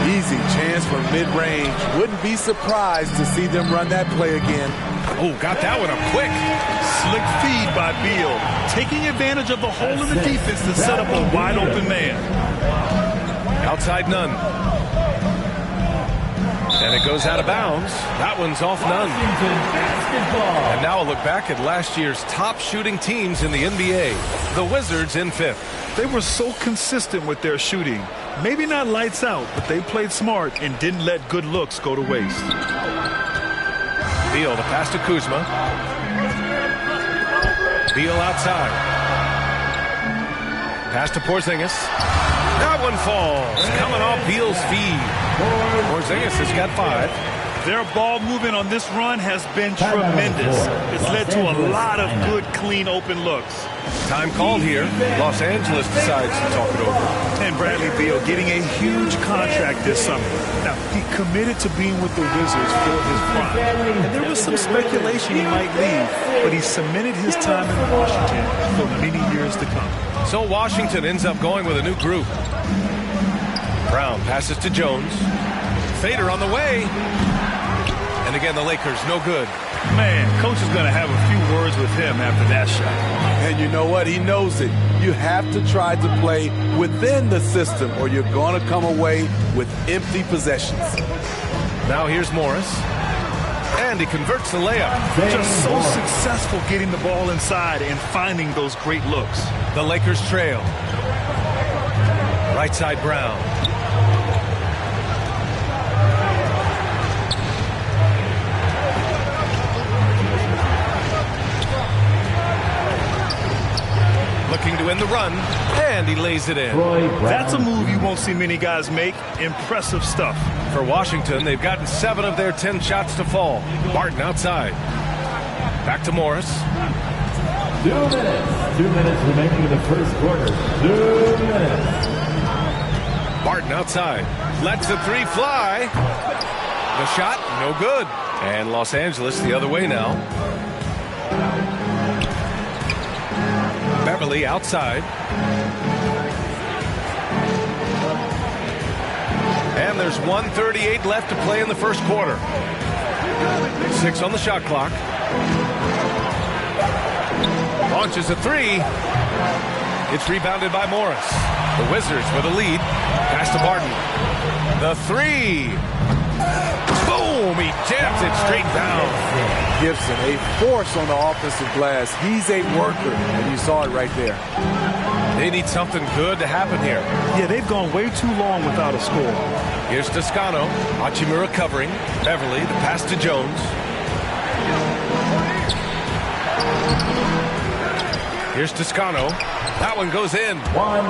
Easy chance for mid-range. Wouldn't be surprised to see them run that play again. Oh, got that one up quick. Slick feed by Beal, taking advantage of the hole in the defense to set up a wide-open man. Outside Nunn. And it goes out of bounds. That one's off Nunn. And now a look back at last year's top shooting teams in the NBA. The Wizards in 5th. They were so consistent with their shooting. Maybe not lights out, but they played smart and didn't let good looks go to waste. Beal, the pass to Kuzma. Beal outside. Pass to Porzingis. That one falls. Coming off Beal's feed. Porzingis has got 5. Their ball movement on this run has been tremendous. It's led to a lot of good, clean, open looks. Time called here. Los Angeles decides to talk it over. And Bradley Beal getting a huge contract this summer. Now, he committed to being with the Wizards for his prime. And there was some speculation he might leave, but he cemented his time in Washington for many years to come. So Washington ends up going with a new group. Brown passes to Jones. Fader on the way. And again, the Lakers, no good. Man, coach is going to have a few words with him after that shot. And you know what? He knows it. You have to try to play within the system or you're going to come away with empty possessions. Now here's Morris. And he converts the layup. Just so successful getting the ball inside and finding those great looks. The Lakers trail. Right side Brown. Looking to win the run, and he lays it in. That's a move you won't see many guys make. Impressive stuff. For Washington, they've gotten 7 of their 10 shots to fall. Barton outside. Back to Morris. 2 minutes. 2 minutes remaining in the first quarter. 2 minutes. Barton outside. Lets the three fly. The shot, no good. And Los Angeles the other way now. Beverly outside. And there's 1:38 left to play in the first quarter. 6 on the shot clock. Launches a three. It's rebounded by Morris. The Wizards with a lead. Pass to Barton. The three. Boom! He jams it straight down. Gibson, a force on the offensive glass. He's a worker, and you saw it right there. They need something good to happen here. Yeah, they've gone way too long without a score. Here's Toscano. Hachimura covering. Beverly, the pass to Jones. Here's Toscano. That one goes in.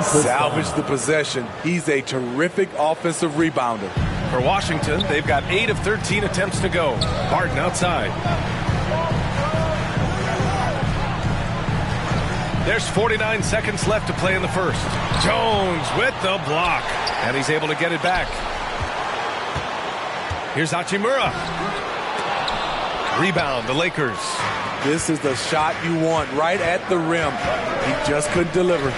Salvage the possession. He's a terrific offensive rebounder. For Washington, they've got 8 of 13 attempts to go. Barton outside. There's 49 seconds left to play in the first. Jones with the block. And he's able to get it back. Here's Hachimura. Rebound, the Lakers. This is the shot you want right at the rim. He just couldn't deliver.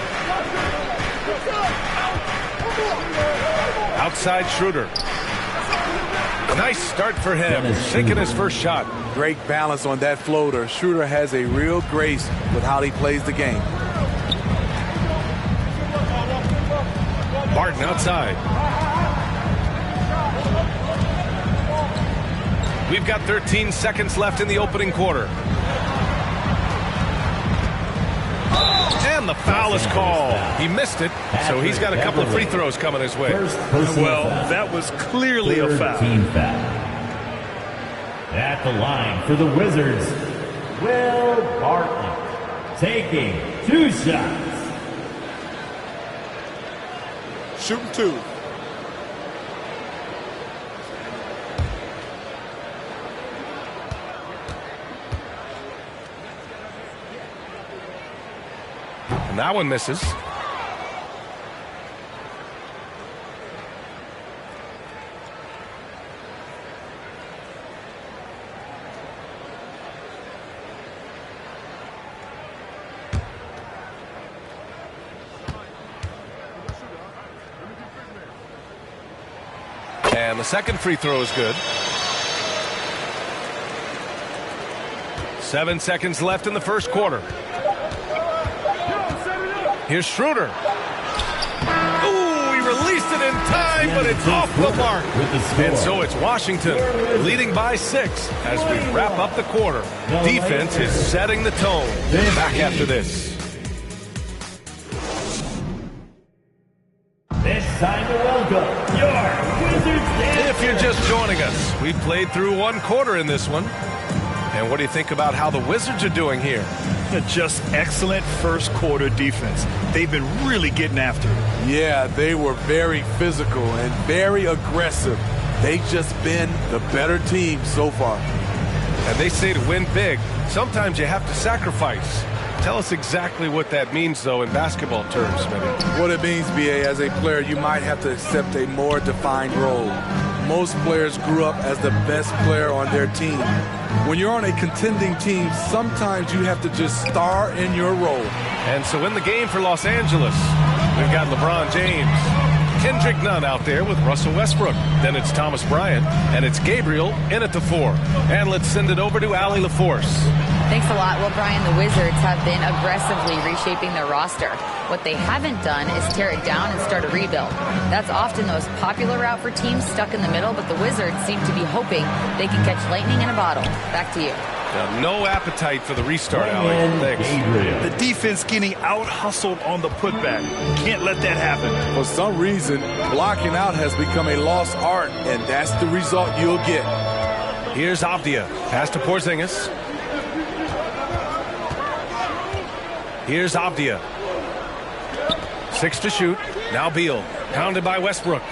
Outside Schroeder. Nice start for him. Sinking his first shot. Great balance on that floater. Schroeder has a real grace with how he plays the game. Barton outside. We've got 13 seconds left in the opening quarter. And the foul is called. He missed it, so he's got a couple of free throws coming his way. Well, that was clearly a foul. At the line for the Wizards, Will Barton, taking 2 shots. Shooting 2. And that one misses. And the second free throw is good. 7 seconds left in the first quarter. Here's Schroeder. Ooh, he released it in time, but it's off the mark. And so it's Washington leading by 6 as we wrap up the quarter. Defense is setting the tone. Back after this. It's time to welcome your Wizards. If you're just joining us, we've played through one quarter in this one. And what do you think about how the Wizards are doing here? Just excellent first quarter defense. They've been really getting after it. Yeah, they were very physical and very aggressive. They've just been the better team so far. And they say to win big, sometimes you have to sacrifice. Tell us exactly what that means, though, in basketball terms, Smitty. What it means, B.A., as a player, you might have to accept a more defined role. Most players grew up as the best player on their team. When you're on a contending team, sometimes you have to just star in your role. And so in the game for Los Angeles, we've got LeBron James, Kendrick Nunn out there with Russell Westbrook. Then it's Thomas Bryant, and it's Gabriel in at the 4. And let's send it over to Allie LaForce. Thanks a lot. Well, Brian, the Wizards have been aggressively reshaping their roster. What they haven't done is tear it down and start a rebuild. That's often the most popular route for teams stuck in the middle, but the Wizards seem to be hoping they can catch lightning in a bottle. Back to you. Now, no appetite for the restart, Allie. Thanks. The defense getting out-hustled on the putback. Can't let that happen. For some reason, blocking out has become a lost art, and that's the result you'll get. Here's Avdia. Pass to Porzingis. Here's Avdia. 6 to shoot. Now Beal. Pounded by Westbrook.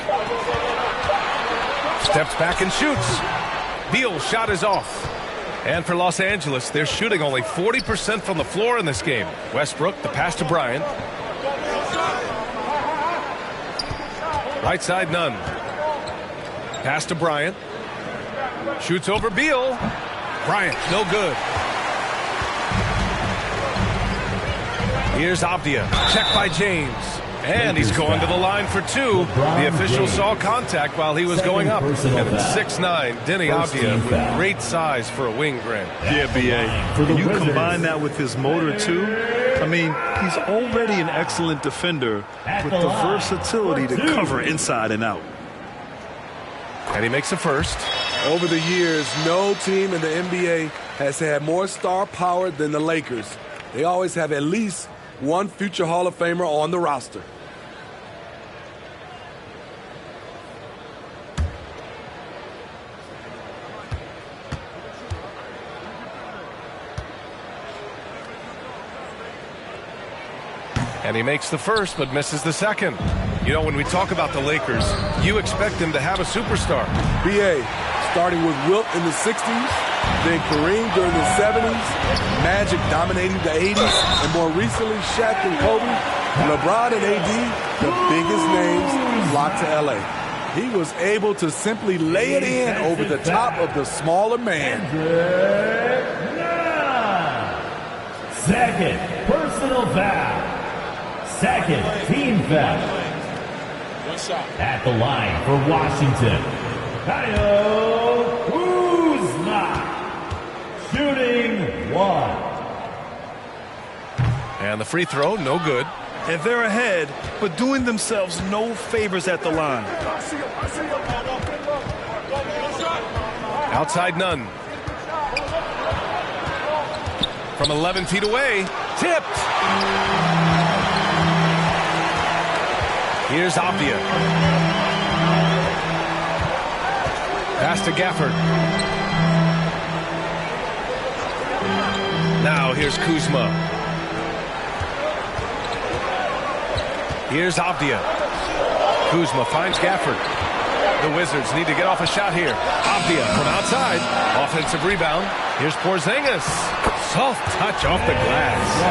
Steps back and shoots. Beal's shot is off. And for Los Angeles, they're shooting only 40% from the floor in this game. Westbrook, the pass to Bryant. Right side, Nunn. Pass to Bryant. Shoots over Beal. Bryant, no good. Here's Avdia. Check by James. And he's going to the line for 2. The official saw contact while he was going up. And it's 6'9", Deni Avdia with great size for a wing, Grant. Yeah, B.A. You combine that with his motor, too. I mean, he's already an excellent defender with the versatility to cover inside and out. And he makes a first. Over the years, no team in the NBA has had more star power than the Lakers. They always have at least one future Hall of Famer on the roster. And he makes the first, but misses the second. You know, when we talk about the Lakers, you expect them to have a superstar. B.A., starting with Wilt in the 60s, then Kareem during the 70s, Magic dominating the 80s, and more recently Shaq and Kobe, LeBron and AD, the biggest names flocked to L.A. He was able to simply lay it in over the top of the smaller man. Second personal foul. Second team foul. At the line for Washington, Kyle Kuzma. Shooting 1. And the free throw, no good. And they're ahead, but doing themselves no favors at the line. Outside Nunn. From 11 feet away, tipped. Here's Avdia. Pass to Gafford. Now here's Kuzma. Here's Avdia. Kuzma finds Gafford. The Wizards need to get off a shot here. Avdia from outside. Offensive rebound. Here's Porzingis. Soft touch off the glass.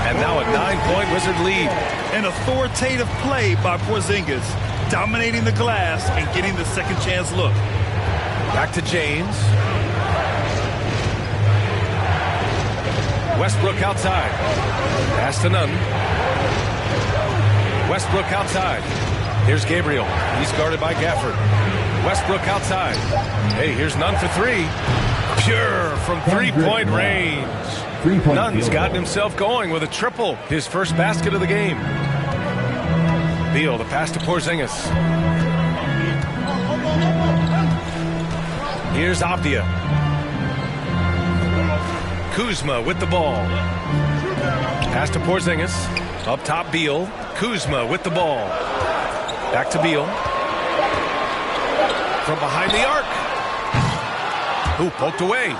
And now a 9-point Wizard lead. An authoritative play by Porzingis, dominating the glass and getting the second chance look. Back to James. Westbrook outside. Pass to Nunn. Westbrook outside. Here's Gabriel. He's guarded by Gafford. Westbrook outside. Hey, here's Nunn for three. Pure from three-point range. Nunn's gotten himself going with a triple. His first basket of the game. Beal, the pass to Porzingis. Here's Avdia. Kuzma with the ball. Pass to Porzingis. Up top, Beal. Kuzma with the ball. Back to Beal. From behind the arc. Ooh, poked away.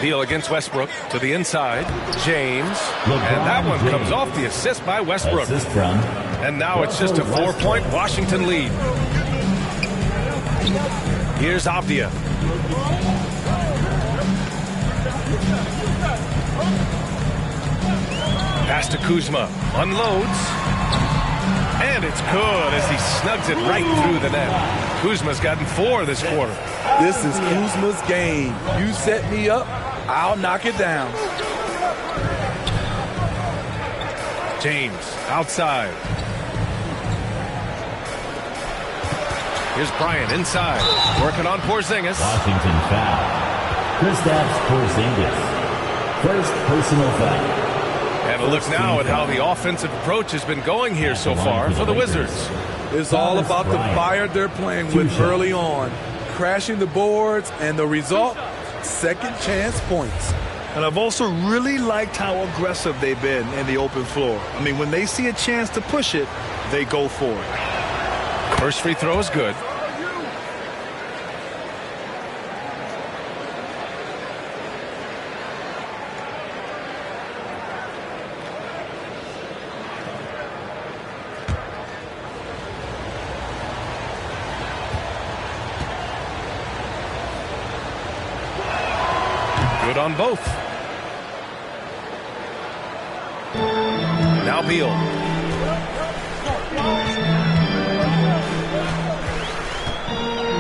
Beal against Westbrook to the inside. James. And that one comes off the assist by Westbrook. And now it's just a 4-point Washington lead. Here's Avdia. Pass to Kuzma. Unloads. And it's good as he snugs it right through the net. Kuzma's gotten 4 this quarter. This is Kuzma's game. You set me up, I'll knock it down. James outside. Here's Bryant inside. Working on Porzingis. Washington foul. Kristaps Porzingis. First personal foul. And a look now at how the offensive approach has been going here so far for the Wizards. It's all about the fire they're playing with early on. Crashing the boards, and the result, second chance points. And I've also really liked how aggressive they've been in the open floor. I mean, when they see a chance to push it, they go for it. First free throw is good. Good on both. Now Beal.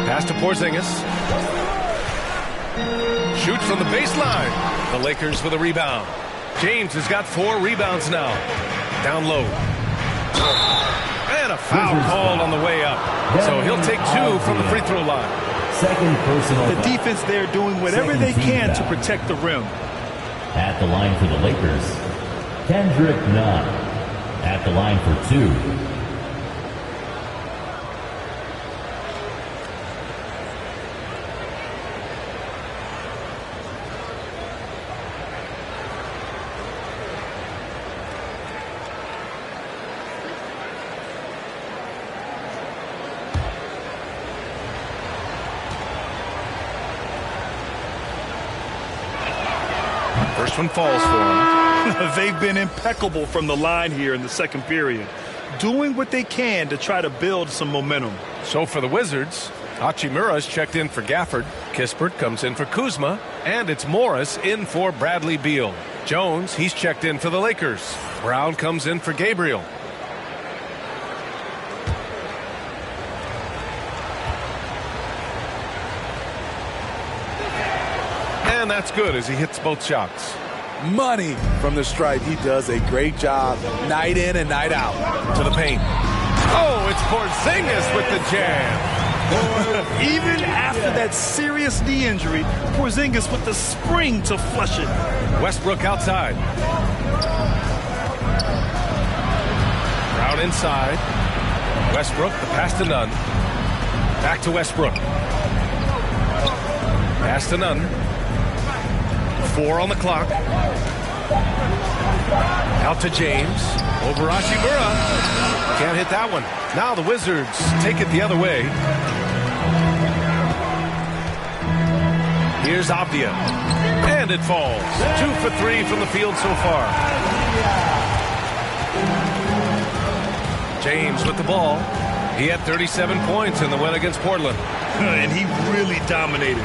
Pass to Porzingis. Shoots from the baseline. The Lakers with a rebound. James has got 4 rebounds now. Down low. And a foul called on the way up. So he'll take 2 from the free throw line. Second personal The defense there doing whatever they can to protect the rim. At the line for the Lakers, Kendrick Nunn. At the line for 2. First one falls for them. They've been impeccable from the line here in the second period, doing what they can to try to build some momentum. So for the Wizards, Hachimura's checked in for Gafford. Kispert comes in for Kuzma. And it's Morris in for Bradley Beal. Jones, he's checked in for the Lakers. Brown comes in for Gabriel. And that's good as he hits both shots. Money from the stripe. He does a great job night in and night out. To the paint. Oh, it's Porzingis with the jam. Even after that serious knee injury, Porzingis with the spring to flush it. Westbrook outside. Brown inside. Westbrook, the pass to Nunn. Back to Westbrook. Pass to Nunn. 4 on the clock. Out to James. Over Hachimura. Can't hit that one. Now the Wizards take it the other way. Here's Avdia. And it falls. 2 for 3 from the field so far. James with the ball. He had 37 points in the win against Portland. And he really dominated,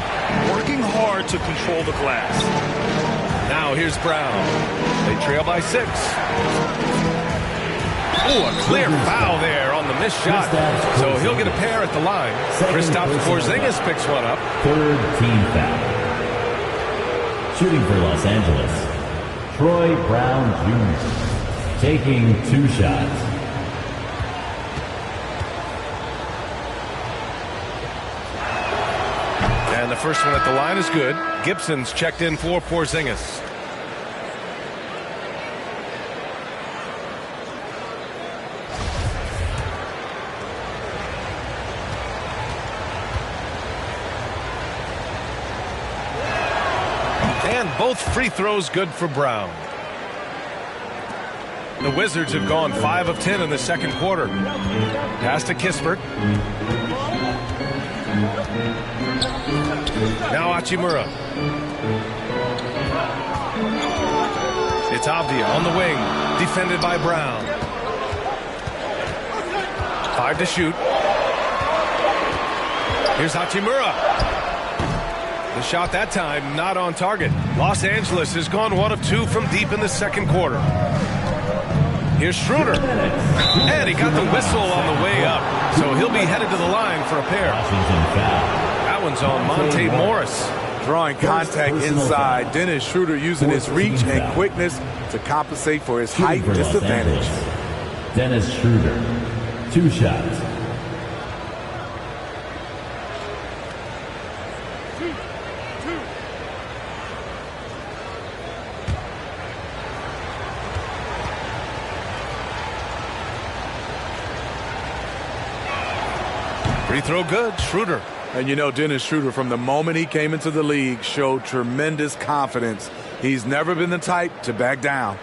working hard to control the glass. Now here's Brown. They trail by 6. Oh, a clear foul there on the missed shot. So he'll get a pair at the line. Kristaps Porzingis picks one up. Third team foul. Shooting for Los Angeles, Troy Brown Jr. Taking 2 shots. the first one at the line is good. Gibson's checked in for Porzingis. And both free throws good for Brown. The Wizards have gone 5 of 10 in the second quarter. Pass to Kispert. Now Hachimura. It's Avdia on the wing, defended by Brown. 5 to shoot. Here's Hachimura. The shot that time not on target. Los Angeles has gone 1 of 2 from deep in the second quarter. Here's Schroeder. And he got the whistle on the way up. So he'll be headed to the line for a pair. That one's on Monte Morris. Drawing contact inside. Dennis Schroeder using his reach and quickness to compensate for his height disadvantage. Dennis Schroeder, 2 shots. Free throw good, Schroeder. And you know, Dennis Schroeder, from the moment he came into the league, showed tremendous confidence. He's never been the type to back down.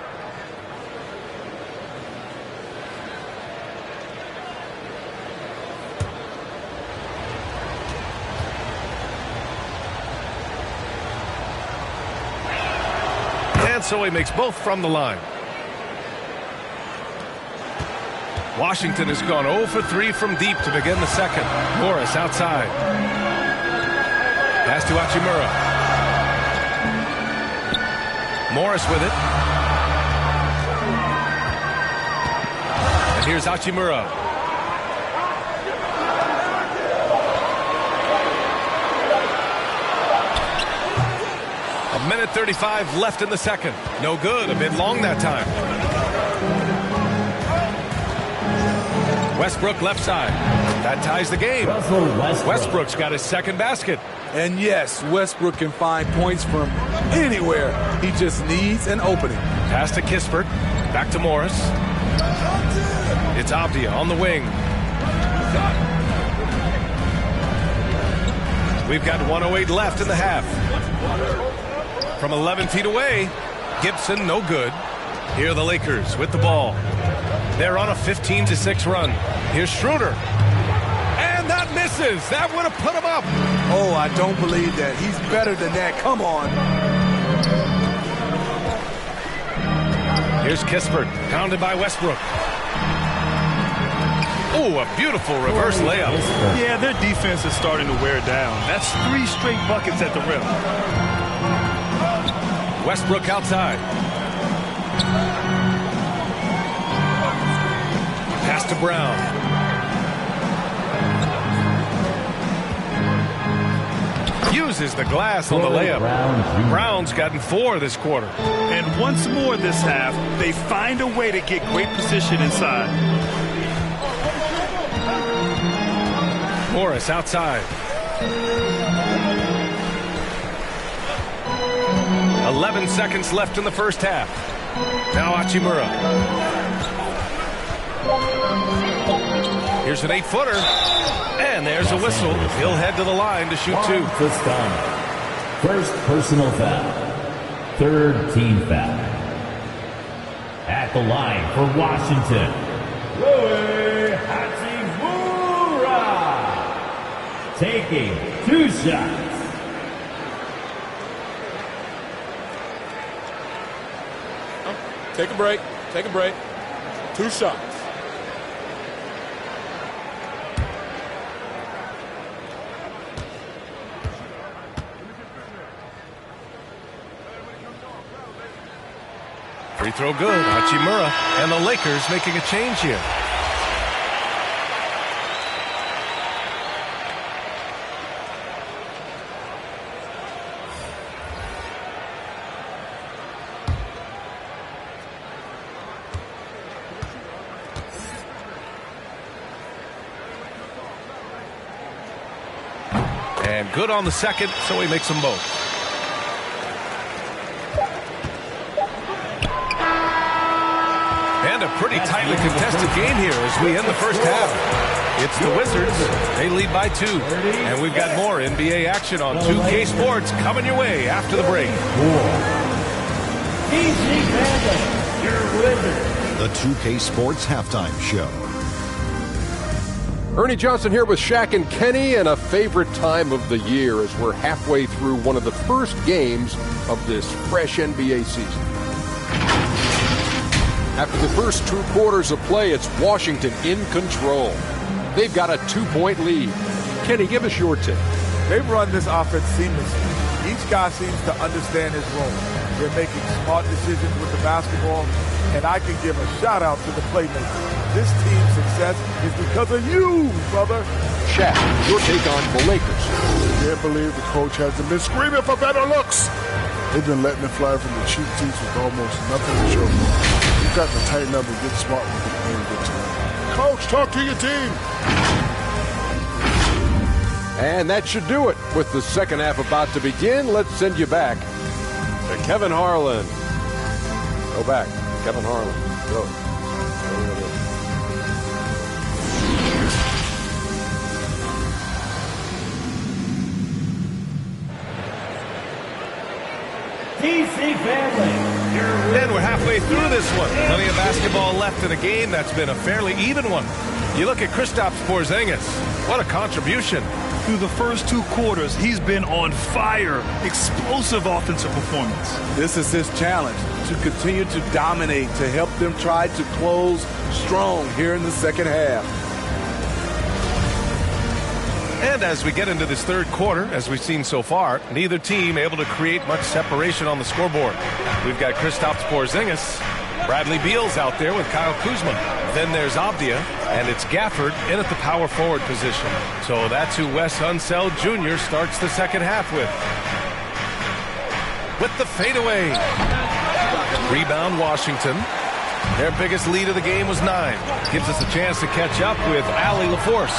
And so he makes both from the line. Washington has gone 0 for 3 from deep to begin the second. Morris outside. Pass to Hachimura. Morris with it. And here's Hachimura. A minute 35 left in the second. No good. A bit long that time. Westbrook left side. That ties the game. Westbrook's got his second basket. And yes, Westbrook can find points from anywhere. He just needs an opening. Pass to Kispert. Back to Morris. It's Avdia on the wing. We've got 1:08 left in the half. From 11 feet away, Gibson no good. Here are the Lakers with the ball. They're on a 15-6 run. Here's Schroeder. And that misses. That would have put him up. Oh, I don't believe that. He's better than that. Come on. Here's Kispert. Pounded by Westbrook. Oh, a beautiful reverse layup. Yeah, their defense is starting to wear down. That's 3 straight buckets at the rim. Westbrook outside. Pass to Brown. Uses the glass on the layup. Brown's gotten 4 this quarter. And once more this half, they find a way to get great position inside. Morris outside. 11 seconds left in the first half. Now Hachimura. Here's an 8-footer. And there's a whistle. He'll head to the line to shoot 2. First personal foul. 3rd team foul. At the line for Washington, Rui Hachimura. Taking 2 shots. Take a break. Take a break. 2 shots. Free throw good. Hachimura and the Lakers making a change here. And And good on the second, so he makes them both. And a pretty tightly contested game here as we end the first half. It's the Wizards. They lead by 2. And we've got more NBA action on 2K Sports coming your way after the break. The 2K Sports Halftime Show. Ernie Johnson here with Shaq and Kenny, and a favorite time of the year as we're halfway through one of the first games of this fresh NBA season. After the first 2 quarters of play, it's Washington in control. They've got a 2-point lead. Kenny, give us your take. They've run this offense seamlessly. Each guy seems to understand his role. They're making smart decisions with the basketball, and I can give a shout-out to the playmakers. This team's success is because of you, brother. Shaq, your take on the Lakers. Can't believe the coach hasn't been screaming for better looks. They've been letting it fly from the cheap seats with almost nothing to show for. You've got to tighten up and get smart with the game good time. Coach, talk to your team. And that should do it. With the second half about to begin, let's send you back to Kevin Harlan. Go back. Kevin Harlan. Go. TC family. And we're halfway through this one. Plenty of basketball left in a game that's been a fairly even one. You look at Kristaps Porzingis. What a contribution. Through the first 2 quarters, he's been on fire. Explosive offensive performance. This is his challenge, to continue to dominate, to help them try to close strong here in the second half. And as we get into this third quarter, as we've seen so far, neither team able to create much separation on the scoreboard. We've got Kristaps Porzingis. Bradley Beal's out there with Kyle Kuzma. Then there's Avdia, and it's Gafford in at the power forward position. So that's who Wes Unseld Jr. starts the second half with. With the fadeaway. Rebound Washington. Their biggest lead of the game was 9. Gives us a chance to catch up with Allie LaForce.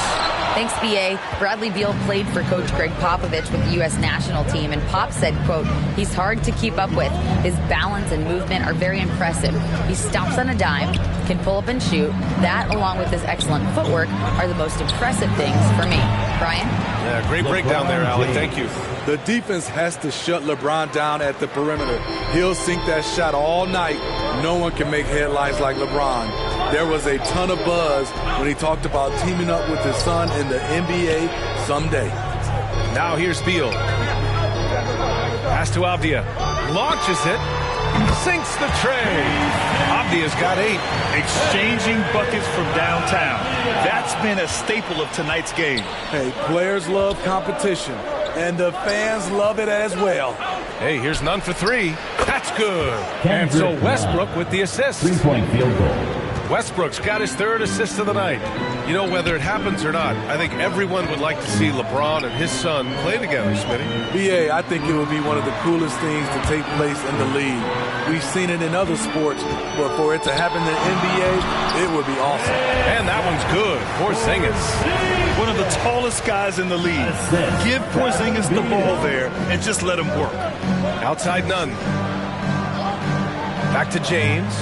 Thanks, B.A. Bradley Beal played for Coach Greg Popovich with the U.S. national team, and Pop said, quote, he's hard to keep up with. His balance and movement are very impressive. He stops on a dime, can pull up and shoot. That, along with his excellent footwork, are the most impressive things for me. Brian? Yeah, great breakdown there, Allie. Thank you. The defense has to shut LeBron down at the perimeter. He'll sink that shot all night. No one can make headlines like LeBron. There was a ton of buzz when he talked about teaming up with his son in the NBA someday. Now here's Beal. Pass to Avdia. Launches it. Sinks the tray. Avdia's got 8. Exchanging buckets from downtown. That's been a staple of tonight's game. Hey, players love competition, and the fans love it as well. Hey, here's none for 3. That's good. And so Westbrook with the assist. 3-point field goal. Westbrook's got his 3rd assist of the night. You know, whether it happens or not, I think everyone would like to see LeBron and his son play together, Smitty. BA, I think it would be one of the coolest things to take place in the league. We've seen it in other sports, but for it to happen in the NBA, it would be awesome. And that one's good. Porzingis. One of the tallest guys in the league. Give Porzingis the ball there and just let him work. Outside none. Back to James.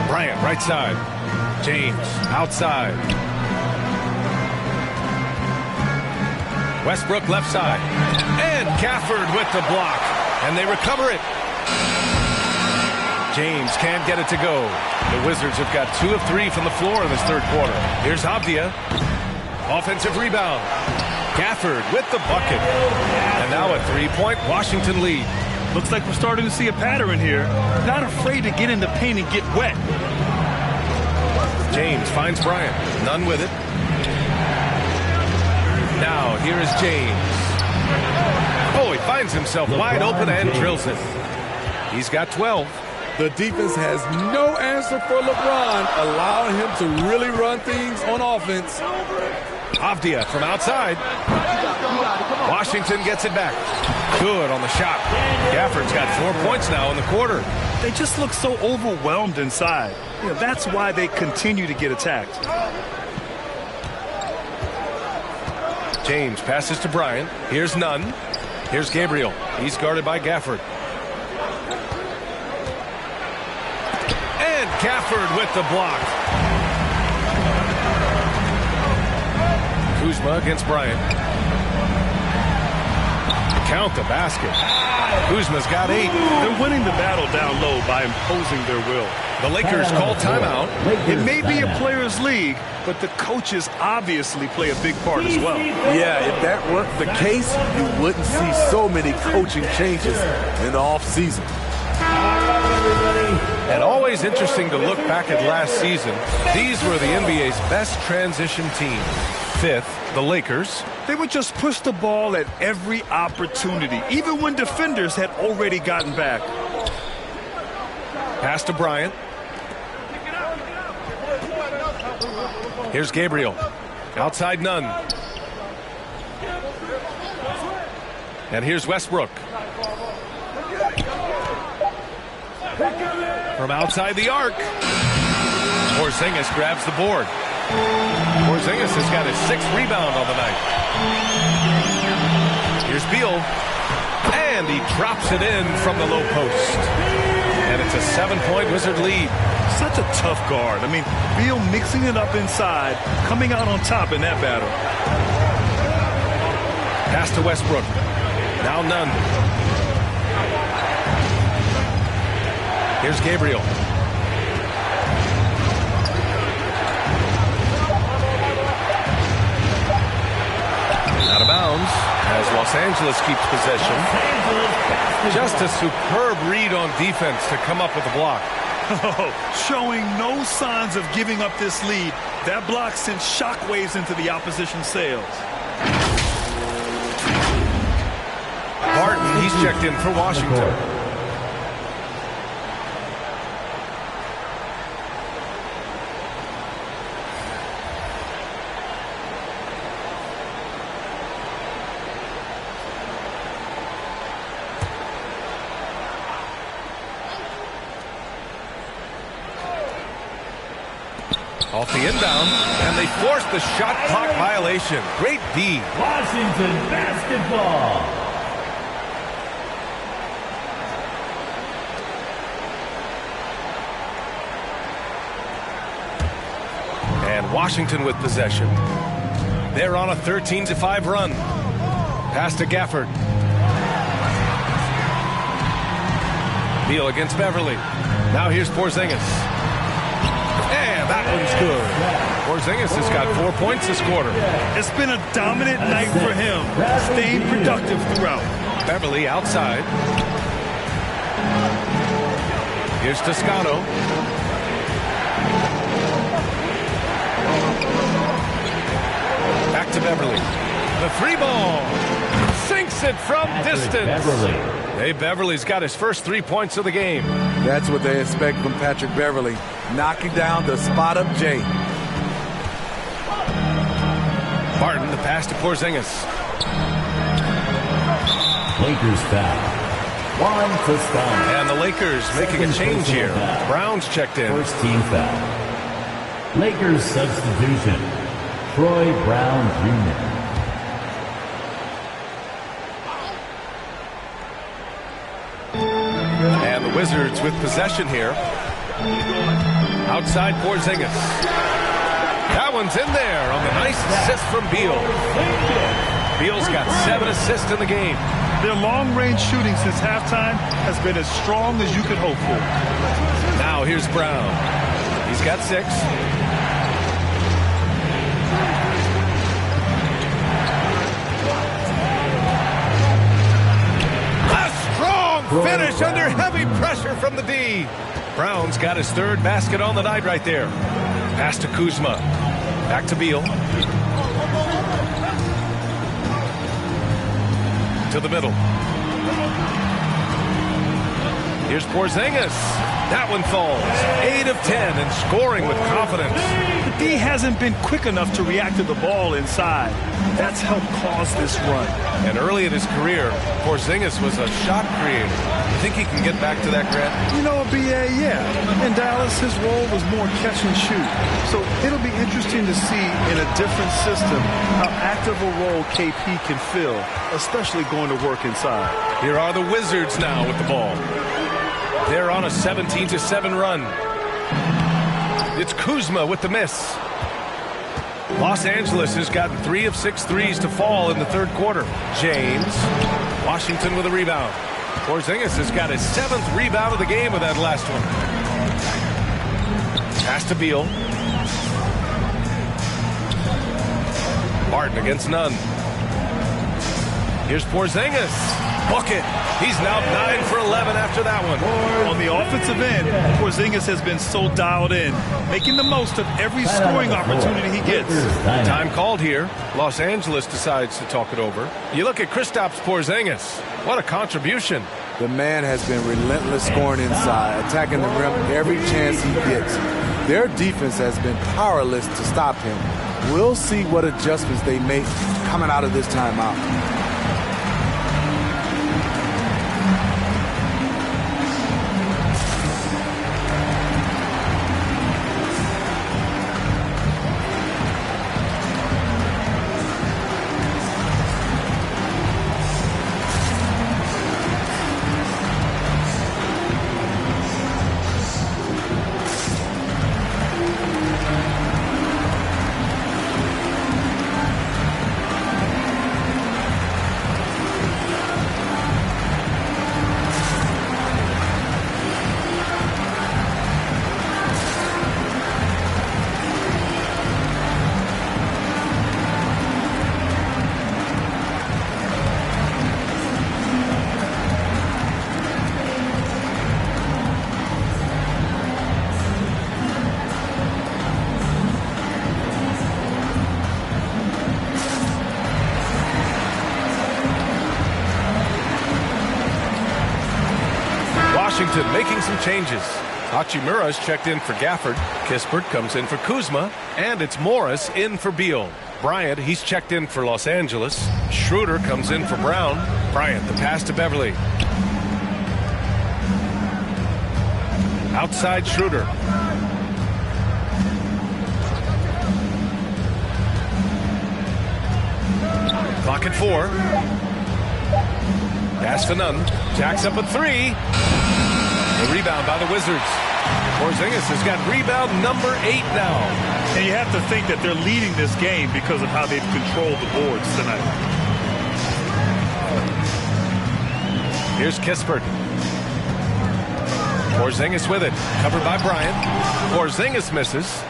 Bryant, right side. James, outside. Westbrook, left side. And Gafford with the block. And they recover it. James can't get it to go. The Wizards have got 2 of 3 from the floor in this third quarter. Here's Avdia. Offensive rebound. Gafford with the bucket. And now a 3-point Washington lead. Looks like we're starting to see a pattern here. Not afraid to get in the paint and get wet. James finds Bryant. None with it. Now here is James. Oh, he finds himself wide open and drills it. He's got 12. The defense has no answer for LeBron, allowing him to really run things on offense. Avdia from outside. Washington gets it back. Good on the shot. Gafford's got 4 points now in the quarter. They just look so overwhelmed inside. You know, that's why they continue to get attacked. James passes to Bryant. Here's Nunn. Here's Gabriel. He's guarded by Gafford. And Gafford with the block. Kuzma against Bryant. Count the basket. Kuzma's got 8. They're winning the battle down low by imposing their will. The Lakers call timeout. It may be a players' league, but the coaches obviously play a big part as well. Yeah, if that weren't the case, you wouldn't see so many coaching changes in the offseason. And always interesting to look back at last season. These were the NBA's best transition teams. 5th, the Lakers. They would just push the ball at every opportunity, even when defenders had already gotten back. Pass to Bryant. Here's Gabriel. Outside Nunn. And here's Westbrook. From outside the arc. Porzingis grabs the board. Porzingis has got his 6th rebound on the night. Here's Beal. And he drops it in from the low post. And it's a 7-point Wizard lead. Such a tough guard. I mean, Beal mixing it up inside, coming out on top in that battle. Pass to Westbrook. Now Nunn. Here's Gabriel. Out of bounds as Los Angeles keeps possession. Just a superb read on defense to come up with a block. Showing no signs of giving up this lead. That block sent shockwaves into the opposition sails. Barton, he's checked in for Washington. Off the inbound, and they force the shot clock violation. Great D. Washington basketball. And Washington with possession. They're on a 13-5 run. Pass to Gafford. Beal against Beverly. Now here's Porzingis. And that one's good. Porzingis has got 4 points this quarter. It's been a dominant night for him, staying productive throughout. Beverly outside. Here's Toscano. Back to Beverly. The 3-ball. Sinks it from distance. Hey, Beverly's got his first 3 points of the game. That's what they expect from Patrick Beverly. Knocking down the spot-up J. Barton, the pass to Porzingis. Lakers foul. Juan Toscano. And the Lakers making a change here. Brown's checked in. First team foul. Lakers substitution. Troy Brown Jr. And the Wizards with possession here. Outside Porzingis. That one's in there on the nice assist from Beal. Beal's got 7 assists in the game. Their long-range shooting since halftime has been as strong as you could hope for. Now here's Brown. He's got 6. A strong finish under heavy pressure from the D. Brown's got his 3rd basket on the night right there. Pass to Kuzma. Back to Beal. To the middle. Here's Porzingis. That one falls. 8 of 10 and scoring with confidence. The D hasn't been quick enough to react to the ball inside. That's helped cause this run. And early in his career, Porzingis was a shot creator. You think he can get back to that, Grant? You know, B.A., yeah. In Dallas, his role was more catch and shoot. So it'll be interesting to see in a different system how active a role KP can fill, especially going to work inside. Here are the Wizards now with the ball. They're on a 17-7 run. It's Kuzma with the miss. Los Angeles has gotten 3 of 6 threes to fall in the third quarter. James. Washington with a rebound. Porzingis has got his 7th rebound of the game with that last one. Pass to Beal. Barton against Nunn. Here's Porzingis. Bucket. He's now 9 for 11 after that one. On the offensive end, Porzingis has been so dialed in, making the most of every scoring opportunity he gets. Time called here. Los Angeles decides to talk it over. You look at Kristaps Porzingis. What a contribution. The man has been relentless scoring inside, attacking the rim every chance he gets. Their defense has been powerless to stop him. We'll see what adjustments they make coming out of this timeout. Washington making some changes. Hachimura's checked in for Gafford. Kispert comes in for Kuzma. And it's Morris in for Beal. Bryant, he's checked in for Los Angeles. Schroeder comes in for Brown. Bryant, the pass to Beverly. Outside Schroeder. Clock at 4. Pass to Nunn. Jacks up a 3. The rebound by the Wizards. Porzingis has got rebound number 8 now. And you have to think that they're leading this game because of how they've controlled the boards tonight. Here's Kispert. Porzingis with it. Covered by Bryant. Porzingis misses.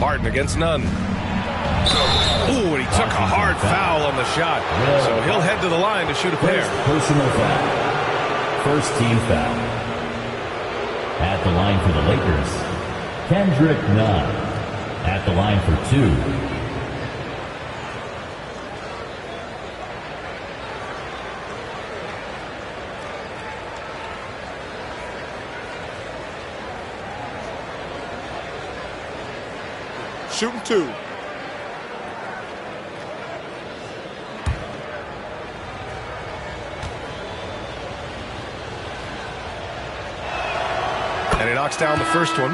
Barton against Nunn. Ooh, and he took a hard foul on the shot. So he'll head to the line to shoot a pair. Personal foul. First team foul. At the line for the Lakers, Kendrick Nunn. At the line for 2. Shooting 2. And he knocks down the first one.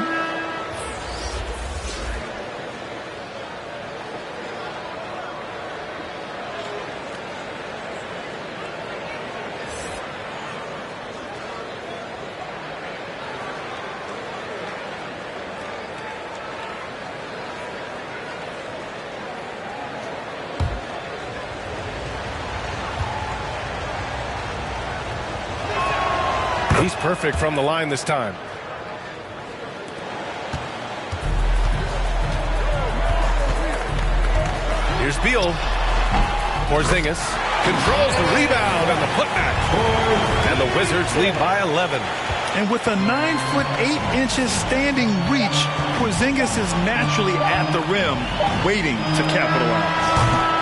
He's perfect from the line this time. Here's Beal. Porzingis controls the rebound and the putback. And the Wizards lead by 11. And with a 9'8" standing reach, Porzingis is naturally at the rim, waiting to capitalize.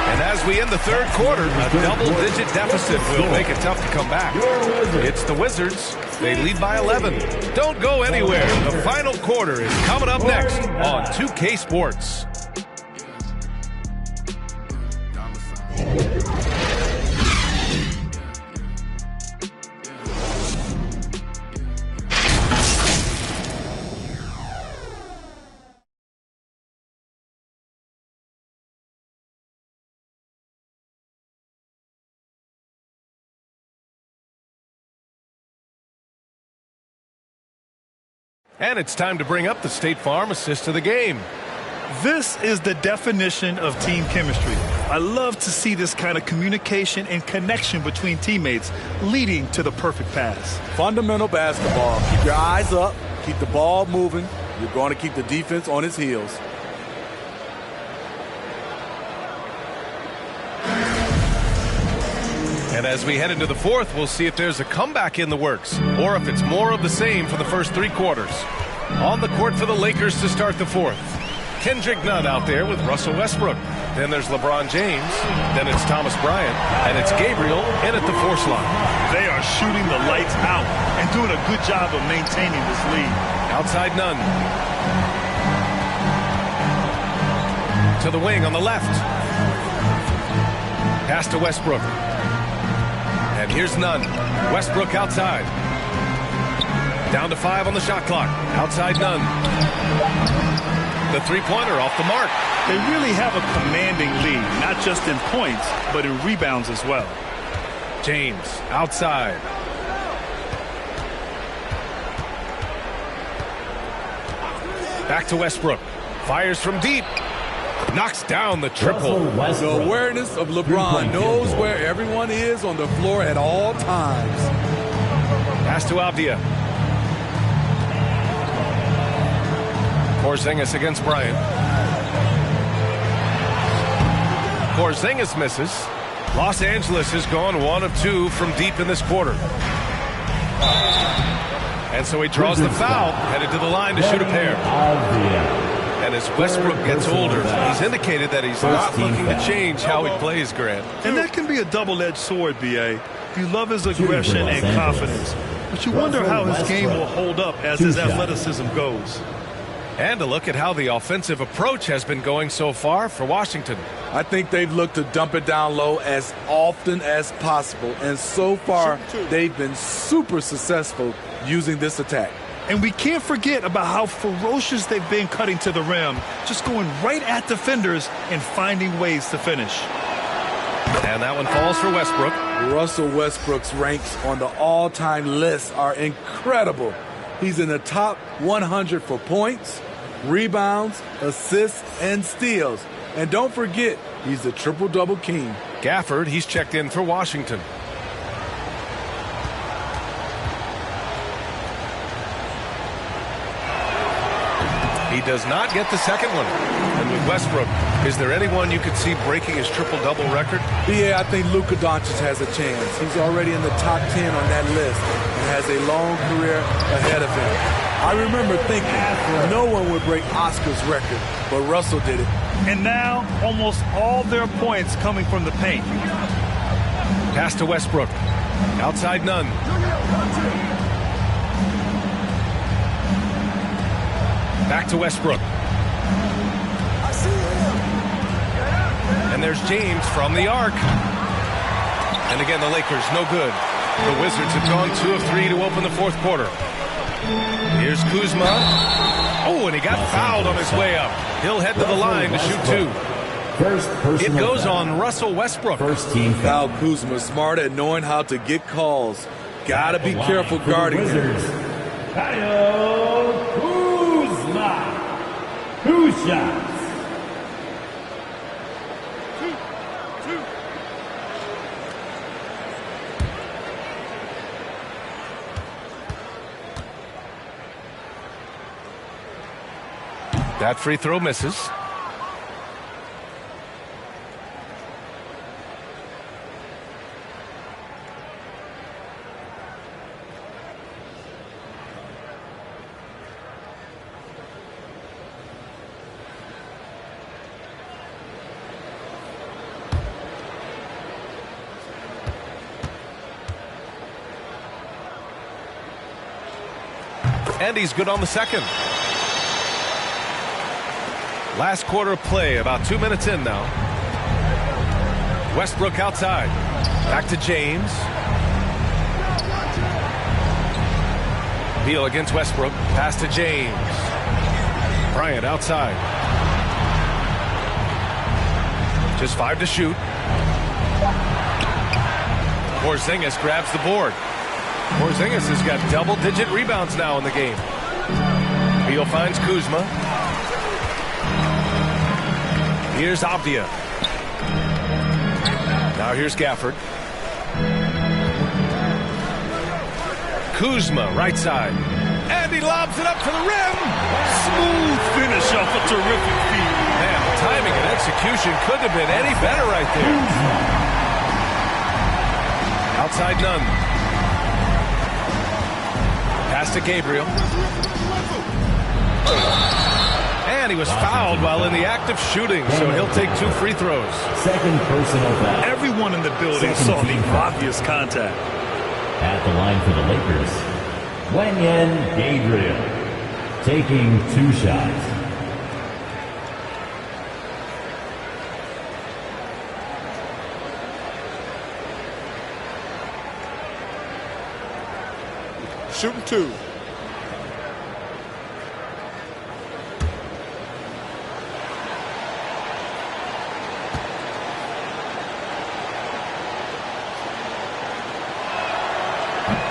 And as we end the third quarter, a double-digit deficit will make it tough to come back. It's the Wizards. They lead by 11. Don't go anywhere. The final quarter is coming up next on 2K Sports. And it's time to bring up the State Farm assist of the game. This is the definition of team chemistry. I love to see this kind of communication and connection between teammates leading to the perfect pass. Fundamental basketball. Keep your eyes up. Keep the ball moving. You're going to keep the defense on its heels. And as we head into the fourth, we'll see if there's a comeback in the works or if it's more of the same for the first three quarters. On the court for the Lakers to start the fourth. Kendrick Nunn out there with Russell Westbrook. Then there's LeBron James. Then it's Thomas Bryant. And it's Gabriel in at the fourth line. They are shooting the lights out and doing a good job of maintaining this lead. Outside Nunn. To the wing on the left. Pass to Westbrook. And here's Nunn. Westbrook outside. Down to 5 on the shot clock. Outside Nunn. The three-pointer off the mark. They really have a commanding lead, not just in points, but in rebounds as well. James outside. Back to Westbrook. Fires from deep. Knocks down the triple. The awareness of LeBron knows where everyone is on the floor at all times. Pass to Avdia. Porzingis against Bryant. Porzingis misses. Los Angeles has gone 1 of 2 from deep in this quarter. And so he draws the foul, headed to the line to shoot a pair. And as Westbrook gets older, he's indicated that he's not looking to change how he plays, Grant. And that can be a double-edged sword, B.A. You love his aggression and confidence, but you wonder how his game will hold up as his athleticism goes. And a look at how the offensive approach has been going so far for Washington. I think they've looked to dump it down low as often as possible. And so far, they've been super successful using this attack. And we can't forget about how ferocious they've been cutting to the rim, just going right at defenders and finding ways to finish. And that one falls for Westbrook. Russell Westbrook's ranks on the all-time list are incredible. He's in the top 100 for points, rebounds, assists, and steals. And don't forget, he's the triple-double king. Gafford, he's checked in for Washington. He does not get the second one. And with Westbrook, is there anyone you could see breaking his triple-double record? Yeah, I think Luka Doncic has a chance. He's already in the top 10 on that list and has a long career ahead of him. I remember thinking no one would break Oscar's record, but Russell did it. And now, almost all their points coming from the paint. Pass to Westbrook. Outside Nunn. Back to Westbrook. And there's James from the arc. And again, the Lakers, no good. The Wizards have gone 2 of 3 to open the fourth quarter. Here's Kuzma. Oh, and he got fouled on his way up. He'll head to the line to shoot 2. It goes on Russell Westbrook. First team foul. Kuzma, smart at knowing how to get calls. Gotta be careful guarding him. Kyle Kuzma. 2 shots. That free throw misses. And he's good on the second. Last quarter of play, about 2 minutes in now. Westbrook outside. Back to James. Beal against Westbrook. Pass to James. Bryant outside. Just 5 to shoot. Porzingis grabs the board. Porzingis has got double-digit rebounds now in the game. Beal finds Kuzma. Here's Avdia. Now here's Gafford. Kuzma, right side. And he lobs it up for the rim. Smooth finish off a terrific feed. Man, the timing and execution couldn't have been any better right there. Outside Nunn. Pass to Gabriel. And he was fouled while in the act of shooting, so he'll take 2 free throws. Second personal foul. Everyone in the building saw the obvious contact. At the line for the Lakers, Wenyen Gabriel taking 2 shots. Shooting 2.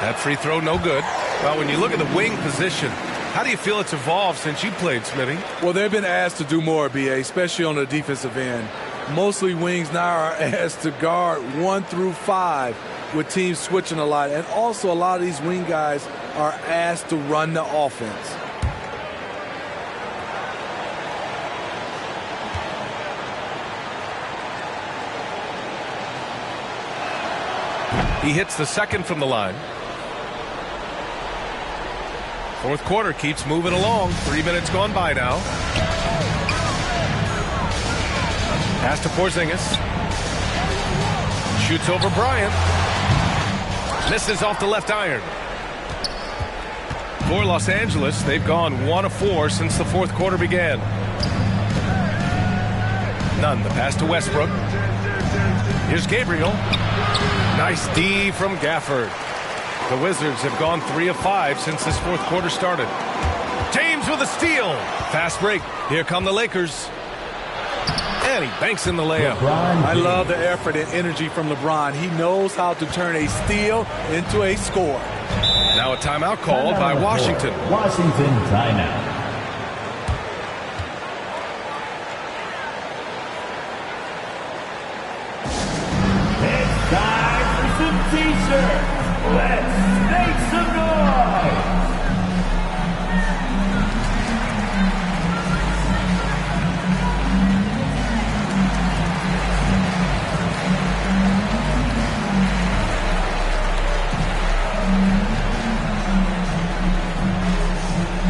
That free throw, no good. Well, when you look at the wing position, how do you feel it's evolved since you played, Smitty? Well, they've been asked to do more, BA, especially on the defensive end. Mostly wings now are asked to guard 1 through 5 with teams switching a lot. And also a lot of these wing guys are asked to run the offense. He hits the second from the line. Fourth quarter keeps moving along. 3 minutes gone by now. Pass to Porzingis. Shoots over Bryant. Misses off the left iron. For Los Angeles, they've gone 1 of 4 since the fourth quarter began. Nunn, the pass to Westbrook. Here's Gabriel. Nice D from Gafford. The Wizards have gone 3 of 5 since this fourth quarter started. James with a steal. Fast break. Here come the Lakers. And he banks in the layup. I love the effort and energy from LeBron. He knows how to turn a steal into a score. Now a timeout called by Washington. Washington timeout. It's time for some t-shirts. Let's make some noise.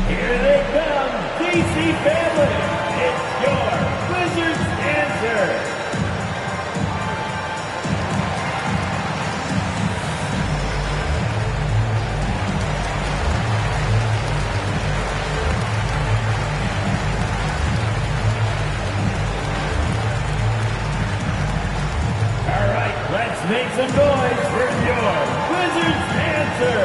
Here they come, DC family. It's your Wizards answer. All right, let's make some noise for your Wizards answer.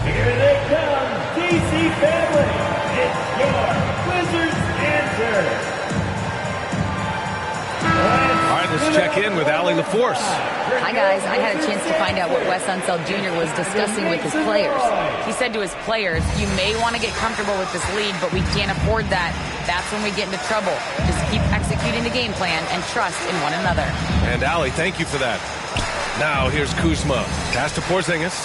Here they come, DC family. It's your Wizards answer. All right, let's check in with Allie LaForce. Hi, guys. I had a chance to find out what Wes Unseld Jr. was discussing with his players. He said to his players, you may want to get comfortable with this lead, but we can't afford that. That's when we get into trouble. Just keep executing the game plan and trust in one another. And Allie, thank you for that. Now here's Kuzma. Pass to Porzingis.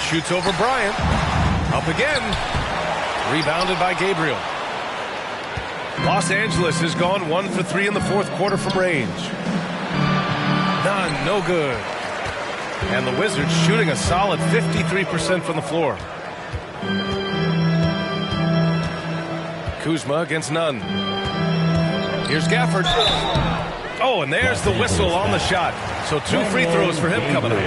Shoots over Bryant. Up again. Rebounded by Gabriel. Los Angeles has gone 1 for 3 in the fourth quarter from range. None, no good. And the Wizards shooting a solid 53% from the floor. Kuzma against Nunn. Here's Gafford. Oh, and there's the whistle on the shot. So 2 free throws for him coming up.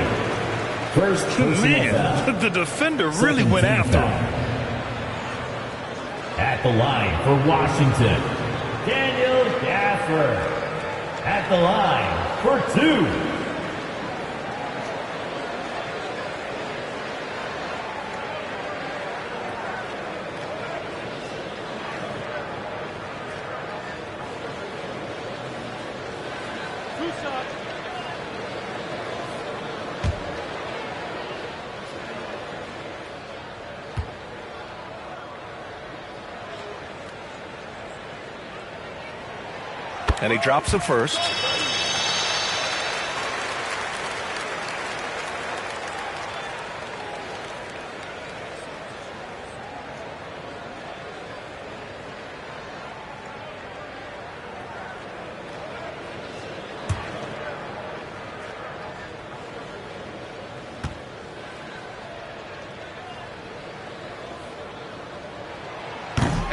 Man, the defender really went after him. At the line for Washington, Daniel Gafford. At the line for 2. And he drops the first.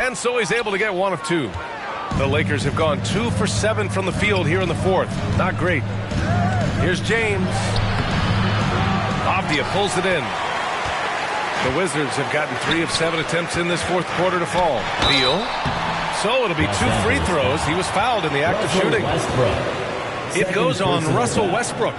And so he's able to get 1 of 2. The Lakers have gone 2 for 7 from the field here in the 4th. Not great. Here's James. Avdia pulls it in. The Wizards have gotten 3 of 7 attempts in this 4th quarter to fall. Beal. So it'll be 2 free throws. He was fouled in the act of shooting. It goes on Russell Westbrook.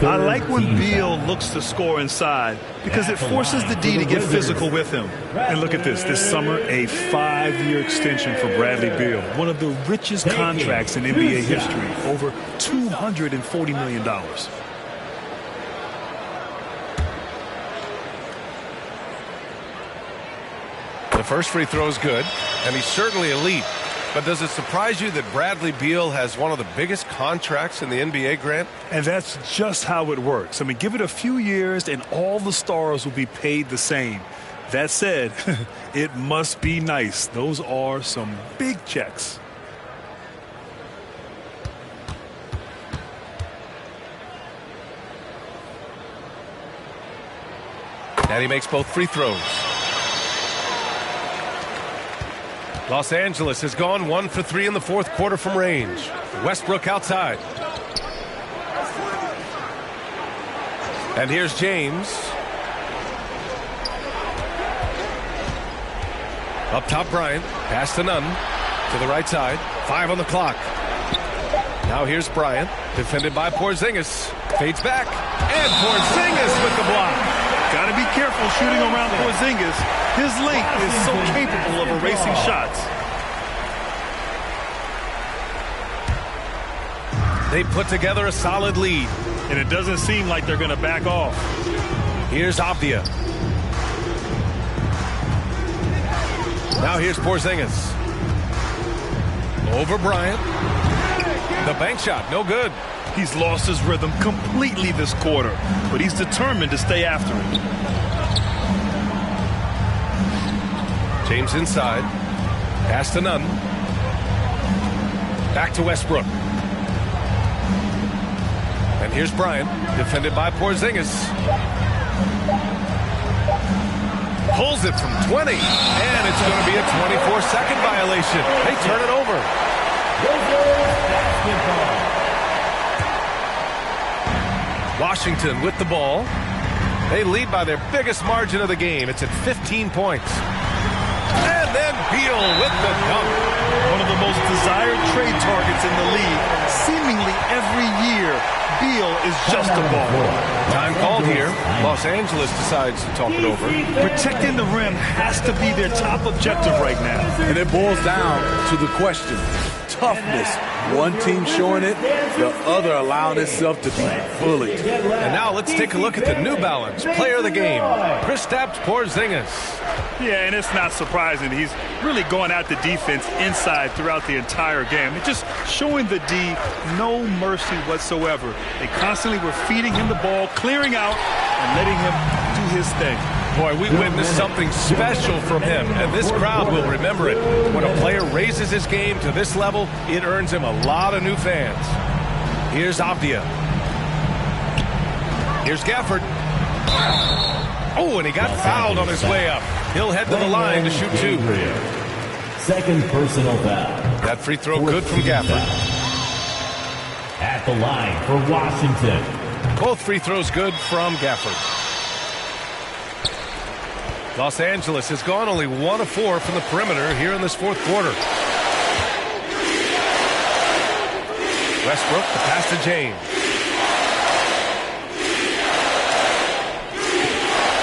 I like when Beal looks to score inside because it forces the D to get physical with him. And look at this summer, a 5-year extension for Bradley Beal. One of the richest contracts in NBA history, over $240 million. The first free throw is good, and he's certainly elite. But does it surprise you that Bradley Beal has one of the biggest contracts in the NBA, Grant? And that's just how it works. I mean, give it a few years and all the stars will be paid the same. That said, it must be nice. Those are some big checks. And he makes both free throws. Los Angeles has gone 1 for 3 in the 4th quarter from range. Westbrook outside. And here's James. Up top, Bryant. Pass to Nunn. To the right side. 5 on the clock. Now here's Bryant. Defended by Porzingis. Fades back. And Porzingis with the block. Got to be careful shooting around Porzingis. His length is so capable of erasing shots. They put together a solid lead. And it doesn't seem like they're going to back off. Here's Avdia. Now here's Porzingis. Over Bryant. The bank shot, no good. He's lost his rhythm completely this quarter, but he's determined to stay after it. James inside. Pass to Nunn. Back to Westbrook. And here's Bryant, defended by Porzingis. Pulls it from 20, and it's going to be a 24-second violation. They turn it over. Washington with the ball. They lead by their biggest margin of the game. It's at 15 points. And then Beal with the dunk. One of the most desired trade targets in the league. Seemingly every year, Beal is just a ball. Time called here. Los Angeles decides to talk it over. Protecting the rim has to be their top objective right now. And it boils down to the question. Toughness. One team showing it, the other allowing itself to be bullied. And now let's take a look at the New Balance player of the game, Kristaps Porzingis. Yeah, and it's not surprising. He's really going at the defense inside throughout the entire game. It's just showing the D no mercy whatsoever. They constantly were feeding him the ball, clearing out, and letting him do his thing. Boy, we witnessed something special from him, and this crowd will remember it. When a player raises his game to this level, it earns him a lot of new fans. Here's Avdia. Here's Gafford. Oh, and he got fouled on his way up. He'll head to the line to shoot 2. Second personal foul. That free throw good from Gafford. At the line for Washington. Both free throws good from Gafford. Los Angeles has gone only 1 of 4 from the perimeter here in this fourth quarter. Westbrook, the pass to James.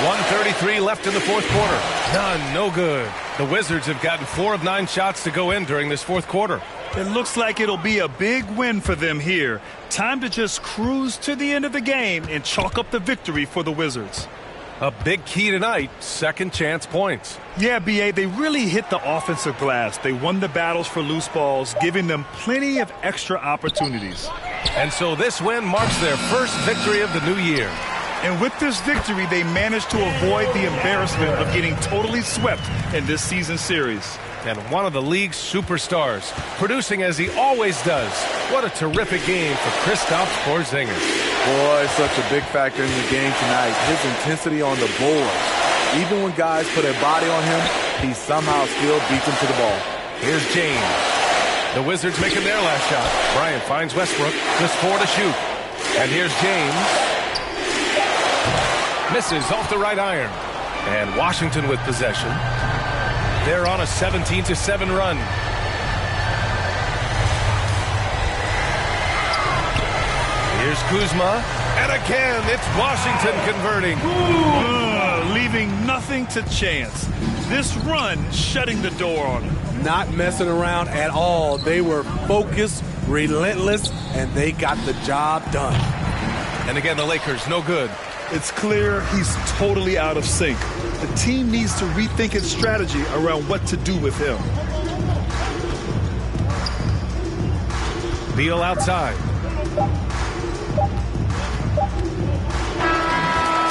1:33 left in the fourth quarter. None, no good. The Wizards have gotten 4 of 9 shots to go in during this fourth quarter. It looks like it'll be a big win for them here. Time to just cruise to the end of the game and chalk up the victory for the Wizards. A big key tonight, second chance points. Yeah, B.A., they really hit the offensive glass. They won the battles for loose balls, giving them plenty of extra opportunities. And so this win marks their first victory of the new year. And with this victory, they managed to avoid the embarrassment of getting totally swept in this season series. And one of the league's superstars, producing as he always does. What a terrific game for Kristaps Porzingis. Boy, such a big factor in the game tonight. His intensity on the boards. Even when guys put a body on him, he somehow still beats them to the ball. Here's James. The Wizards making their last shot. Bryant finds Westbrook. Just 4 to shoot. And here's James. Misses off the right iron. And Washington with possession. They're on a 17-7 run. Here's Kuzma. And again, it's Washington converting. Leaving nothing to chance. This run shutting the door on them. Not messing around at all. They were focused, relentless, and they got the job done. And again, the Lakers, no good. It's clear he's totally out of sync. The team needs to rethink its strategy around what to do with him. Beal outside.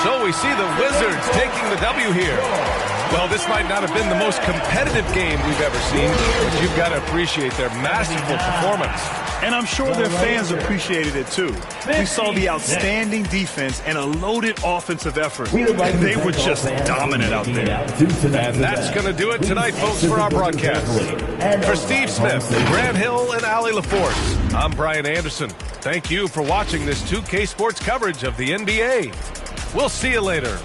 So we see the Wizards taking the W here. Well, this might not have been the most competitive game we've ever seen, but you've got to appreciate their masterful performance. And I'm sure their fans appreciated it too. We saw the outstanding defense and a loaded offensive effort. They were just dominant out there. And that's going to do it tonight, folks, for our broadcast. For Steve Smith, Grant Hill, and Allie LaForce, I'm Brian Anderson. Thank you for watching this 2K Sports coverage of the NBA. We'll see you later.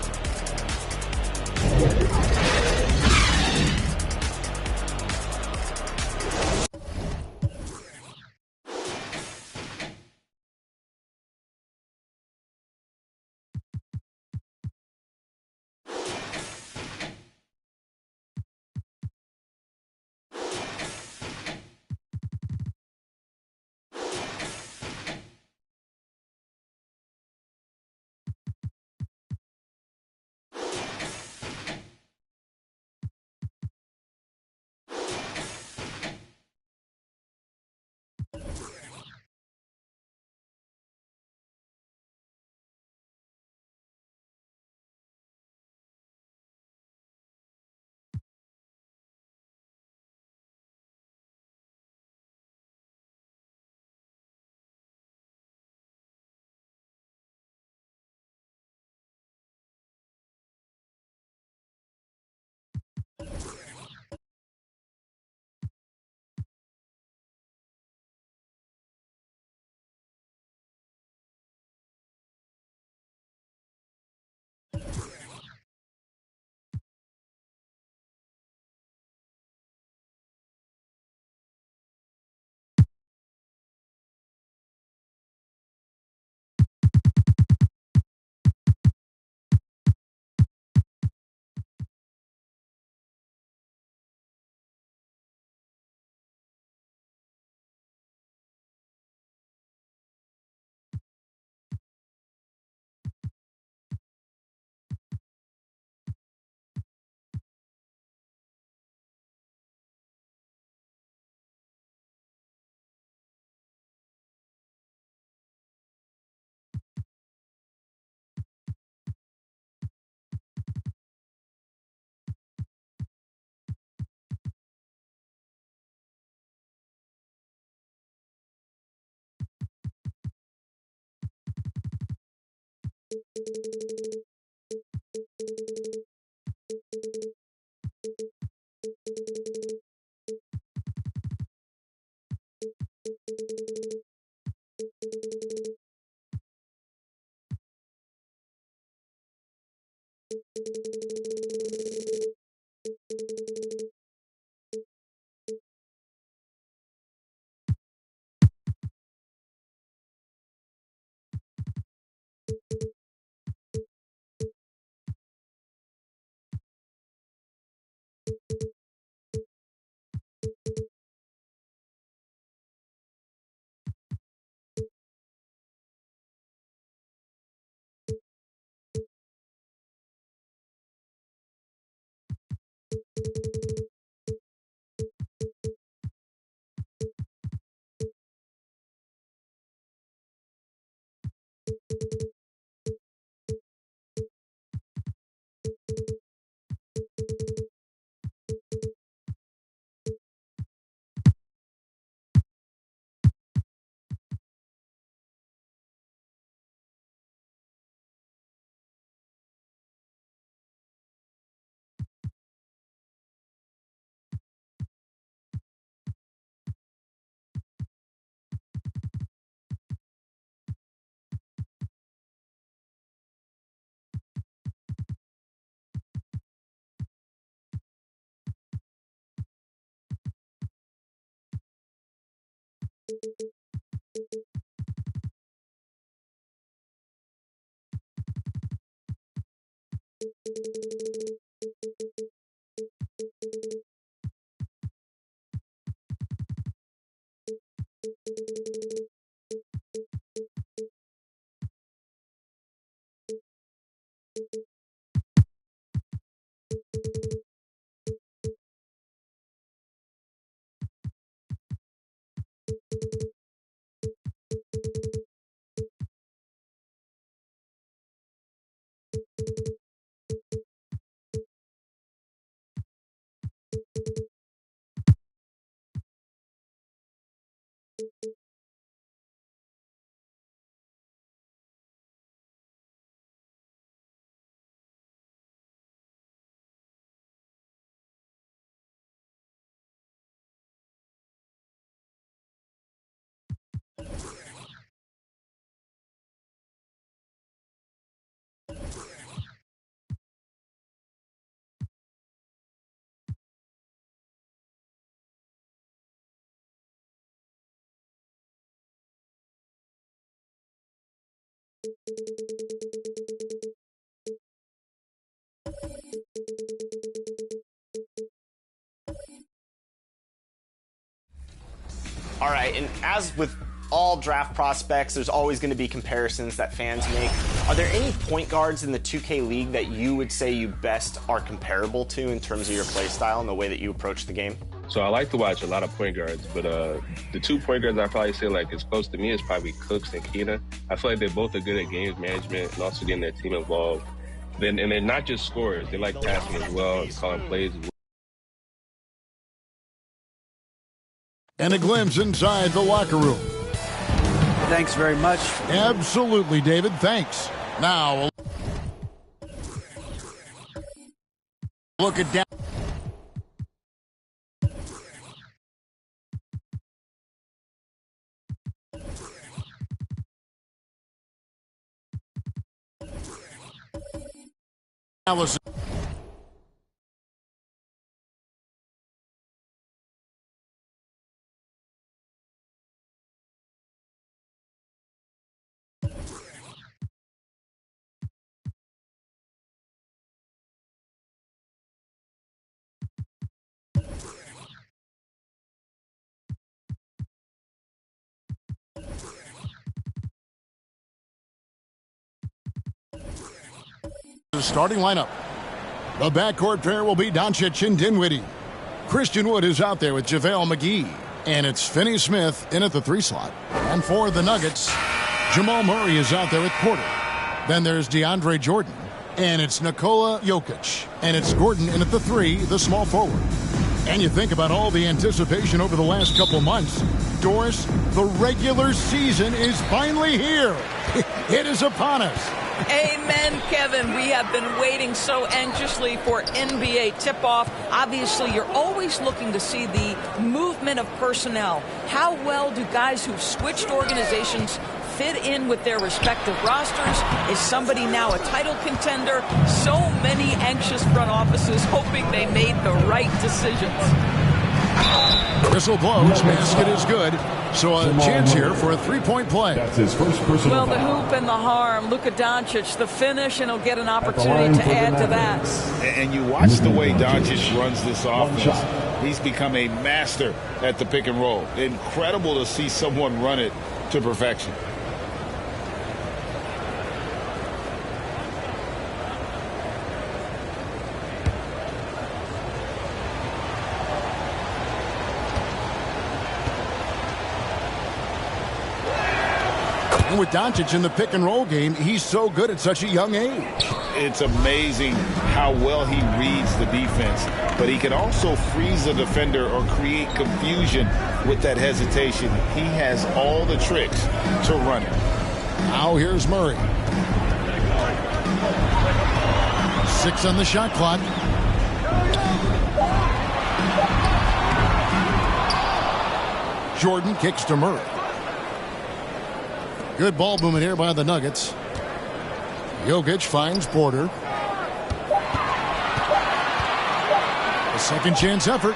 All right, and as with all draft prospects, there's always going to be comparisons that fans make. Are there any point guards in the 2K League that you would say you best are comparable to in terms of your play style and the way that you approach the game? So I like to watch a lot of point guards, but the 2 point guards I probably say like is close to me is probably Cooks and Keena. I feel like they both are good at games management and also getting their team involved. And they're not just scorers; they like passing as well and calling plays as well. And a glimpse inside the locker room. Thanks very much. Absolutely, David. Thanks. Now, look at down. Allison. The starting lineup. The backcourt pair will be Doncic and Dinwiddie. Christian Wood is out there with JaVale McGee. And it's Finney Smith in at the 3 slot. And for the Nuggets, Jamal Murray is out there with Porter. Then there's DeAndre Jordan. And it's Nikola Jokic. And it's Gordon in at the 3, the small forward. And you think about all the anticipation over the last couple months. Doris, the regular season is finally here. It is upon us. Amen, Kevin. We have been waiting so anxiously for NBA tip-off. Obviously, you're always looking to see the movement of personnel. How well do guys who've switched organizations fit in with their respective rosters? Is somebody now a title contender? So many anxious front offices hoping they made the right decisions. Whistle blows, basket is good. So a chance here for a three-point play. That's his first personal Well, the hoop and the harm. Luka Doncic, the finish, and he'll get an opportunity to add to that. And you watch the way Doncic runs this offense. He's become a master at the pick and roll. Incredible to see someone run it to perfection. And with Doncic in the pick and roll game, he's so good at such a young age. It's amazing how well he reads the defense, but he can also freeze the defender or create confusion with that hesitation. He has all the tricks to run it. Now here's Murray. 6 on the shot clock. Jordan kicks to Murray. Good ball movement here by the Nuggets. Jokic finds Porter. A second chance effort.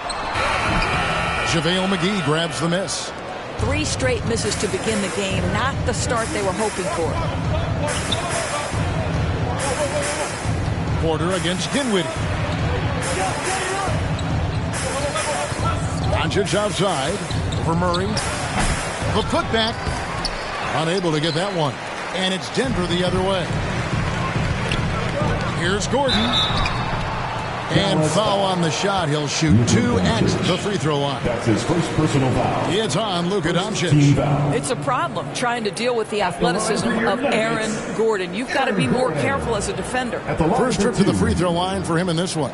JaVale McGee grabs the miss. 3 straight misses to begin the game. Not the start they were hoping for. Porter against Dinwiddie. Doncic outside. Over Murray. The putback. Unable to get that one. And it's Denver the other way. Here's Gordon. And foul on the shot. He'll shoot 2 at the free throw line. That's his first personal foul. It's on Luka Doncic. It's a problem trying to deal with the athleticism of Aaron Gordon. You've got to be more careful as a defender. First trip to the free throw line for him in this one.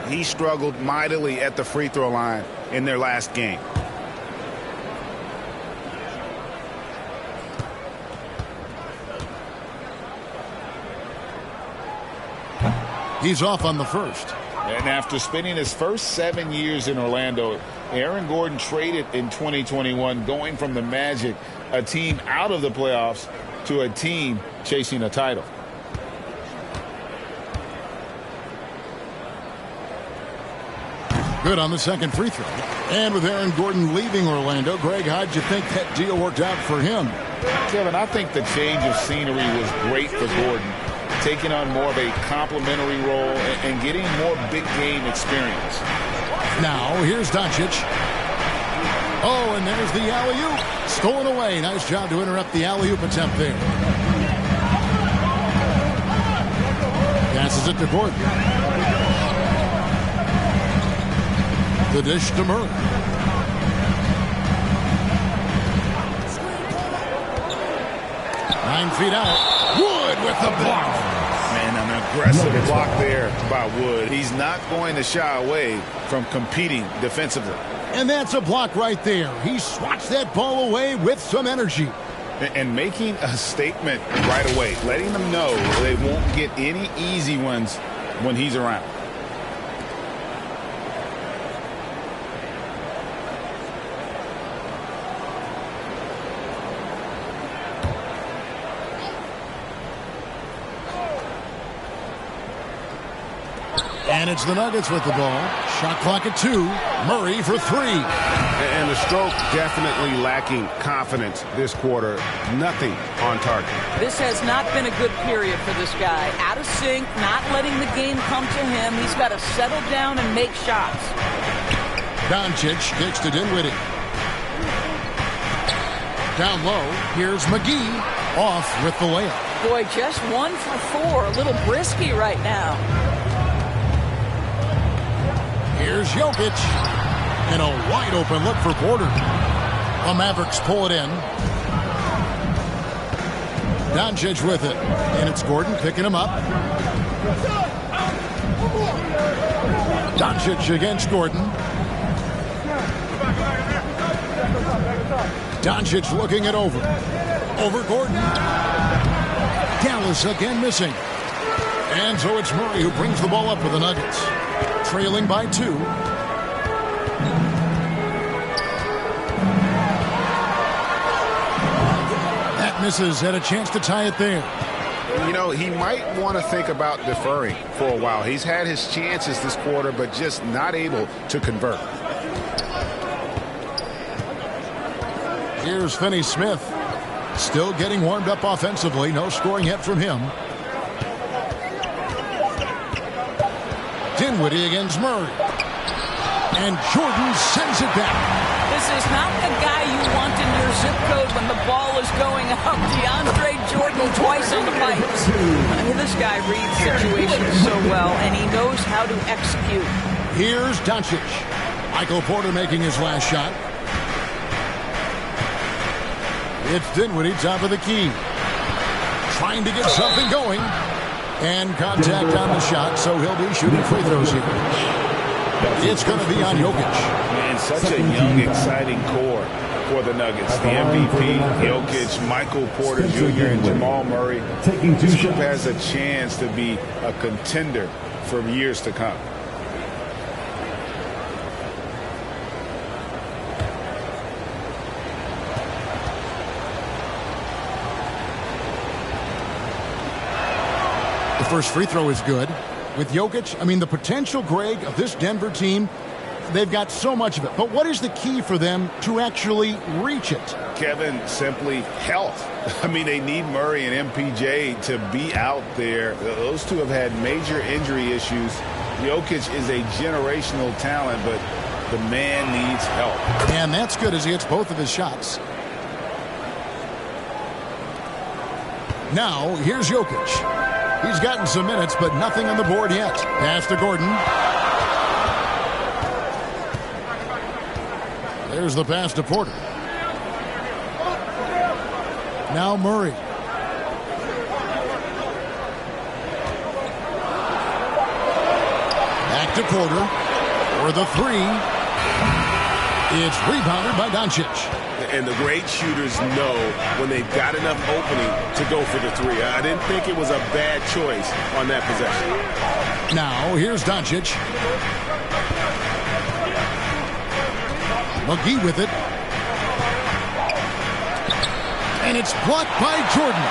He struggled mightily at the free throw line in their last game. He's off on the first. And after spending his first 7 years in Orlando, Aaron Gordon traded in 2021, going from the Magic, a team out of the playoffs, to a team chasing a title. Good on the second free throw. And with Aaron Gordon leaving Orlando, Greg, how'd you think that deal worked out for him? Kevin, I think the change of scenery was great for Gordon, taking on more of a complimentary role and getting more big game experience. Now, here's Doncic. Oh, and there's the alley-oop. Stolen away. Nice job to interrupt the alley-oop attempt there. Passes it to Gordon. The dish to Murray. Nine feet out. Wood with the block. Man, an aggressive block there by Wood. He's not going to shy away from competing defensively. And that's a block right there. He swats that ball away with some energy. And making a statement right away, letting them know they won't get any easy ones when he's around. And it's the Nuggets with the ball. Shot clock at 2. Murray for 3. And the stroke definitely lacking confidence this quarter. Nothing on target. This has not been a good period for this guy. Out of sync, not letting the game come to him. He's got to settle down and make shots. Doncic kicks to Dinwiddie. Down low, here's McGee. Off with the layup. Boy, just 1 for 4. A little brisky right now. Here's Jokic. And a wide open look for Porter. The Mavericks pull it in. Doncic with it. And it's Gordon picking him up. Doncic against Gordon. Doncic looking it over. Over Gordon. Dallas again missing. And so it's Murray who brings the ball up for the Nuggets. Trailing by 2. That misses. Had a chance to tie it there. You know, he might want to think about deferring for a while. He's had his chances this quarter, but just not able to convert. Here's Finney-Smith. Still getting warmed up offensively. No scoring yet from him. Dinwiddie against Murray. And Jordan sends it back. This is not the guy you want in your zip code when the ball is going up. DeAndre Jordan twice on the pipes. I mean, this guy reads situations so well, and he knows how to execute. Here's Doncic. Michael Porter making his last shot. It's Dinwiddie, top of the key. Trying to get something going. And contact on the shot, so he'll be shooting free throws here. It's going to be on Jokic. Man, such a young, exciting core for the Nuggets. The MVP, Jokic, Michael Porter Jr., and Jamal Murray. This group has a chance to be a contender for years to come. The first free throw is good. With Jokic, I mean, the potential, Greg, of this Denver team, they've got so much of it. But what is the key for them to actually reach it? Kevin, simply health. I mean, they need Murray and MPJ to be out there. Those two have had major injury issues. Jokic is a generational talent, but the man needs help. And that's good as he hits both of his shots. Now, here's Jokic. He's gotten some minutes, but nothing on the board yet. Pass to Gordon. There's the pass to Porter. Now Murray. Back to Porter for the 3. It's rebounded by Doncic. And the great shooters know when they've got enough opening to go for the 3. I didn't think it was a bad choice on that possession. Now, here's Doncic. McGee with it. And it's blocked by Jordan.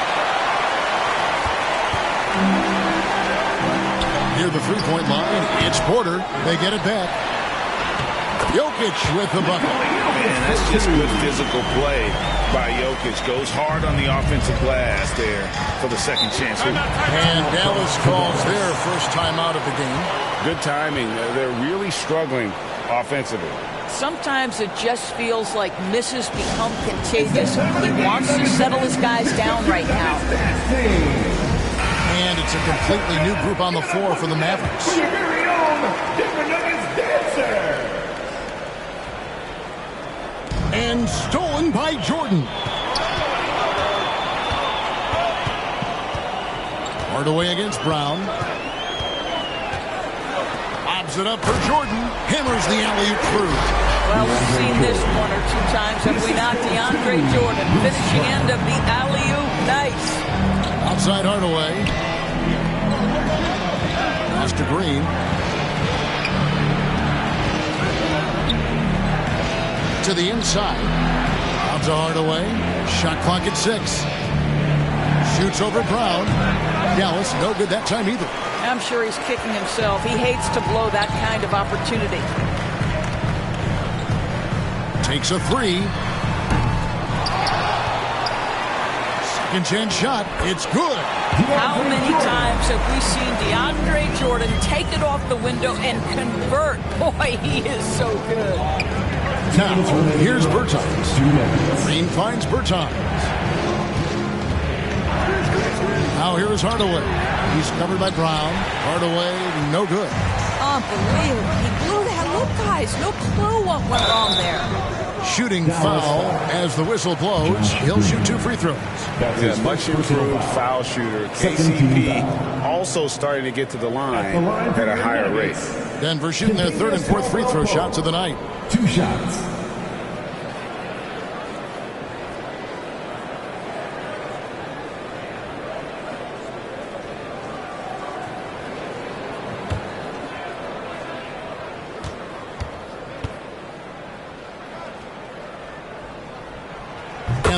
Near the three-point line, it's Porter. They get it back. Jokic with the bucket. Man, that's just good physical play by Jokic. Goes hard on the offensive glass there for the second chance. And Dallas calls their first timeout of the game. Good timing. They're really struggling offensively. Sometimes it just feels like misses become contagious. He wants to settle his guys down right now. And it's a completely new group on the floor for the Mavericks. And stolen by Jordan. Hardaway against Brown. Lobs it up for Jordan. Hammers the alley-oop through. Well, we've seen this 1 or 2 times, have we not? DeAndre Jordan finishing end of the alley-oop. Nice. Outside Hardaway. Pass to Green. To the inside. Out to Hardaway. Shot clock at 6. Shoots over Brown. Dallas, no good that time either. I'm sure he's kicking himself. He hates to blow that kind of opportunity. Takes a 3. Second chance shot. It's good. How many times have we seen DeAndre Jordan take it off the window and convert? Boy, he is so good. Now, here's Bertans. Green finds Bertans. Now here is Hardaway. He's covered by Brown. Hardaway, no good. Unbelievable. He blew that. Look, guys, no clue what went wrong there. Shooting foul as the whistle blows. He'll shoot 2 free throws. Yeah, much improved foul shooter. KCP also starting to get to the line at a higher rate. Denver shooting their 3rd and 4th free throw shots of the night. 2 shots.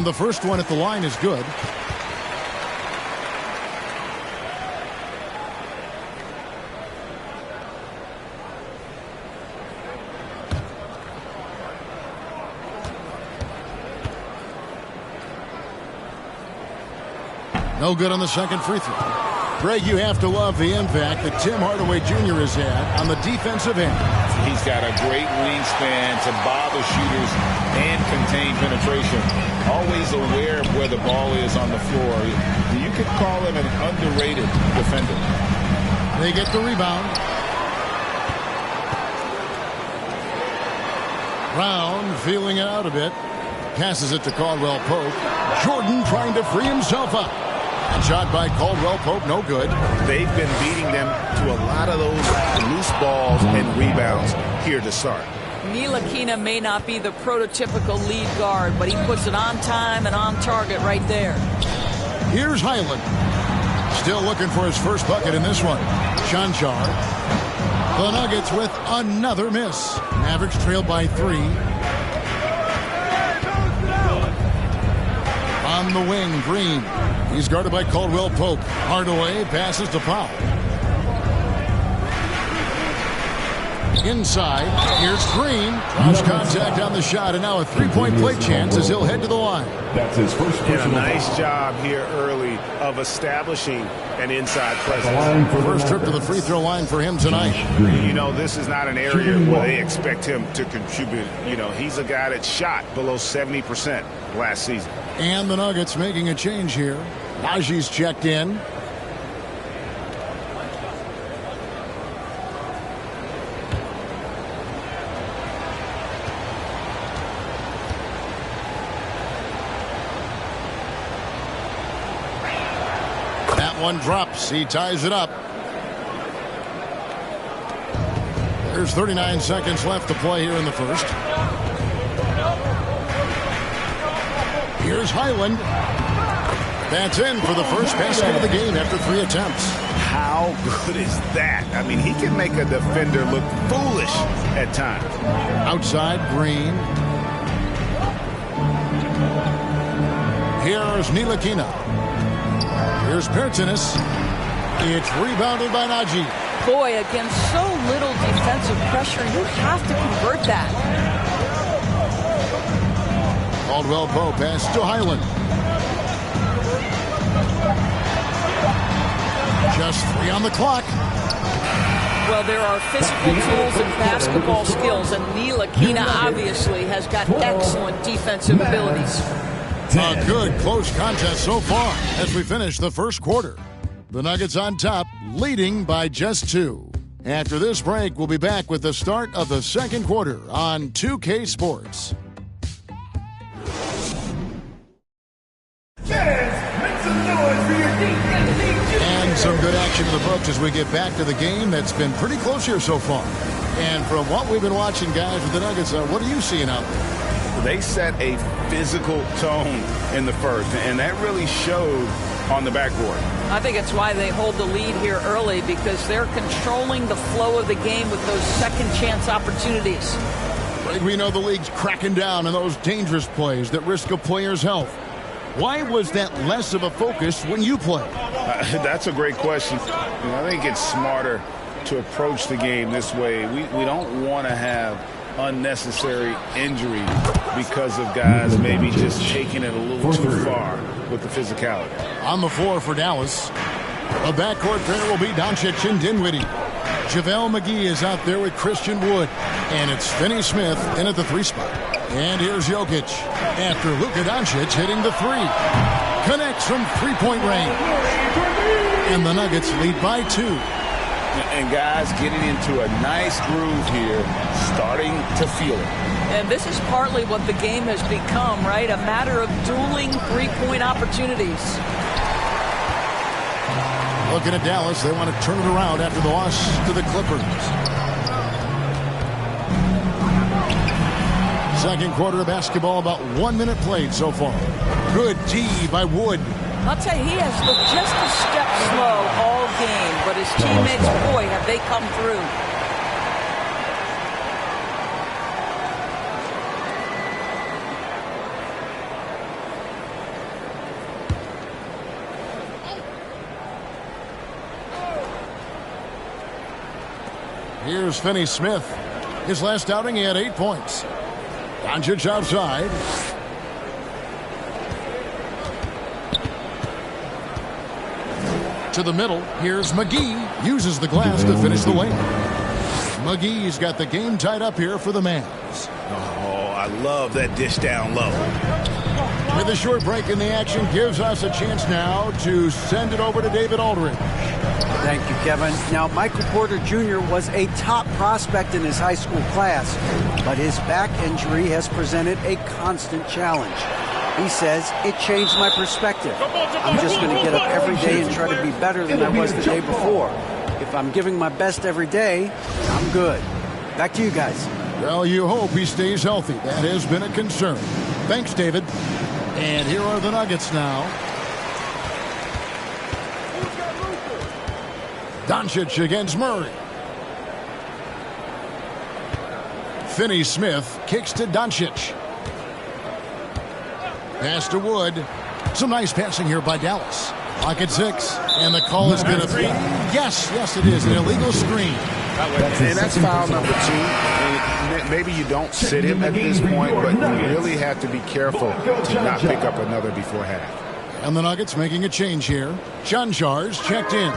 And the first one at the line is good. No good on the second free throw. Greg, you have to love the impact that Tim Hardaway Jr. has had on the defensive end. He's got a great wingspan to bother shooters and contain penetration. Always aware of where the ball is on the floor. You could call him an underrated defender. They get the rebound. Brown feeling it out a bit. Passes it to Caldwell Pope. Jordan trying to free himself up. Shot by Caldwell Pope, no good. They've been beating them to a lot of those loose balls and rebounds here to start. Ntilikina may not be the prototypical lead guard, but he puts it on time and on target right there. Here's Highland. Still looking for his first bucket in this one. Chanchar. The Nuggets with another miss. Mavericks trail by 3. On the wing, Green. He's guarded by Caldwell Pope. Hardaway passes to Powell. Inside, here's Green. Draws contact on the shot, and now a three-point play chance as he'll head to the line. That's his first personal foul. Nice job here early of establishing an inside presence. First trip to the free throw line for him tonight. You know, this is not an area where they expect him to contribute. You know, he's a guy that shot below 70% last season. And the Nuggets making a change here. Najee's checked in. That one drops. He ties it up. There's 39 seconds left to play here in the first. Here's Highland. That's in for the first basket of the game after 3 attempts. How good is that? I mean, he can make a defender look foolish at times. Outside, Green. Here's Ntilikina. Here's Pertinis. It's rebounded by Najee. Boy, against so little defensive pressure, you have to convert that. Caldwell Pope pass to Highland. Just 3 on the clock. Well, there are physical tools and basketball skills, and Ntilikina obviously has got excellent defensive abilities. A good close contest so far as we finish the first quarter. The Nuggets on top, leading by just 2. After this break, we'll be back with the start of the second quarter on 2K Sports. And some good action in the books as we get back to the game that's been pretty close here so far. And from what we've been watching, guys, with the Nuggets, what are you seeing out there? They set a physical tone in the first, and that really showed on the backboard. I think it's why they hold the lead here early, because they're controlling the flow of the game with those second chance opportunities. Right, we know the league's cracking down on those dangerous plays that risk a player's health. Why was that less of a focus when you play? That's a great question. I think it's smarter to approach the game this way. We don't want to have unnecessary injury because of guys maybe just taking it a little too far with the physicality. On the floor for Dallas, a backcourt pair will be Doncic and Dinwiddie. JaVale McGee is out there with Christian Wood, and it's Finney Smith in at the 3 spot. And here's Jokic after Luka Doncic hitting the 3. Connects from 3-point range. And the Nuggets lead by 2. And guys getting into a nice groove here, starting to feel it. And this is partly what the game has become, right? A matter of dueling 3-point opportunities. Looking at Dallas, they want to turn it around after the loss to the Clippers. Second quarter of basketball, about 1 minute played so far. Good D by Wood. I'll tell you, he has looked just a step slow all game, but his teammates, boy, have they come through. Here's Finney Smith. His last outing, he had 8 points. Doncic outside. To the middle. Here's McGee. Uses the glass to finish the lane. McGee's got the game tied up here for the Mavs. Oh, I love that dish down low. With a short break in the action, gives us a chance now to send it over to David Aldridge. Thank you, Kevin. Now, Michael Porter Jr. was a top prospect in his high school class, but his back injury has presented a constant challenge. He says, it changed my perspective. I'm just going to get up every day and try to be better than I was the day before. If I'm giving my best every day, I'm good. Back to you guys. Well, you hope he stays healthy. That has been a concern. Thanks, David. And here are the Nuggets now. Doncic against Murray. Finney Smith kicks to Doncic. Pass to Wood. Some nice passing here by Dallas. Clock at 6. And the call is going to be... Yes, it is. An illegal screen. And that's foul number 2. And maybe you don't sit him at this point, but you really have to be careful to not pick up another before half. And the Nuggets making a change here. Chanjar's checked in.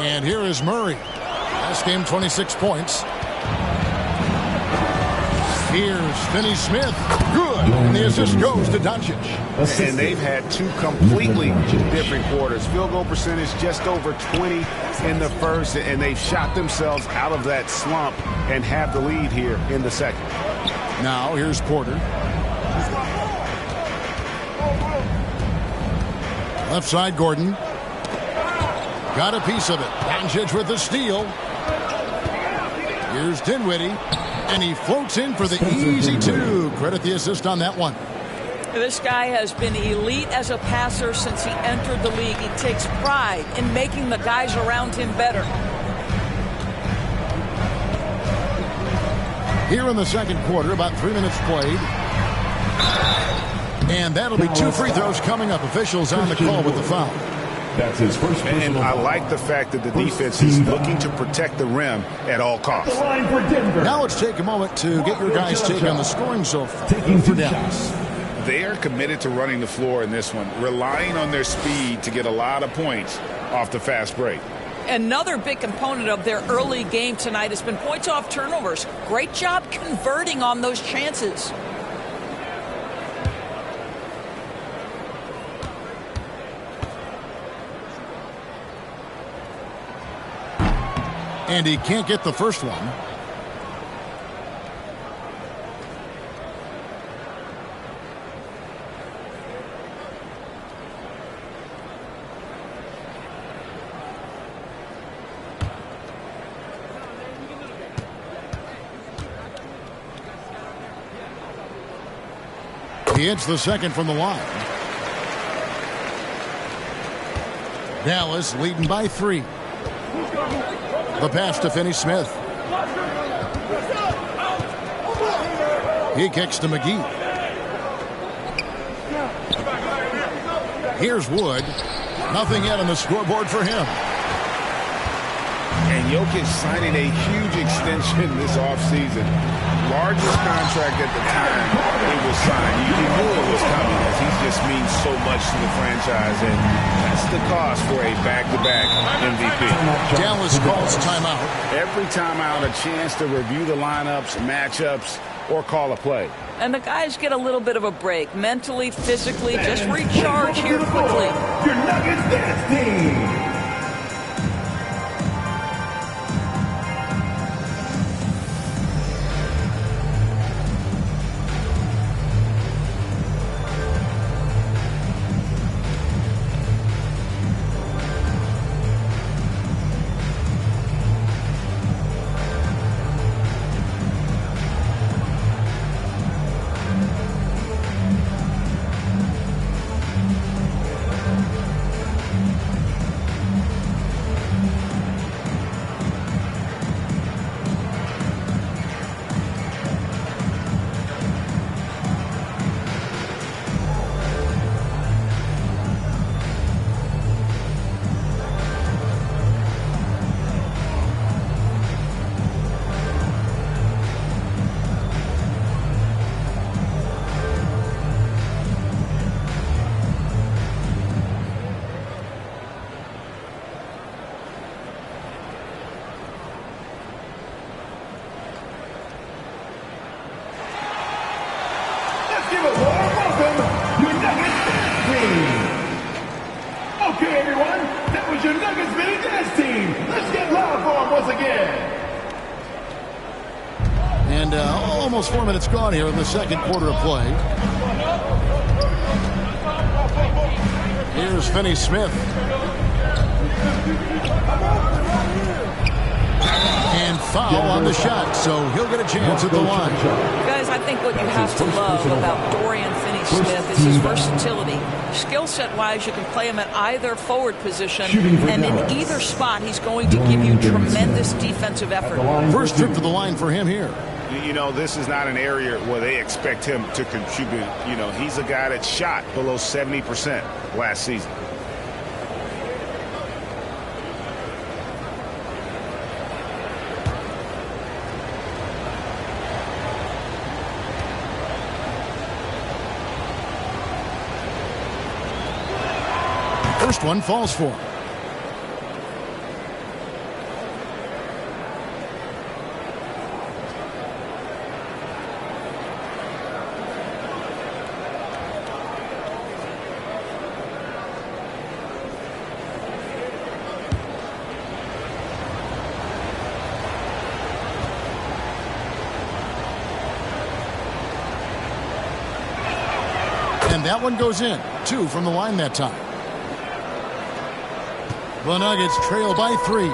And here is Murray. Last game, 26 points. Here's Finney Smith. Good. And the assist goes to Doncic. And they've had 2 completely different quarters. Field goal percentage just over 20 in the first, and they've shot themselves out of that slump and have the lead here in the second. Now here's Porter. Left side, Gordon. Got a piece of it. Doncic with the steal. Here's Dinwiddie. And he floats in for the easy 2. Credit the assist on that one. This guy has been elite as a passer since he entered the league. He takes pride in making the guys around him better. Here in the second quarter, about 3 minutes played. And that'll be 2 free throws coming up. Officials on the call with the foul. That's his first. And I like the fact that the defense is looking to protect the rim at all costs. Now let's take a moment to get your guys' take on the scoring so far for Dallas. They are committed to running the floor in this one, relying on their speed to get a lot of points off the fast break. Another big component of their early game tonight has been points off turnovers. Great job converting on those chances. And he can't get the first one. He hits the second from the line. Dallas leading by 3. The pass to Finney Smith. He kicks to McGee. Here's Wood. Nothing yet on the scoreboard for him. And Jokic signing a huge extension this offseason. Largest contract at the time it was signed. You knew it was coming as he just means so much to the franchise, and that's the cost for a back-to-back MVP. Dallas calls timeout. Every timeout, a chance to review the lineups, matchups, or call a play. And the guys get a little bit of a break, mentally, physically, just recharge here quickly. Your Nuggets dance team. Nuggets Mini Dance Team. Let's get loud for them once again. And almost 4 minutes gone here in the second quarter of play. Here's Finney-Smith. And foul on the shot, so he'll get a chance at the line. Guys, I think what you have to love about Dorian Finney-Smith is his versatility. Skill set-wise, you can play him at either forward position, and in either spot, he's going to give you tremendous defensive effort. First trip to the line for him here. You know, this is not an area where they expect him to contribute. You know, he's a guy that shot below 70% last season. First one falls for him. And that one goes in. 2 from the line that time. The Nuggets trail by 3.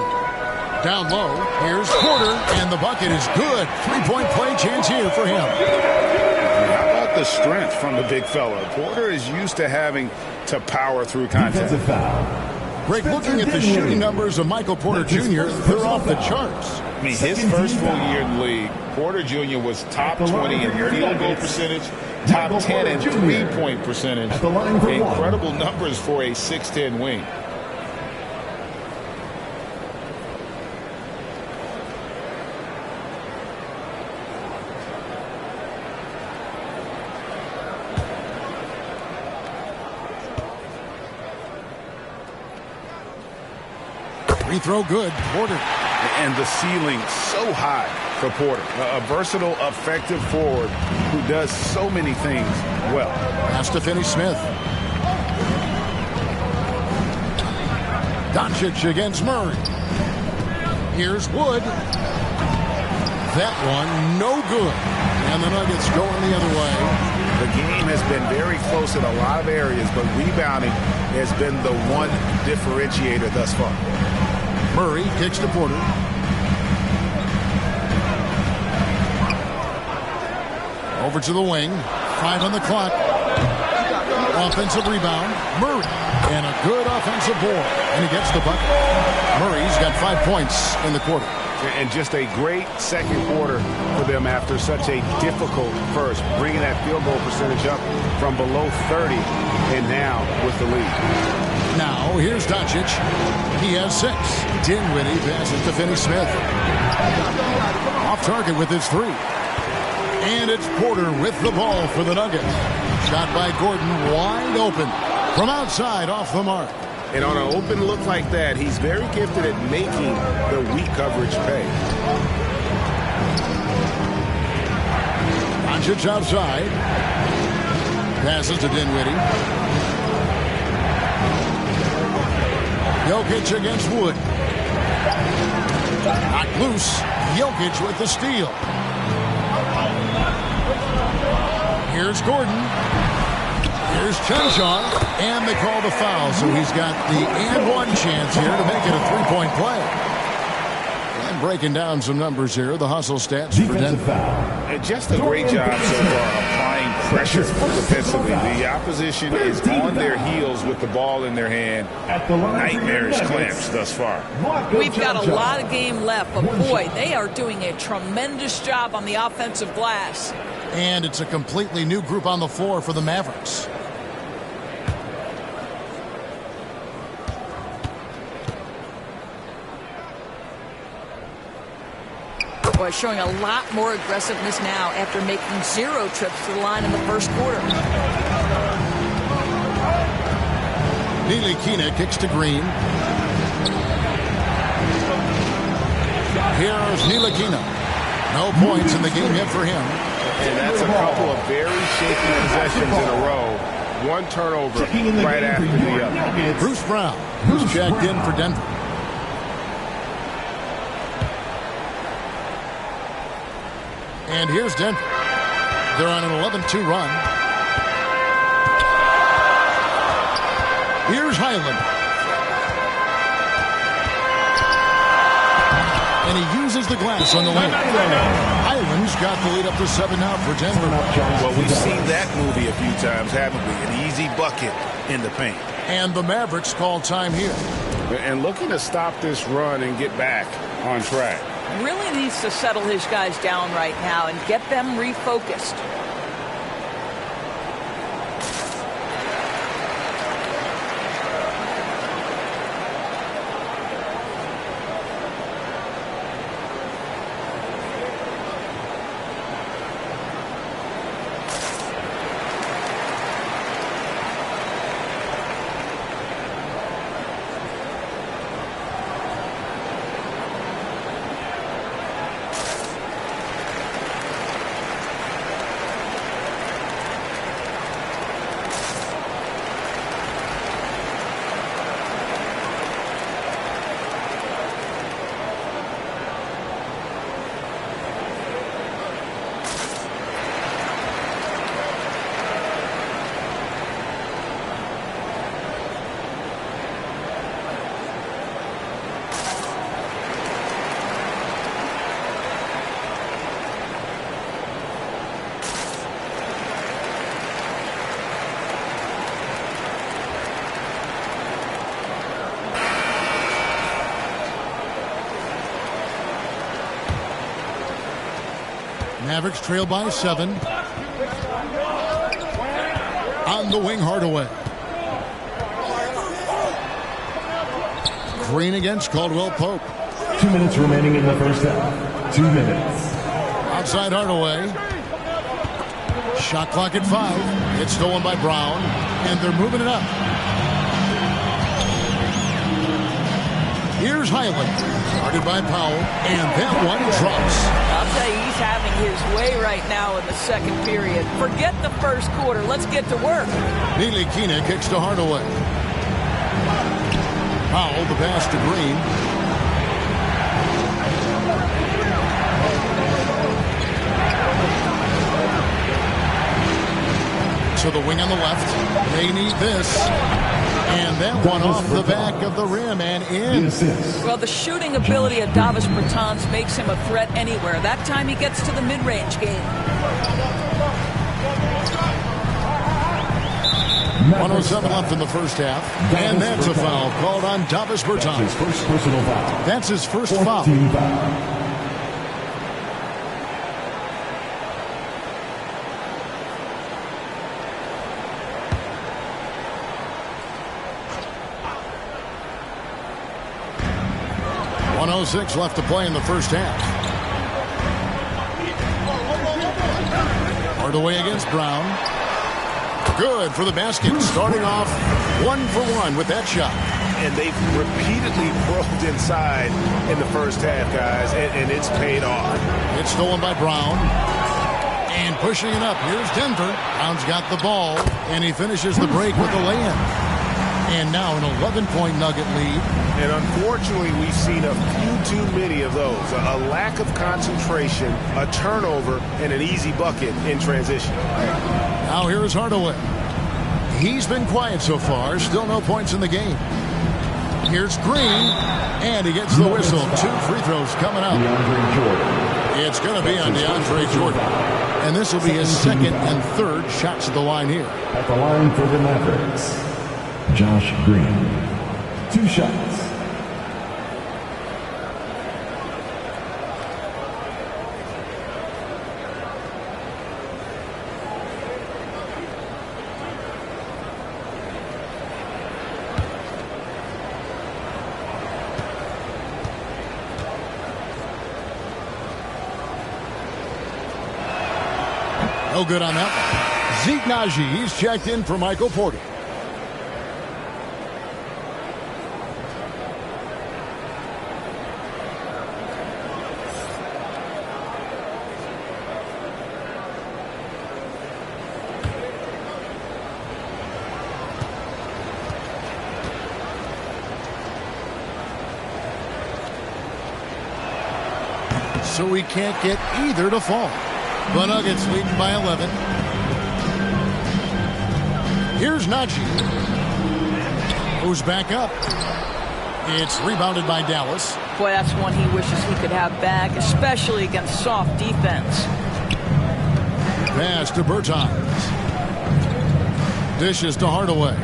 Down low, here's Porter, and the bucket is good. 3-point play chance here for him. How about the strength from the big fella? Porter is used to having to power through contact. Greg, looking at the shooting numbers of Michael Porter Jr., they're off the charts. I mean, his first full year in the league, Porter Jr. was top 20 in field goal percentage, top 10 in three-point percentage. Incredible numbers for a 6'10" wing. Free throw good. Porter. And the ceiling so high for Porter. A versatile, effective forward who does so many things well. Pass to Finney-Smith. Doncic against Murray. Here's Wood. That one, no good. And the Nuggets going the other way. The game has been very close in a lot of areas, but rebounding has been the one differentiator thus far. Murray kicks to Porter. Over to the wing. 5 on the clock. Offensive rebound. Murray. And a good offensive board. And he gets the bucket. Murray's got 5 points in the quarter. And just a great second quarter for them after such a difficult first. Bringing that field goal percentage up from below 30 and now with the lead. Now, here's Doncic. He has 6. Dinwiddie passes to Finney-Smith. Off target with his 3. And it's Porter with the ball for the Nuggets. Shot by Gordon, wide open. From outside, off the mark. And on an open look like that, he's very gifted at making the weak coverage pay. Doncic outside. Passes to Dinwiddie. Jokic against Wood. Knocked loose. Jokic with the steal. Here's Gordon. Here's Chunchon. And they call the foul, so he's got the and one chance here to make it a 3-point play. And breaking down some numbers here, the hustle stats for Denver. And just a great job so far applying pressure defensively. The opposition is on their heels with the ball in their hand. Nightmarish clamps thus far. We've got a lot of game left, but boy, they are doing a tremendous job on the offensive glass. And it's a completely new group on the floor for the Mavericks. Boy, showing a lot more aggressiveness now after making 0 trips to the line in the first quarter. Ntilikina kicks to Green. Here's Ntilikina. No points in the game yet for him. And that's a couple of very shaky possessions in a row. one turnover right after the other. Bruce Brown, who's checked in for Denver. And here's Denver. They're on an 11-2 run. Here's Highland. And he uses the glass on the way. Highland's got the lead up to 7 now for Denver. Well, we've seen that movie a few times, haven't we? An easy bucket in the paint. And the Mavericks call time here. And looking to stop this run and get back on track. Really needs to settle his guys down right now and get them refocused. Mavericks trail by 7. On the wing, Hardaway. Green against Caldwell Pope. 2 minutes remaining in the first half. 2 minutes. Outside Hardaway. Shot clock at 5. It's stolen by Brown, and they're moving it up. Here's Highland. Guarded by Powell, and that one drops. I'll tell you, he's having his way right now in the second period. Forget the first quarter. Let's get to work. Neely Kina kicks to Hardaway. Powell, the pass to Green. To the wing on the left. They need this. And that one off the back of the rim and in. Well, the shooting ability of Davis Bertans makes him a threat anywhere. That time he gets to the mid-range game. 1:07 left in the first half. And that's a foul called on Davis Bertans. His first personal foul. That's his first foul. Team foul. .06 left to play in the first half. Hardaway against Brown. Good for the basket. Starting off 1 for 1 with that shot. And they've repeatedly probed inside in the first half, guys, and it's paid off. It's stolen by Brown. And pushing it up. Here's Denver. Brown's got the ball, and he finishes the break with a lay-in. And now an 11-point Nugget lead. And unfortunately, we've seen a few too many of those. A lack of concentration, a turnover, and an easy bucket in transition. Now here is Hardaway. He's been quiet so far. Still no points in the game. Here's Green. And he gets the whistle. 2 free throws coming up. DeAndre Jordan. It's going to be on DeAndre Jordan. And this will be his second and third shots at the line here. At the line for the Mavericks, Josh Green. 2 shots. No good on that one. Zeke Naji, he's checked in for Michael Porter. so he can't get either to fall. The Nuggets leading by 11. Here's Najee. Goes back up. It's rebounded by Dallas. Boy, that's one he wishes he could have back, especially against soft defense. Pass to Bertans. Dishes to Hardaway.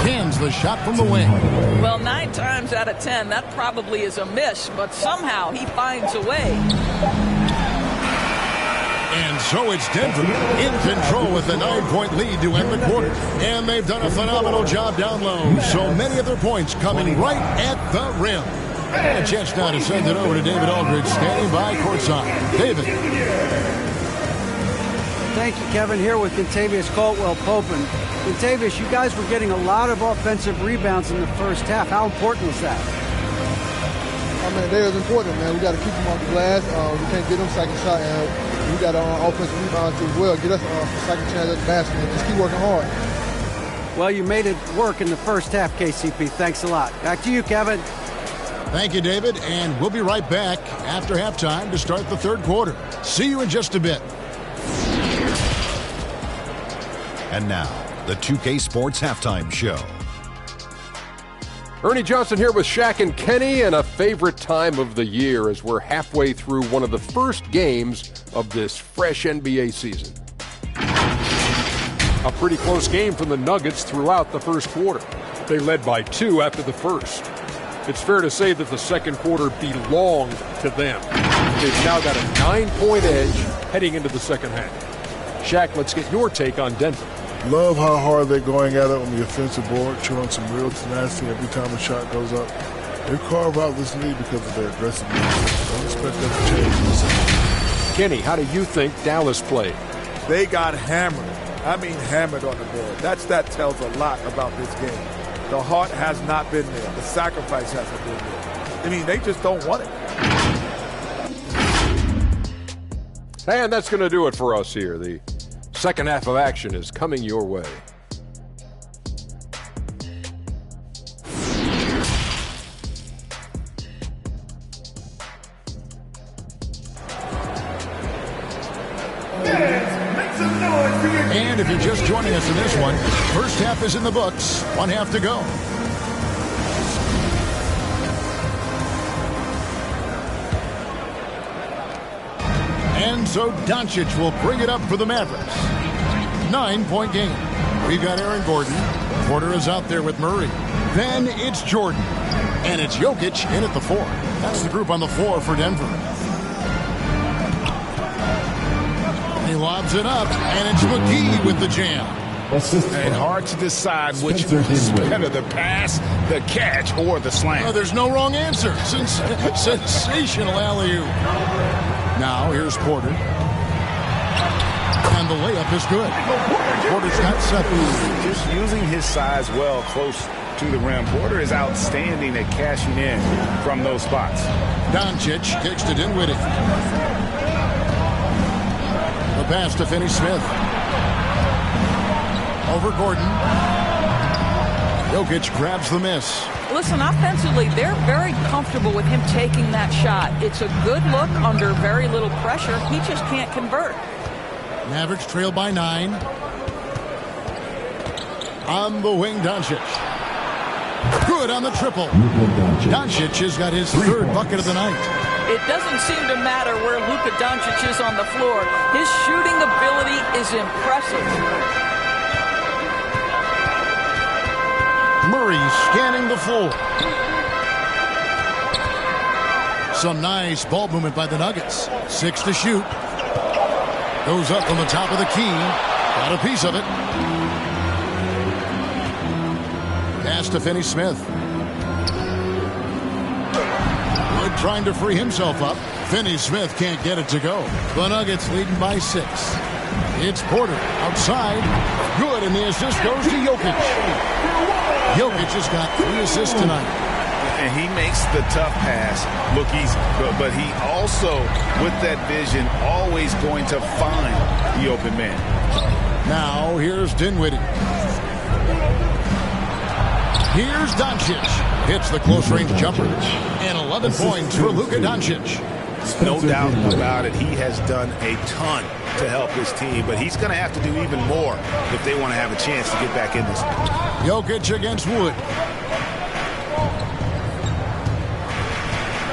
Cans the shot from the wing. Well, 9 times out of 10, that probably is a miss, but somehow he finds a way. And so it's Denver in control with a 9-point lead to end the quarter. And they've done a phenomenal job down low. So many of their points coming right at the rim. And a chance now to send it over to David Aldridge, standing by courtside. David. Thank you, Kevin. Here with Kentavious Caldwell-Pope. And Kentavious, you guys were getting a lot of offensive rebounds in the first half. How important was that? I mean, they was important, man. We got to keep them on the glass. We can't get them second shot, and we got offensive rebounds as well. Get us a second chance at the basket, and just keep working hard. Well, you made it work in the first half, KCP. Thanks a lot. Back to you, Kevin. Thank you, David. And we'll be right back after halftime to start the third quarter. See you in just a bit. And now, the 2K Sports Halftime Show. Ernie Johnson here with Shaq and Kenny, and a favorite time of the year as we're halfway through one of the first games of this fresh NBA season. A pretty close game from the Nuggets throughout the first quarter. They led by 2 after the first. It's fair to say that the second quarter belonged to them. They've now got a 9-point edge heading into the second half. Shaq, let's get your take on Denver. Love how hard they're going at it on the offensive board, showing some real tenacity every time a shot goes up. They carve out this lead because of their aggressiveness. Don't expect that to change in the second. Kenny, how do you think Dallas played? They got hammered. I mean hammered on the board. That tells a lot about this game. The heart has not been there. The sacrifice hasn't been there. I mean, they just don't want it. And that's going to do it for us here. The second half of action is coming your way. And if you're just joining us in this one, first half is in the books. One half to go. And so Doncic will bring it up for the Mavericks. 9-point game. We've got Aaron Gordon. Porter is out there with Murray. Then it's Jordan. And it's Jokic in at the 4. That's the group on the floor for Denver. He lobs it up, and it's McGee with the jam. And hard to decide which is better, the pass, the catch, or the slam. Oh, there's no wrong answer. Sensational alley-oop. Now, here's Porter. And the layup is good. Porter's got 7. Just using his size well close to the rim. Porter is outstanding at cashing in from those spots. Doncic kicks to Dinwiddie. The pass to Finney-Smith. Over Gordon. Jokic grabs the miss. Listen, offensively, they're very comfortable with him taking that shot. It's a good look under very little pressure. He just can't convert. Mavericks trail by 9. On the wing, Doncic. Good on the triple. Doncic has got his 3rd bucket of the night. It doesn't seem to matter where Luka Doncic is on the floor. His shooting ability is impressive. Murray scanning the floor. Some nice ball movement by the Nuggets. 6 to shoot. Goes up from the top of the key. Got a piece of it. Pass to Finney-Smith. Wood trying to free himself up. Finney-Smith can't get it to go. The Nuggets leading by 6. It's Porter outside. Good, and the assist goes to Jokic. Jokic has got 3 assists tonight. And he makes the tough pass look easy. But he also, with that vision, always going to find the open man. Now, here's Dinwiddie. Here's Doncic. Hits the close-range jumper. And 11 points for Luka Doncic. No doubt about it. He has done a ton to help his team, but he's going to have to do even more if they want to have a chance to get back in this. Jokic against Wood.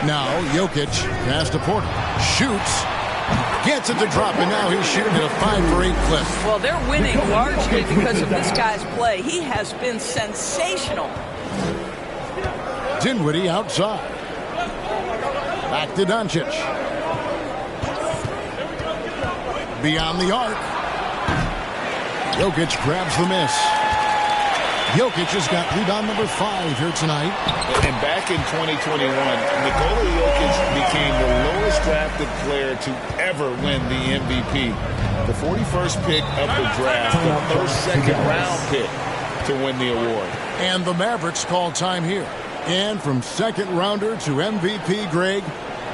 Now Jokic pass to Porter. Shoots. Gets it to drop, and now he's shooting at a 5-for-8 clip. Well, they're winning largely because of this guy's play. He has been sensational. Dinwiddie outside. Back to Doncic. Beyond the arc. Jokic grabs the miss. Jokic has got rebound number 5 here tonight. And back in 2021, Nikola Jokic became the lowest drafted player to ever win the MVP. The 41st pick of the draft, the first second-round pick to win the award. And the Mavericks call time here. And from second-rounder to MVP, Greg,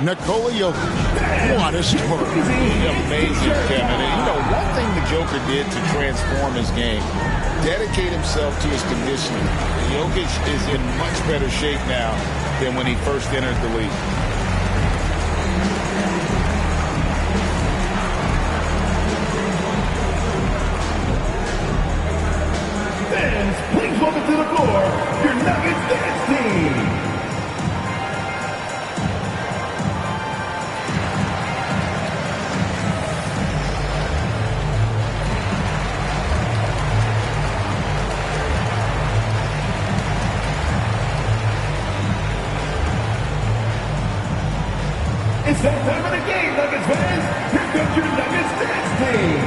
Nikola Jokic. What a story. Amazing, Kevin. And, you know, one thing the Joker did to transform his game, dedicate himself to his conditioning. Jokic is in much better shape now than when he first entered the league. Fans, please welcome to the floor your Nuggets dance team. It's that time of the game, Nuggets fans. Here comes your Nuggets dance team.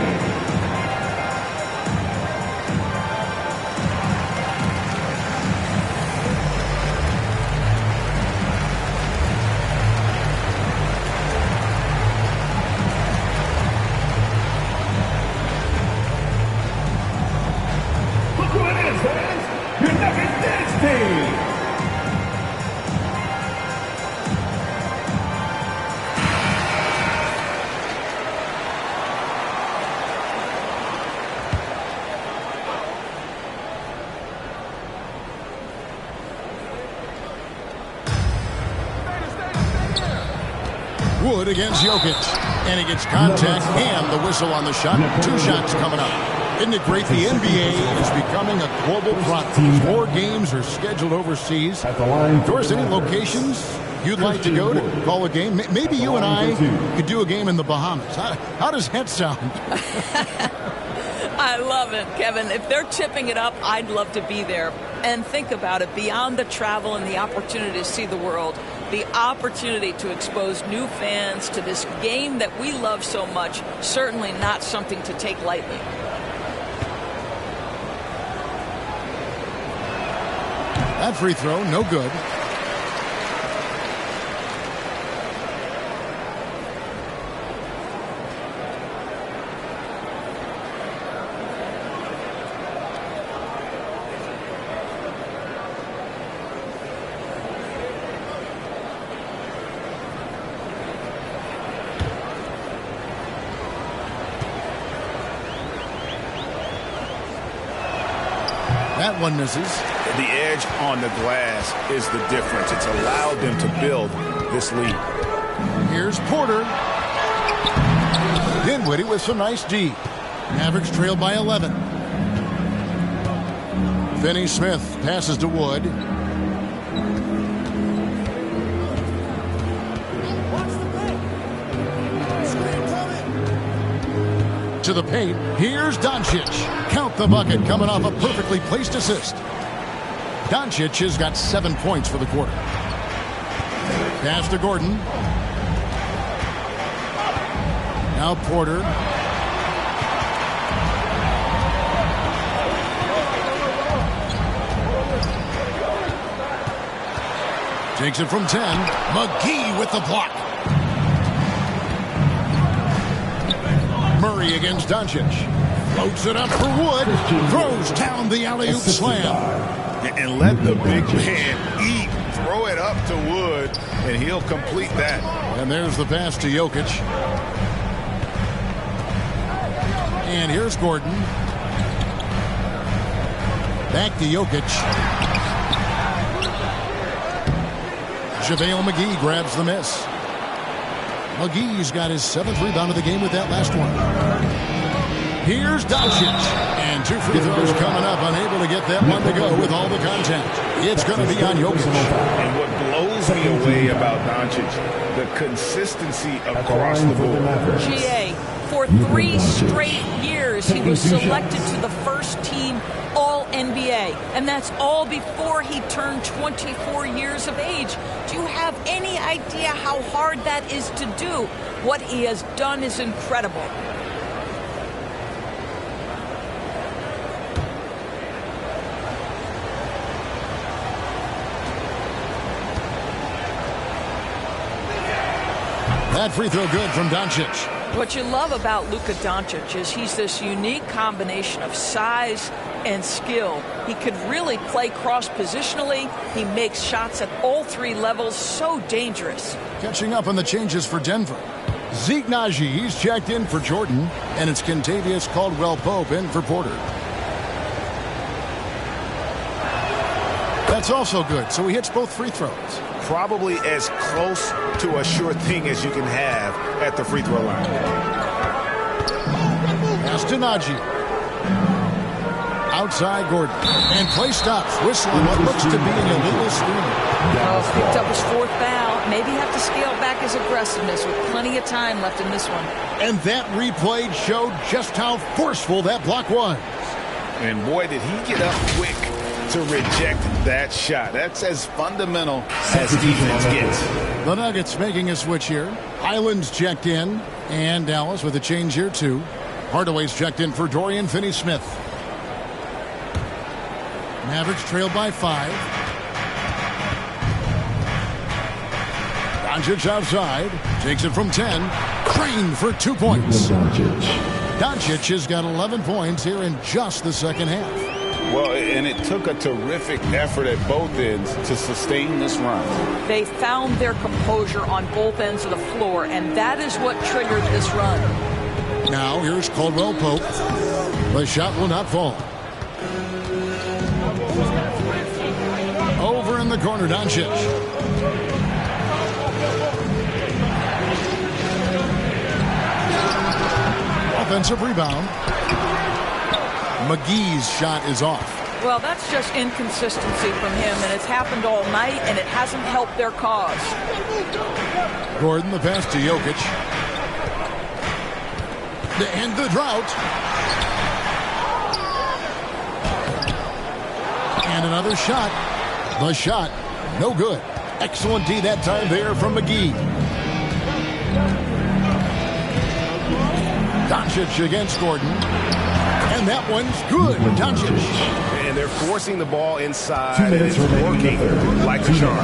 Look who it is, fans. Your Nuggets dance team. Wood against Jokic. And he gets contact and the whistle on the shot. 2 shots coming up. Isn't it great? The NBA is becoming a global product. More games are scheduled overseas. Doris, any locations you'd like to go to call a game? Maybe you and I could do a game in the Bahamas. How does that sound? I love it, Kevin. If they're tipping it up, I'd love to be there. And think about it, beyond the travel and the opportunity to see the world, the opportunity to expose new fans to this game that we love so much, certainly not something to take lightly. That free throw, no good. That one misses. The edge on the glass is the difference. It's allowed them to build this lead. Here's Porter. Dinwiddie with some nice D. Mavericks trail by 11. Finney-Smith passes to Wood. To the paint. Here's Doncic. Count the bucket coming off a perfectly placed assist. Doncic has got 7 points for the quarter. Pass to Gordon. Now Porter. Takes it from 10. McGee with the block. Murray against Doncic. Floats it up for Wood. Throws down the alley-oop slam. And let the big man eat. Throw it up to Wood, and he'll complete that. And there's the pass to Jokic. And here's Gordon. Back to Jokic. JaVale McGee grabs the miss. McGee's got his 7th rebound of the game with that last one. Here's Doncic. And 2 free throws coming up, unable to get that one to go with all the contact. It's going to be on Jokic. And what blows me away about Doncic, the consistency across the board. GA, for 3 straight years, he was selected to the first team All-NBA. And that's all before he turned 24 years of age. Do you have any idea how hard that is to do? What he has done is incredible. That free throw good from Doncic. What you love about Luka Doncic is he's this unique combination of size and skill. He could really play cross-positionally. He makes shots at all 3 levels. So dangerous. Catching up on the changes for Denver. Zeke Naji, he's checked in for Jordan. And it's Kentavious Caldwell-Pope in for Porter. That's also good, so he hits both free throws. Probably as close to a sure thing as you can have at the free throw line. Pass to Naji. Outside Gordon. And play stops. Whistling what looks to be an illegal screen. Picked up his 4th foul. Maybe have to scale back his aggressiveness with plenty of time left in this one. And that replay showed just how forceful that block was. And boy, did he get up quick to reject that shot. That's as fundamental as defense gets. The Nuggets making a switch here. Highland's checked in. And Dallas with a change here too. Hardaway's checked in for Dorian Finney-Smith. Mavericks trailed by 5. Doncic outside. Takes it from 10. Crane for 2 points. Doncic has got 11 points here in just the second half. Well, and it took a terrific effort at both ends to sustain this run. They found their composure on both ends of the floor, and that is what triggered this run. Now here's Caldwell-Pope. The shot will not fall. Over in the corner, Doncic. Offensive rebound. McGee's shot is off. Well, that's just inconsistency from him, and it's happened all night, and it hasn't helped their cause. Gordon, the pass to Jokic. To end the drought. And another shot. The shot, no good. Excellent D that time there from McGee. Doncic against Gordon. And that one's good. Doncic. And they're forcing the ball inside. And it's working like a charm.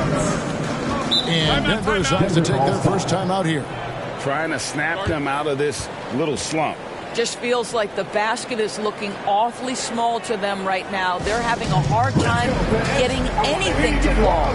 And Denver decides to take their first time out here. Trying to snap them out of this little slump. Just feels like the basket is looking awfully small to them right now. They're having a hard time getting anything to fall.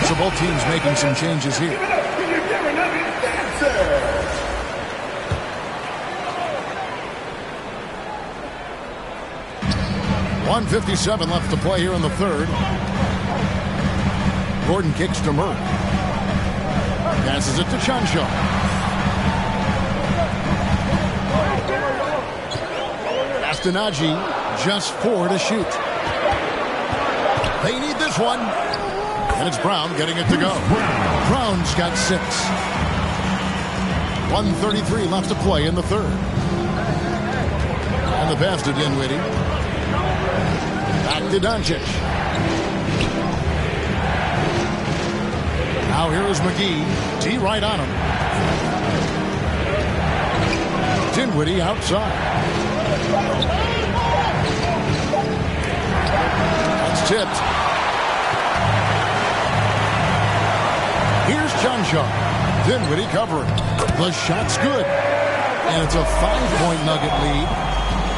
So both teams making some changes here. 1:57 left to play here in the third. Gordon kicks to Murray. Passes it to Chancellor. Bastinaggi, just 4 to shoot. They need this one. And it's Brown getting it to go. Brown's got 6. 1:33 left to play in the third. And the pass to Dinwiddie. Back to Doncic. Now here is McGee. T right on him. Dinwiddie outside. That's tipped. Here's John Shaw. Dinwiddie covering. The shot's good. And it's a 5-point Nugget lead.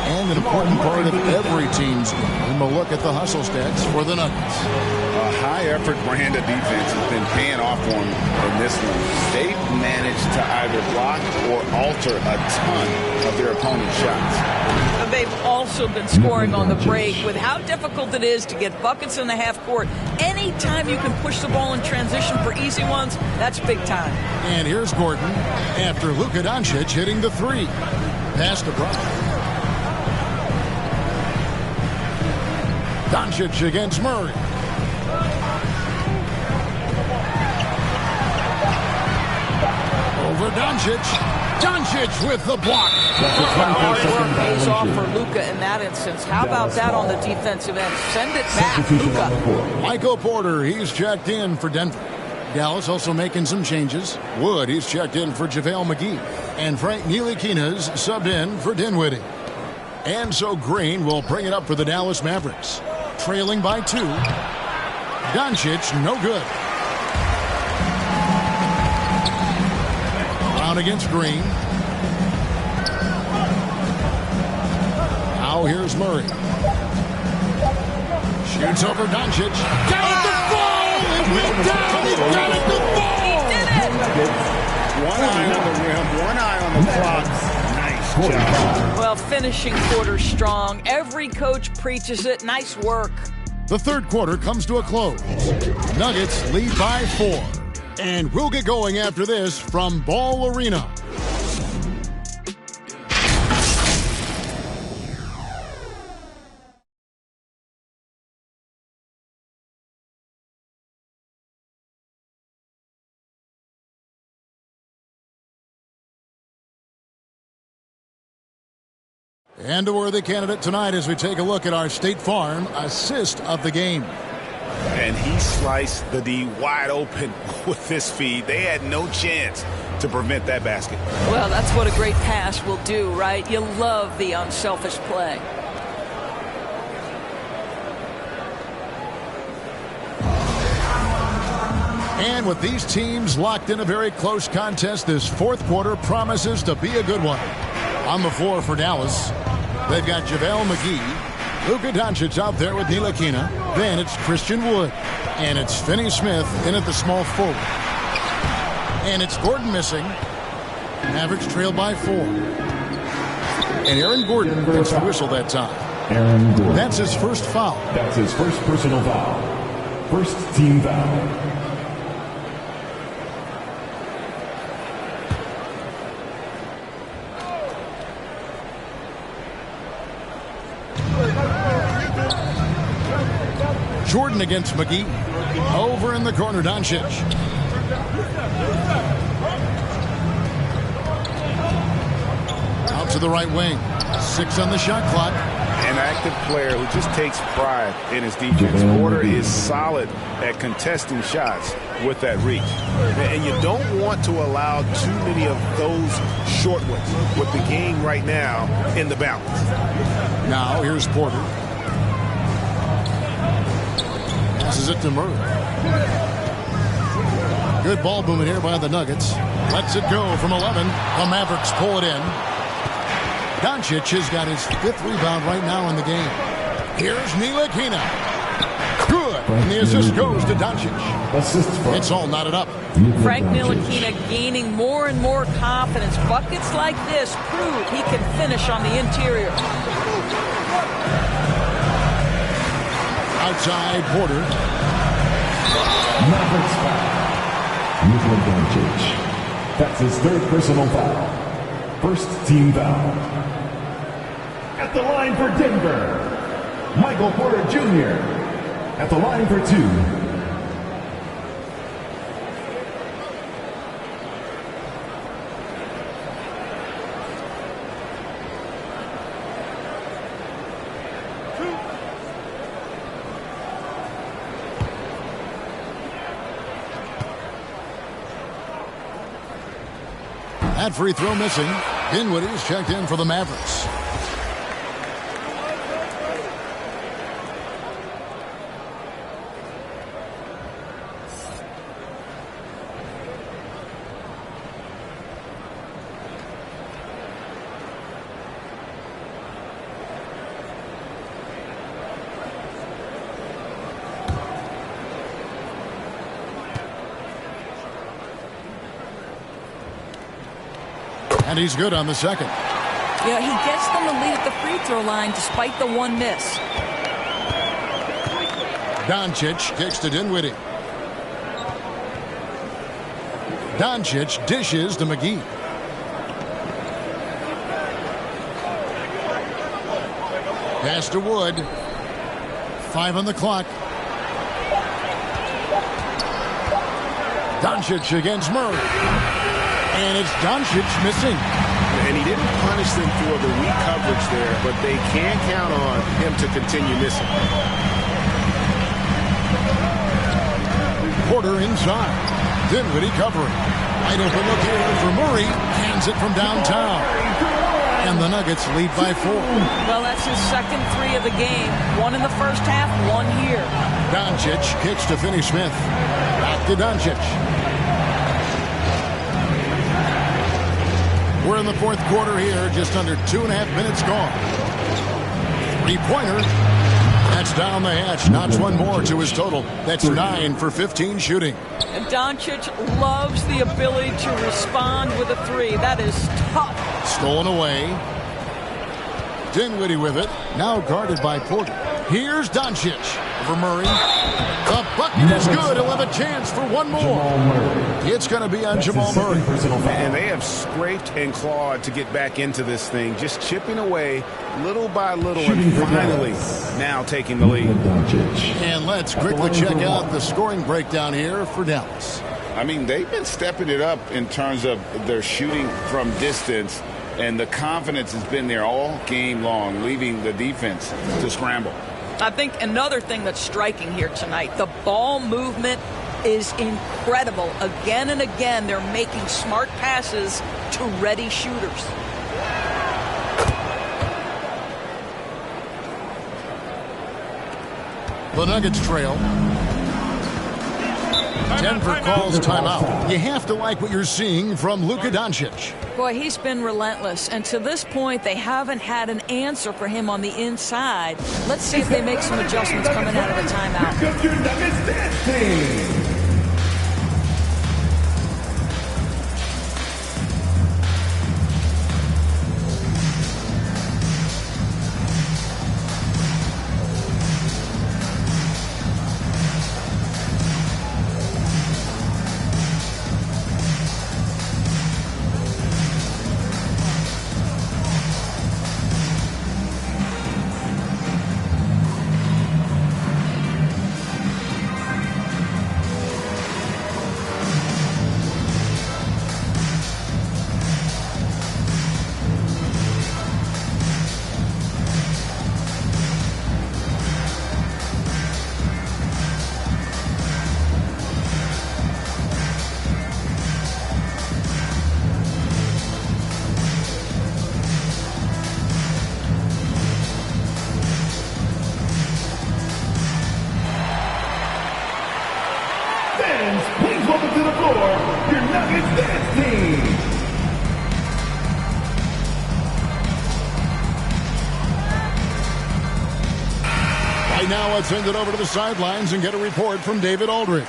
And an important part of every team's game. And we'll look at the hustle stats for the Nuggets. A high-effort brand of defense has been paying off for them in this one. They've managed to either block or alter a ton of their opponent's shots. They've also been scoring on the break. With how difficult it is to get buckets in the half court, anytime you can push the ball in transition for easy ones, that's big time. And here's Gordon after Luka Doncic hitting the 3. Pass to Brown. Doncic against Murray. Over Doncic. Doncic with the block. Hard work pays off for Luka in that instance. How about that on the defensive end? Send it back, Luka. Michael Porter, he's checked in for Denver. Dallas also making some changes. Wood, he's checked in for JaVale McGee. And Frank Ntilikina's subbed in for Dinwiddie. And so Green will bring it up for the Dallas Mavericks. Trailing by 2. Doncic, no good. Brown against Green. Now here's Murray. Shoots over Doncic. Got it to fall! It went down! He got it to fall! He did it! One eye on the rim, one eye on the clock. Nice job. Well, finishing quarter strong. Every coach preaches it. Nice work. The third quarter comes to a close. Nuggets lead by 4. And we'll get going after this from Ball Arena. And a worthy candidate tonight as we take a look at our State Farm assist of the game. And he sliced the D wide open with this feed. They had no chance to prevent that basket. Well, that's what a great pass will do, right? You love the unselfish play. And with these teams locked in a very close contest, this fourth quarter promises to be a good one. On the floor for Dallas, they've got JaVale McGee, Luka Doncic out there with Ntilikina. Then it's Christian Wood. And it's Finney Smith in at the small forward. And it's Gordon missing. Mavericks trail by 4. And Aaron Gordon gets the whistle that time. Aaron Gordon. That's his first foul. That's his first personal foul. First team foul. Jordan against McGee. Over in the corner, Doncic. Out to the right wing. 6 on the shot clock. An active player who just takes pride in his defense. Porter is solid at contesting shots with that reach. And you don't want to allow too many of those short ones with the game right now in the balance. Now here's Porter. Passes it to Murray. Good ball movement here by the Nuggets. Lets it go from 11. The Mavericks pull it in. Doncic has got his 5th rebound right now in the game. Here's Ntilikina. Good. And the assist goes to Doncic. It's all knotted up. Frank Ntilikina gaining more and more confidence. Buckets like this prove he can finish on the interior. Outside Porter. Mavericks foul. Luka Doncic. That's his 3rd personal foul. First team foul. At the line for Denver, Michael Porter Jr. At the line for 2. That free throw missing. Dinwiddie's checked in for the Mavericks. And he's good on the second. Yeah, he gets them to lead at the free throw line despite the one miss. Doncic kicks to Dinwiddie. Doncic dishes to McGee. Pass to Wood. 5 on the clock. Doncic against Murray. And it's Doncic missing. And he didn't punish them for the weak coverage there, but they can count on him to continue missing. Porter inside. Dinwiddie covering. Wide open look here for Murray. Hands it from downtown. And the Nuggets lead by 4. Well, that's his second 3 of the game. 1 in the first half, 1 here. Doncic kicks to Finney-Smith. Back to Doncic. We're in the fourth quarter here, just under 2.5 minutes gone. 3-pointer. That's down the hatch. Knocks one more to his total. That's 9 for 15 shooting. And Doncic loves the ability to respond with a 3. That is tough. Stolen away. Dinwiddie with it. Now guarded by Porter. Here's Doncic over Murray. The bucket is good. He'll have a chance for one more. It's going to be on Jamal Murray. And they have scraped and clawed to get back into this thing, just chipping away little by little, and finally now taking the lead. And let's quickly check out the scoring breakdown here for Dallas. I mean, they've been stepping it up in terms of their shooting from distance, and the confidence has been there all game long, leaving the defense to scramble. I think another thing that's striking here tonight, the ball movement is incredible. Again and again, they're making smart passes to ready shooters. The Nuggets trail. Denver calls timeout. You have to like what you're seeing from Luka Doncic. Boy, he's been relentless, and to this point, they haven't had an answer for him on the inside. Let's see if they make some adjustments coming out of the timeout. Here comes your Nuggets dance team. Please welcome to the floor your Nuggets dance team. Right now, let's send it over to the sidelines and get a report from David Aldridge.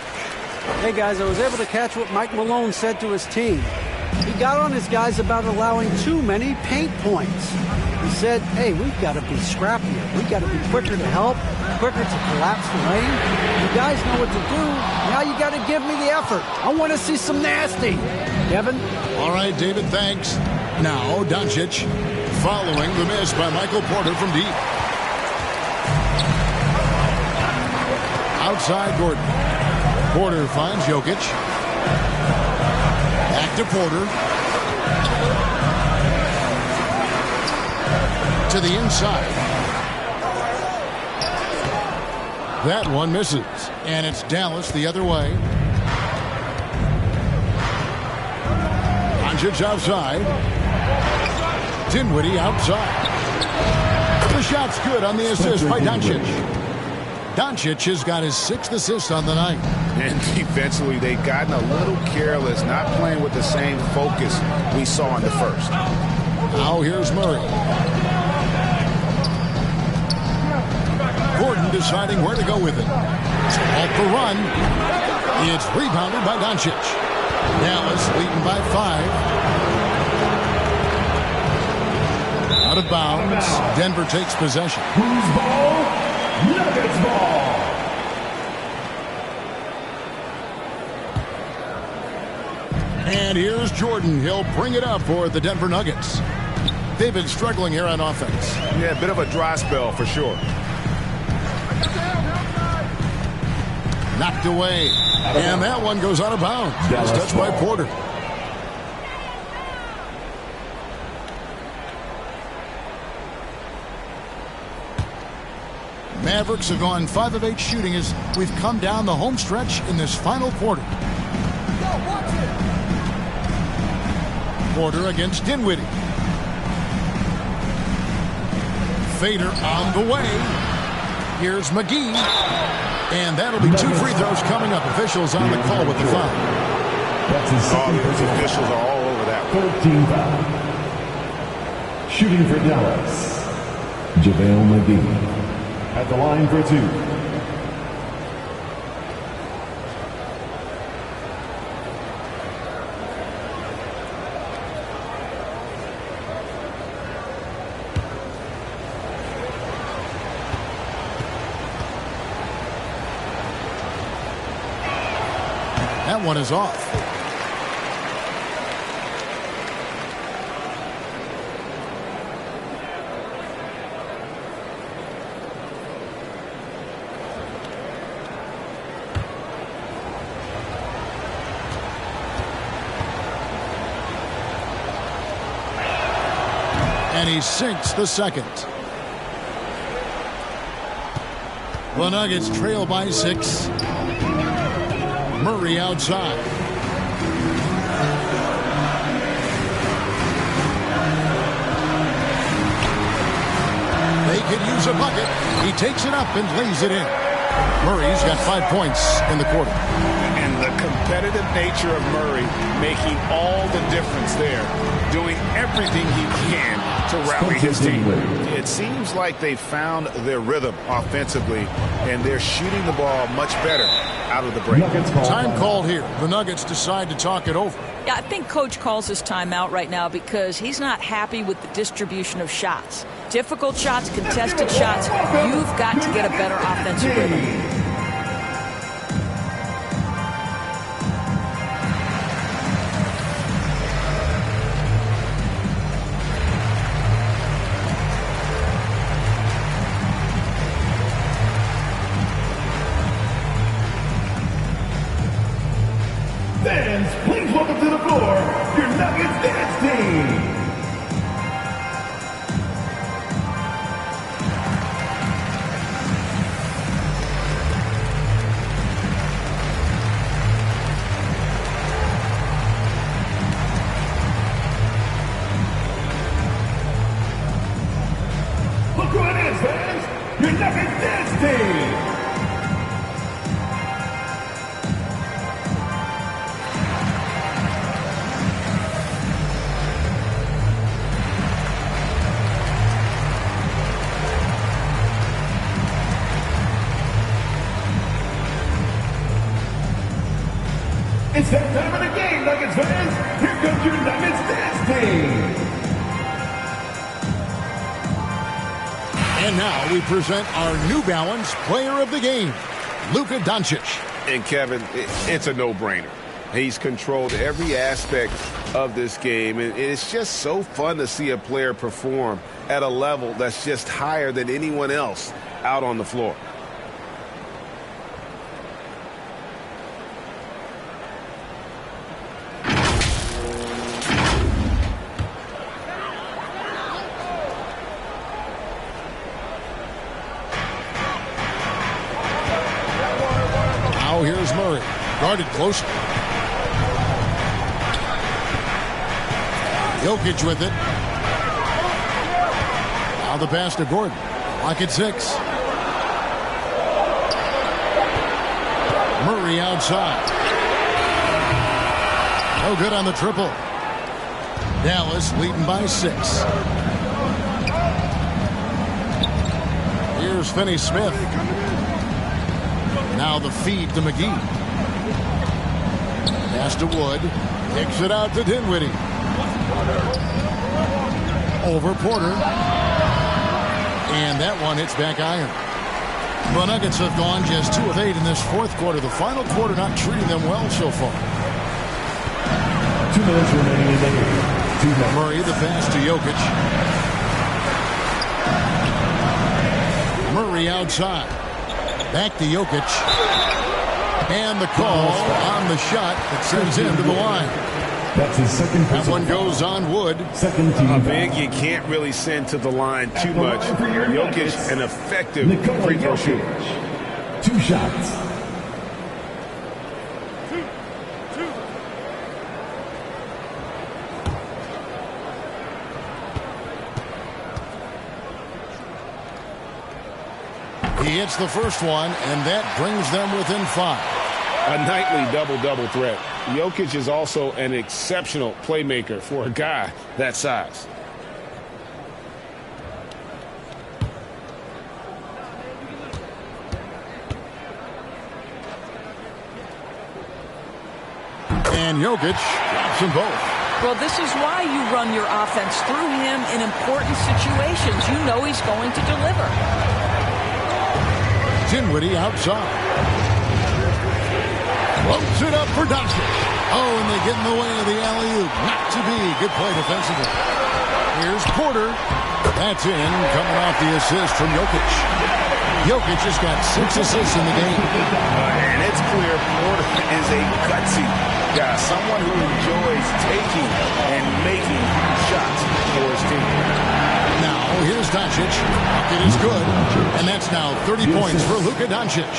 Hey, guys, I was able to catch what Mike Malone said to his team. He got on his guys about allowing too many paint points. He said, hey, we've got to be scrappier. We've got to be quicker to help, quicker to collapse the lane. You guys know what to do. Now you got to give me the effort. I want to see some nasty. Kevin? All right, David, thanks. Now, Doncic. following the miss by Michael Porter from deep. Outside Gordon. Porter finds Jokic. Back to Porter. To the inside. That one misses. And it's Dallas the other way. Doncic outside. Dinwiddie outside. The shot's good on the assist by Doncic. Doncic has got his 6th assist on the night. And defensively, they've gotten a little careless, not playing with the same focus we saw in the first. Now here's Murray. Gordon deciding where to go with it. Off the run. It's rebounded by Doncic. Dallas leading by 5. Out of bounds. Denver takes possession. Who's ball? Nuggets ball. And here's Jordan. He'll bring it up for the Denver Nuggets. They've been struggling here on offense. Yeah, a bit of a dry spell for sure. Knocked away. And that one goes out of bounds. It's touched by Porter. Mavericks have gone 5 of 8 shooting as we've come down the home stretch in this final quarter. Porter against Dinwiddie. Fader on the way. Here's McGee. And that'll be 2 free throws coming up. Officials on the call with the foul. That's his second personal. Officials are all over that one. 13 foul. Shooting for Dallas, JaVale McGee. At the line for 2. That one is off. And he sinks the second. The Nuggets trail by 6. Murray outside. They could use a bucket. He takes it up and lays it in. Murray's got 5 points in the quarter. And the competitive nature of Murray making all the difference there, doing everything he can to rally his team. It seems like they found their rhythm offensively, and they're shooting the ball much better out of the break. Time called here. The Nuggets decide to talk it over. Yeah, I think Coach calls his timeout right now because he's not happy with the distribution of shots. Difficult shots, contested shots. You've got to get a better offensive rhythm. Fans, please welcome to the floor your Nuggets dance team. Look who it is, fans! Your Nuggets dance team! It's that time of the game, Nuggets fans! Here comes your Nuggets dance team! And now we present our New Balance Player of the Game, Luka Doncic. And Kevin, it's a no-brainer. He's controlled every aspect of this game, and it's just so fun to see a player perform at a level that's just higher than anyone else out on the floor. Now here's Murray, guarded closely. Jokic with it. Now the pass to Gordon. Lock at 6. Murray outside. No good on the triple. Dallas leading by 6. Here's Finney-Smith. Now the feed to McGee. Pass to Wood. Kicks it out to Dinwiddie. Over Porter. And that one hits back iron. The Nuggets have gone just 2 of 8 in this fourth quarter. The final quarter not treating them well so far. 2 minutes remaining in the game. Murray, the pass to Jokic. Murray outside. Back to Jokic. And the call on the shot that sends him to the line. That's his second. That one goes on Wood. Second team. Big, you can't really send to the line too much. Jokic, an effective free throw shooter. 2 shots. He hits the first one, and that brings them within 5. A nightly double-double threat. Jokic is also an exceptional playmaker for a guy that size. And Jokic drops them both. Well, this is why you run your offense through him in important situations. You know he's going to deliver. Dinwiddie outside. Floats it up for Doncic. Oh, and they get in the way of the alley-oop. Not to be. Good play defensively. Here's Porter. That's in, coming off the assist from Jokic. Jokic has got 6 assists in the game. And it's clear Porter is a gutsy guy, someone who enjoys taking and making shots for his team. Now, here's Doncic. It is good. And that's now 30 points for Luka Doncic.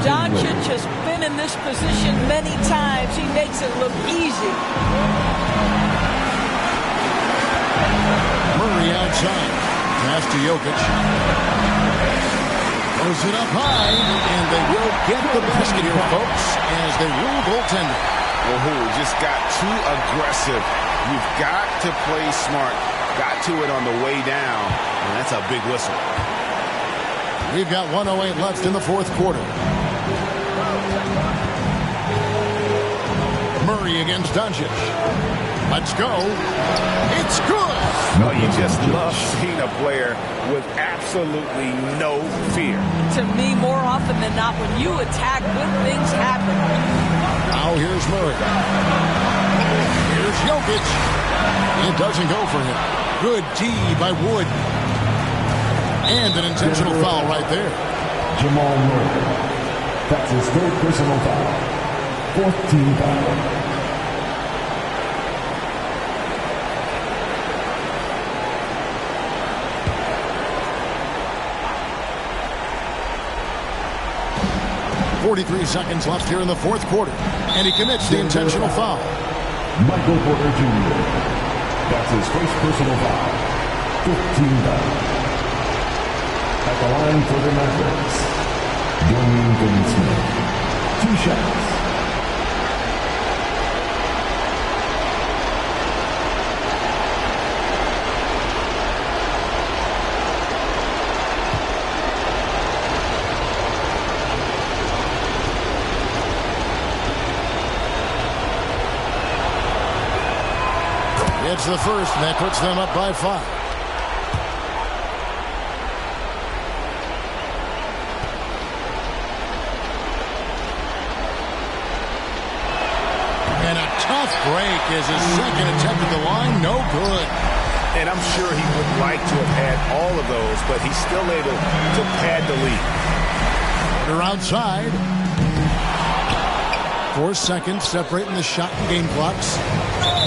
Doncic has been in this position many times. He makes it look easy. Murray outside. Pass to Jokic. Throws it up high. And they will get the basket here, folks, as they rule goaltender. Well, just got too aggressive. You've got to play smart. Got to it on the way down, and that's a big whistle. We've got 1:08 left in the fourth quarter. Murray against Doncic. Let's go. It's good. Oh, you just love seeing a player with absolutely no fear. To me, more often than not, when you attack, good things happen. Now here's Murray. Here's Jokic. It doesn't go for him. Good D by Wood. And an intentional foul right there. Jamal Murray. That's his 3rd personal foul. 4th team foul. .43 seconds left here in the fourth quarter. And he commits the intentional foul. Michael Porter Jr. That's his 1st personal foul. 5th team foul. At the line for the Mavericks, Dorian Finney-Smith. 2 shots. It's the first, and that puts them up by 5. tough break as his second attempt at the line, no good. And I'm sure he would like to have had all of those, but he's still able to pad the lead. They're outside. 4 seconds separating the shot and game clocks.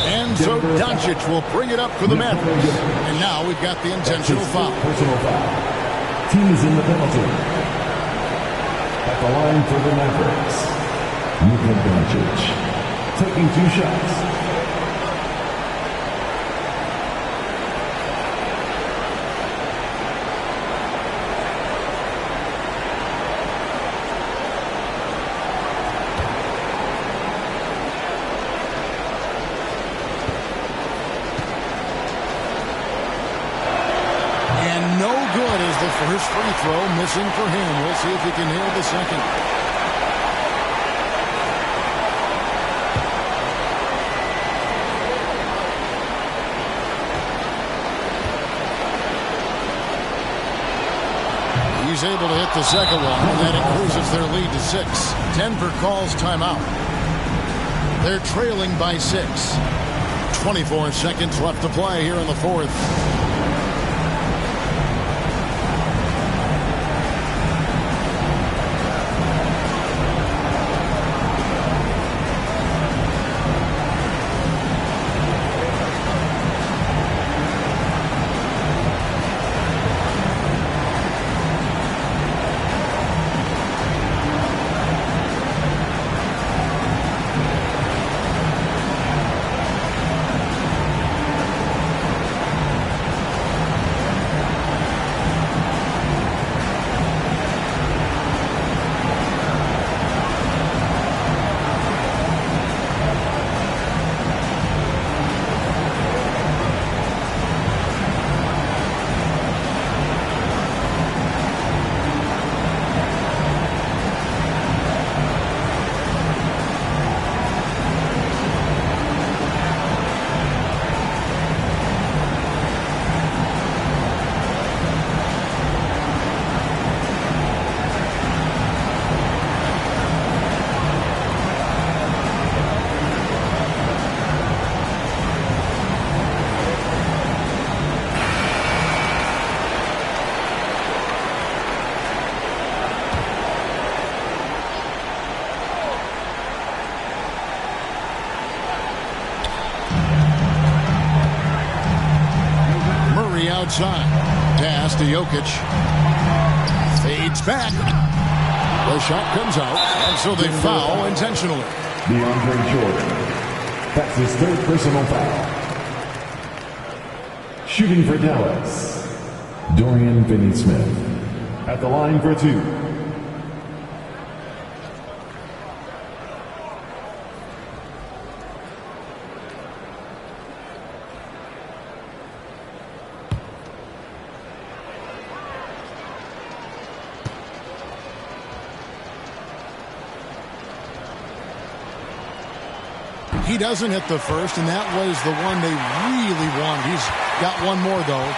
And so Doncic will bring it up for the Mavericks. And now we've got the intentional foul. Personal foul. Team is in the penalty. At the line for the Mavericks, Luka Doncic taking 2 shots. First free throw missing for him. We'll see if he can nail the second. He's able to hit the second one, and that increases their lead to 6. Denver calls timeout. They're trailing by 6. 24 seconds left to play here in the fourth. Outside. Pass to Jokic. Fades back. The shot comes out, and so they foul intentionally. DeAndre Jordan. That's his 3rd personal foul. Shooting for Dallas, Dorian Finney-Smith. At the line for 2. He doesn't hit the first, and that was the one they really wanted. He's got one more, though.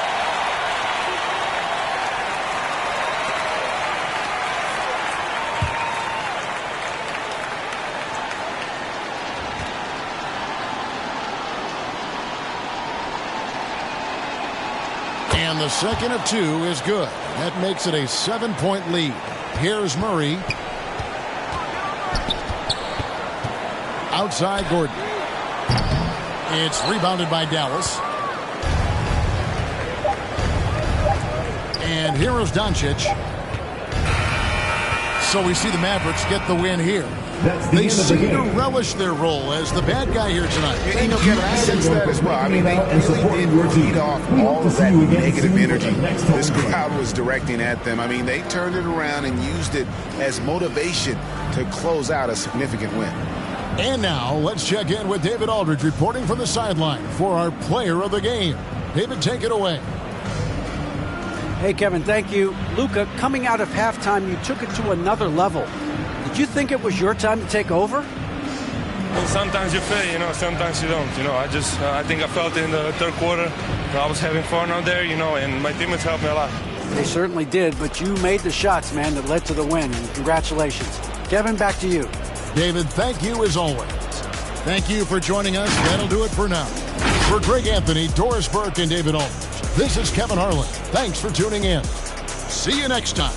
And the second of 2 is good. That makes it a 7-point lead. Here's Murray. Outside Gordon. It's rebounded by Dallas. And here is Doncic. So we see the Mavericks get the win here. They seem to relish their role as the bad guy here tonight. You know, Kevin, I sense that as well. I mean, they really did feed off all of that negative energy this crowd was directing at them. I mean, they turned it around and used it as motivation to close out a significant win. And now, let's check in with David Aldridge reporting from the sideline for our player of the game. David, take it away. Hey, Kevin, thank you. Luka, coming out of halftime, you took it to another level. Did you think it was your time to take over? Well, sometimes you feel, sometimes you don't. I think I felt it in the third quarter. I was having fun out there, and my teammates helped me a lot. They certainly did, but you made the shots, man, that led to the win, and congratulations. Kevin, back to you. David, thank you as always. Thank you for joining us. That'll do it for now. For Greg Anthony, Doris Burke, and David Aldridge, this is Kevin Harlan. Thanks for tuning in. See you next time.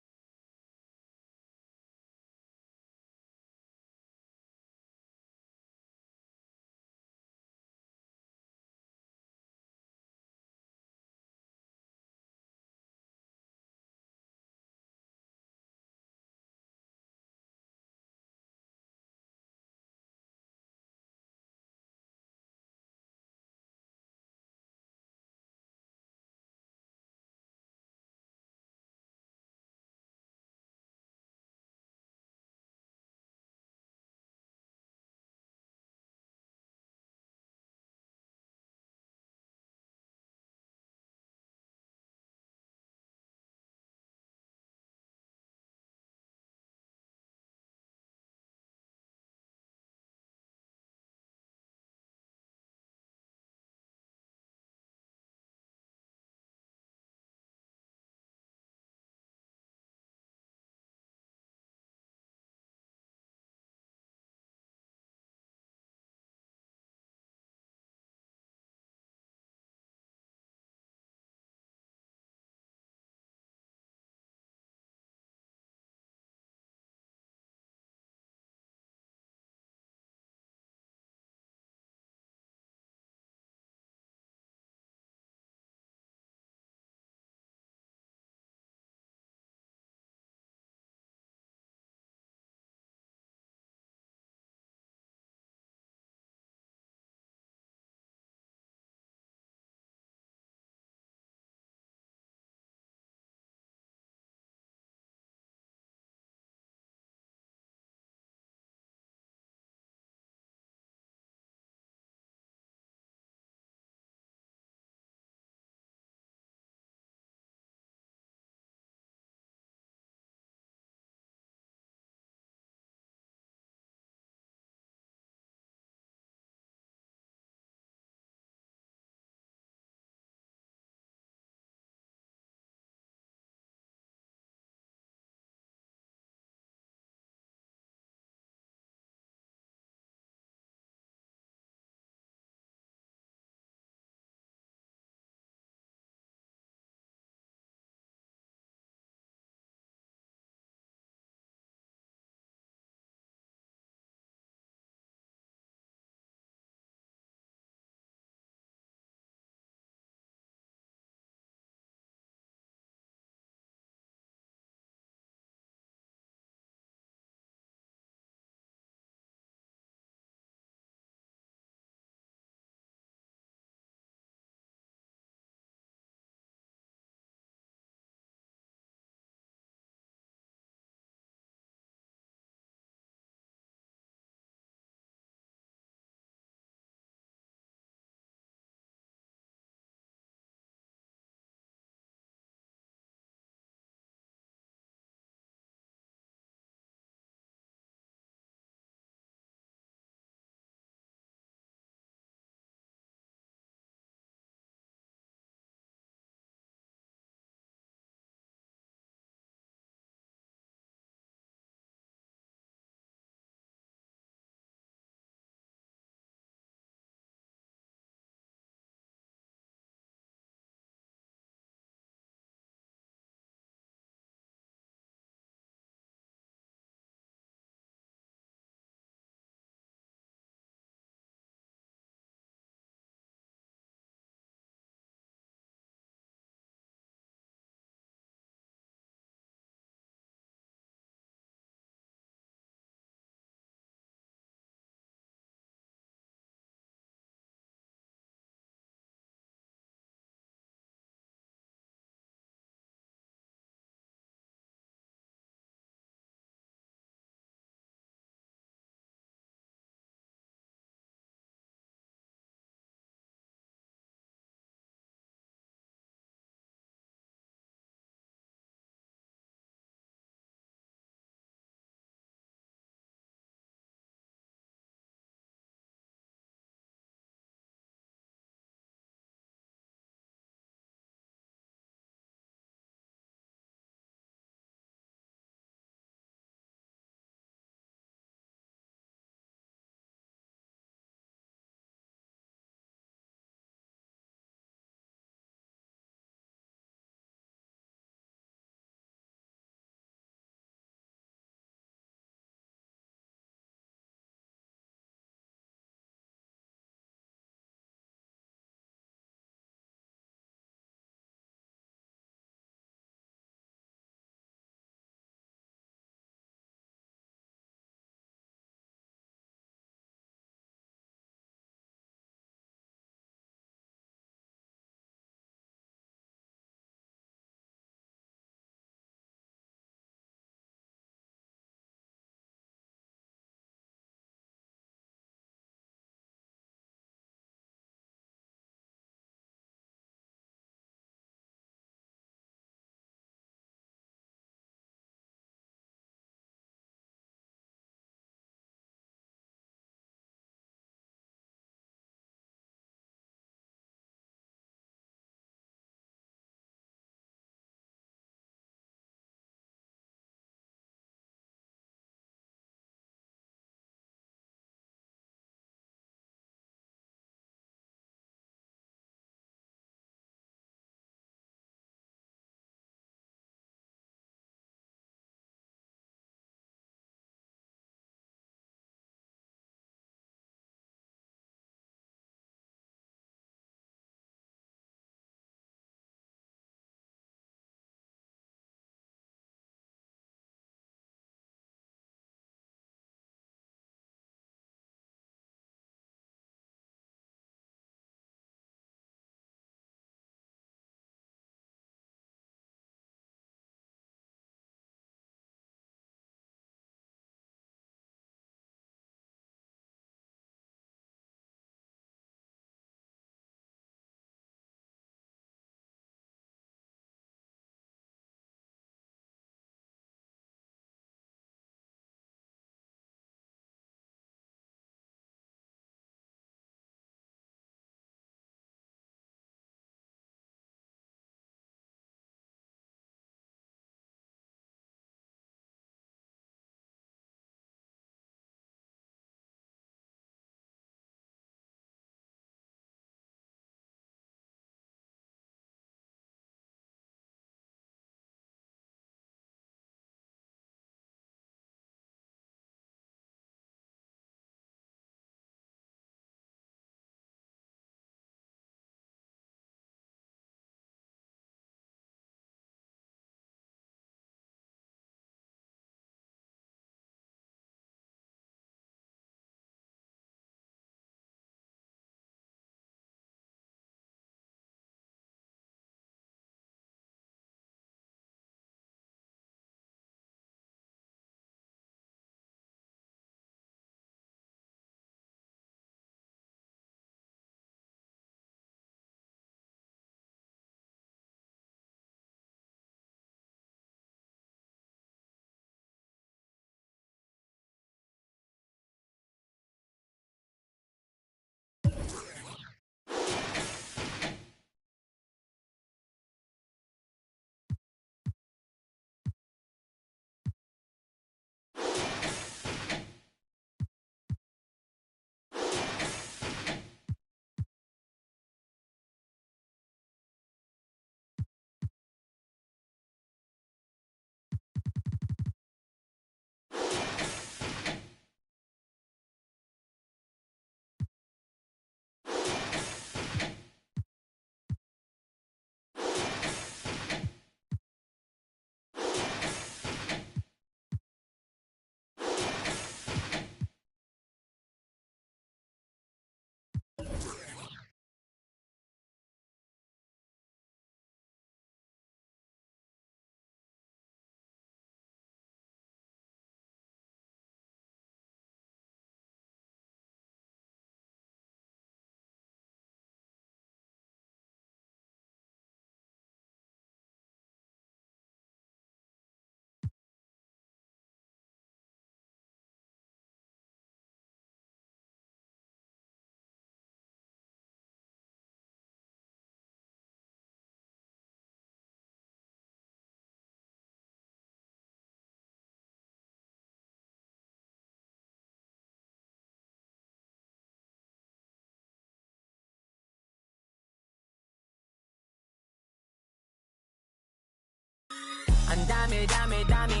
dame, dame.